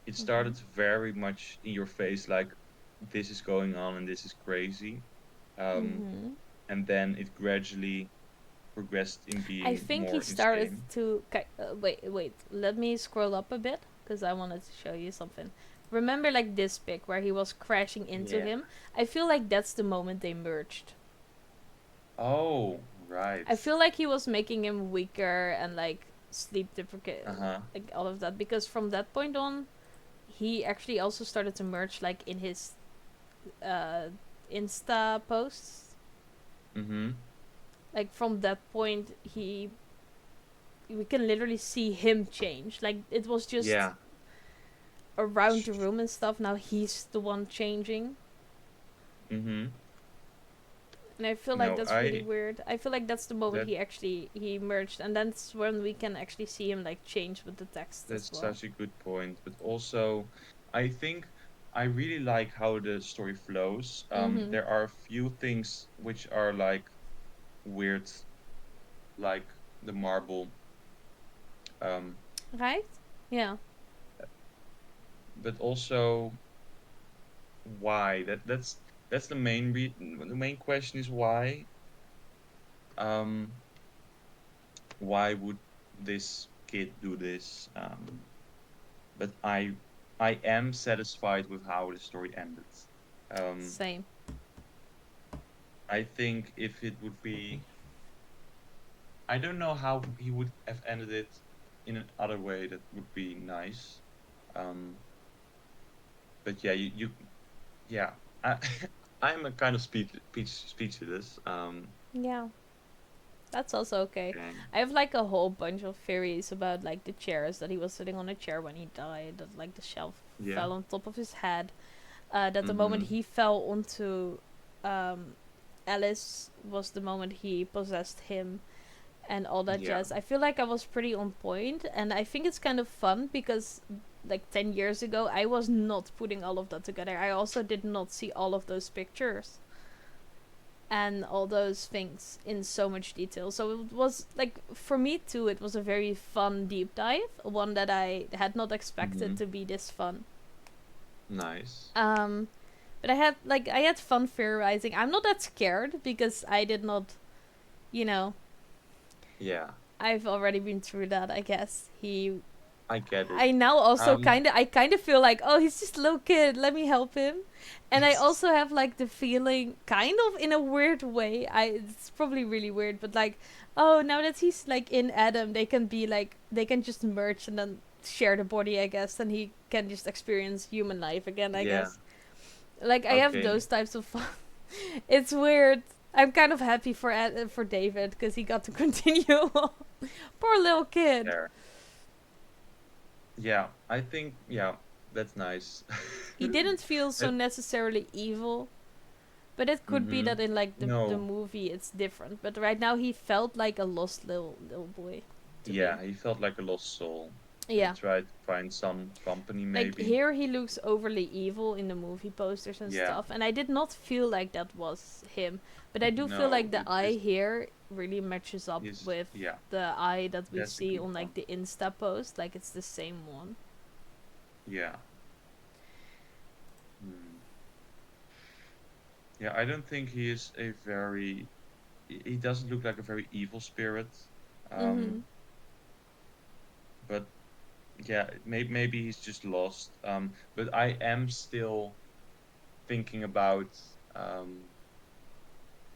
it Mm-hmm. started very much in your face, like this is going on and this is crazy. Um, Mm-hmm. and then it gradually progressed in I being think he more started insane. to. Wait. Let me scroll up a bit because I wanted to show you something. Remember, like this pic where he was crashing into Yeah. him? I feel like that's the moment they merged. Oh, right. I feel like he was making him weaker and like sleep Uh-huh. like all of that, because from that point on, he actually also started to merge like in his uh, Insta posts. Mm-hmm. Like from that point, we can literally see him change. Like it was just Yeah. around the room and stuff. Now he's the one changing, Mm-hmm. and I feel like No, that's really weird. I feel like that's the moment that he merged, and that's when we can actually see him like change with the text as that's well. such a good point. But also, I think I really like how the story flows. Mhm. There are a few things which are like weird, like the marble. Um, Right? Yeah. but also why? That's the main the main question is why. Um, why would this kid do this? But I am satisfied with how the story ended. Um, Same. I think if it would be, I don't know how he would have ended it in another way that would be nice. Um, but yeah, yeah, I, I'm a kind of speechless. Yeah. That's also okay. And I have like a whole bunch of theories about like the chairs, that he was sitting on a chair when he died, that like the shelf yeah, fell on top of his head, that the moment mm-hmm, he fell onto um, Alice was the moment he possessed him, and all that yeah, jazz. I feel like I was pretty on point, and I think it's kind of fun because like 10 years ago I was not putting all of that together. I also did not see all of those pictures and all those things in so much detail. So it was like, for me too, it was a very fun deep dive, one that I had not mm-hmm, expected to be this fun. nice, Um, but I had fun theorizing. I'm not that scared because I did not, you know, yeah, I've already been through that. I guess I get it. I now also Um, kind of feel like, oh, he's just a little kid. Let me help him. And I also have like the feeling, kind of in a weird way. It's probably really weird, but like, oh, now that he's like in Adam, they can just merge and then share the body, I guess, and he can just experience human life again, I yeah, guess. Like I have okay, those types of fun. It's weird. I'm kind of happy for David because he got to continue. Poor little kid. there. Yeah, I think yeah, that's nice. He didn't feel so It, necessarily evil, but it could be mm-hmm. that in like the No, movie it's different. But right now he felt like a lost little boy to me. yeah, he felt like a lost soul. He Yeah. tried to find some company, Like maybe. here he looks overly evil in the movie posters and Yeah, stuff, and I did not feel like that was him. But I do feel no, like the eye here really matches up he's with yeah, the eye that we that's a see good on like one. the Insta post, like it's the same one. Yeah. Hmm. Yeah, I don't think he is a very he doesn't look like a very evil spirit. Mhm. Um, but yeah, maybe he's just lost. But I am still thinking about um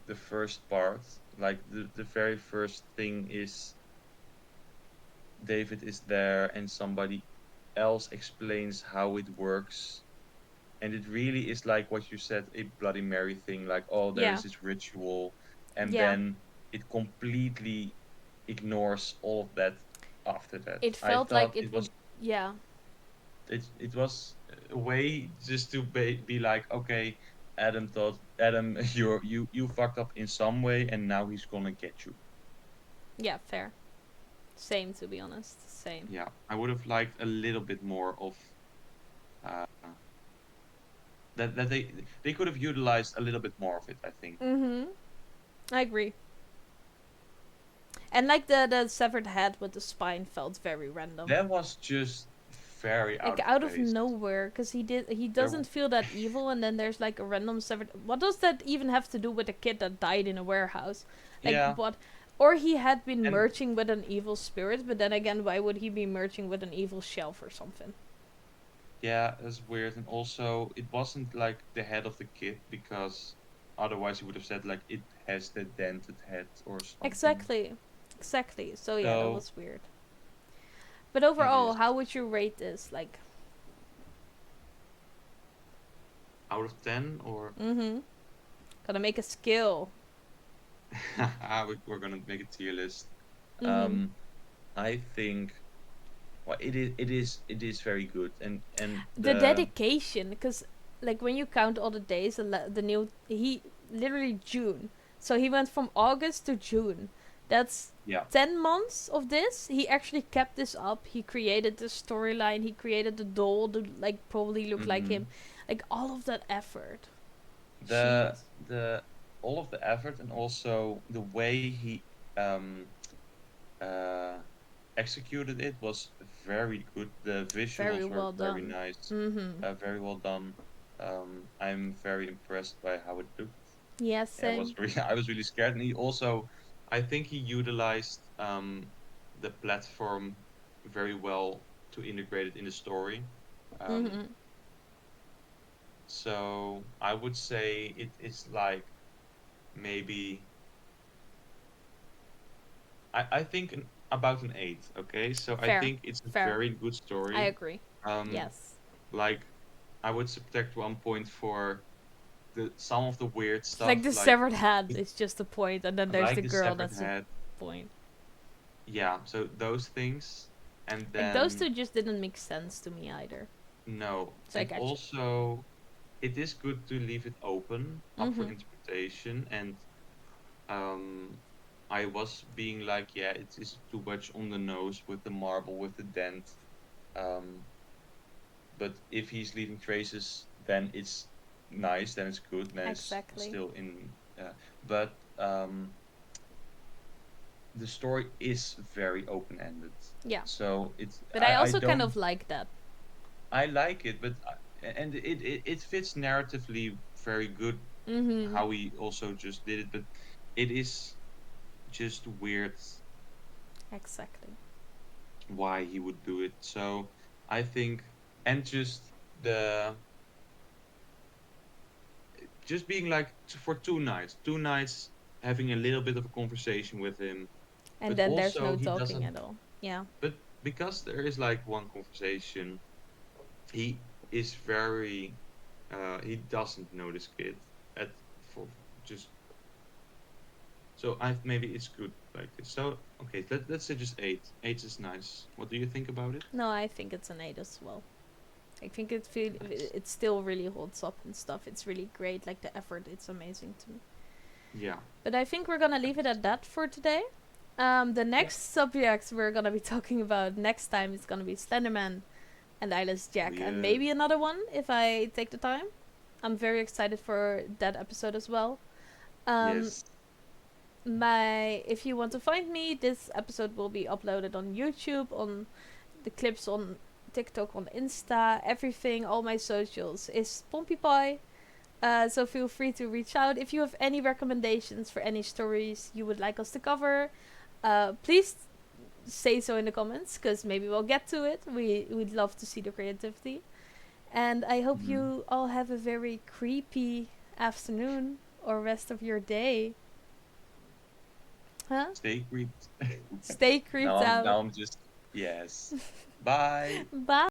the first part. Like the very first thing is David is there and somebody else explains how it works. And it really is like what you said, a Bloody Mary thing, like, oh, there Yeah. is this ritual, and Yeah. then it completely ignores all of that after that. It I felt like thought it would. Yeah. it was a way just to be like, okay, Adam, you fucked up in some way, and now he's gonna get you. Yeah. Fair. Same, to be honest. Same. Yeah, I would have liked a little bit more of uh, that they could have utilized a little bit more of it, I think. Mhm. I agree. And like the severed head with the spine felt very random. That was just very Like out of out of place. nowhere, because he There, doesn't feel that evil, and then there's like a random severed. What does that even have to do with a kid that died in a warehouse? Like yeah, what? Or he had been and merging with an evil spirit, but then again, why would he be merging with an evil shelf or something? yeah, that's weird. And also, it wasn't like the head of the kid because otherwise he would have said like it has the dented head or something. Exactly, exactly. So yeah, that So was weird. But it overall, is. how would you rate this? Like, out of 10 or Mm-hmm. Gotta make a skill. we're gonna make a tier list. Mm-hmm. Um, I think well, it is very good, and The the dedication, because like when you count all the days, the new he literally June, so he went from August to June. That's yeah. 10 months of this. He actually kept this up. He created the storyline. He created the doll to like probably look like Mm-hmm. him. Like all of that effort. The Jeez. the all of the effort and also the way he um uh executed it was very good. The Very visuals were well very done. nice, Mm-hmm. very well done. I'm very impressed by how it looked. Yes, Yeah, it was same. really I was really scared, and he also I think he utilized the platform very well to integrate it in the story. Um, Mm-hmm. so I would say it is like maybe I think about an 8. Okay, so I Fair. think it's a Fair. very good I story. agree. Um, Yes. like I would subtract 1 point for the some of the weird It's like stuff, the like severed head is just a point, and then there's the the girl severed that's a head. point. Yeah, so those things, and Like those then two just didn't make sense to me either. no, So I and got you. also it is good to leave it open up for Mm-hmm. interpretation. And um, I was being like, yeah, it is too much on the nose with the marble with the dent. Um, but if he's leaving traces, then it's nice, then it's good, then it's Exactly. still in. But the story is very open-ended, Yeah. so it's But I I also kind don't of like that. I like it, but and it fits narratively very good Mm-hmm. how he also just did it, but it is just weird Exactly. why he would do it. So I think, and just the just being like for 2 nights, having a little bit of a conversation with him, And but then there's also no he talking doesn't. at all. Yeah. But because there is like one conversation, he is very he doesn't know this kid at for just so I maybe it's good like this. So okay, let's say just 8. 8 is nice. What do you think about it? No, I think it's an 8 as well. I think Nice. it still really holds up and stuff. It's really great. Like the effort, it's amazing to me. Yeah. But I think we're gonna leave it at that for today. The Yeah. next subjects we're gonna be talking about next time is gonna be Slenderman and Eyeless Oh Jack, and yeah. maybe another one if I take the time. I'm very excited for that episode as well. Um, Yes. my if you want to find me, this episode will be uploaded on YouTube, on the clips on TikTok, on Insta, everything, all my socials is PompeyPie. So feel free to reach out if you have any recommendations for any stories you would like us to cover. Please say so in the comments because maybe we'll get to it. We'd love to see the creativity. And I hope Mhm. you all have a very creepy afternoon or rest of your day. Huh? Stay creeped. Stay creeped out. Now I'm just yes. Bye. Bye.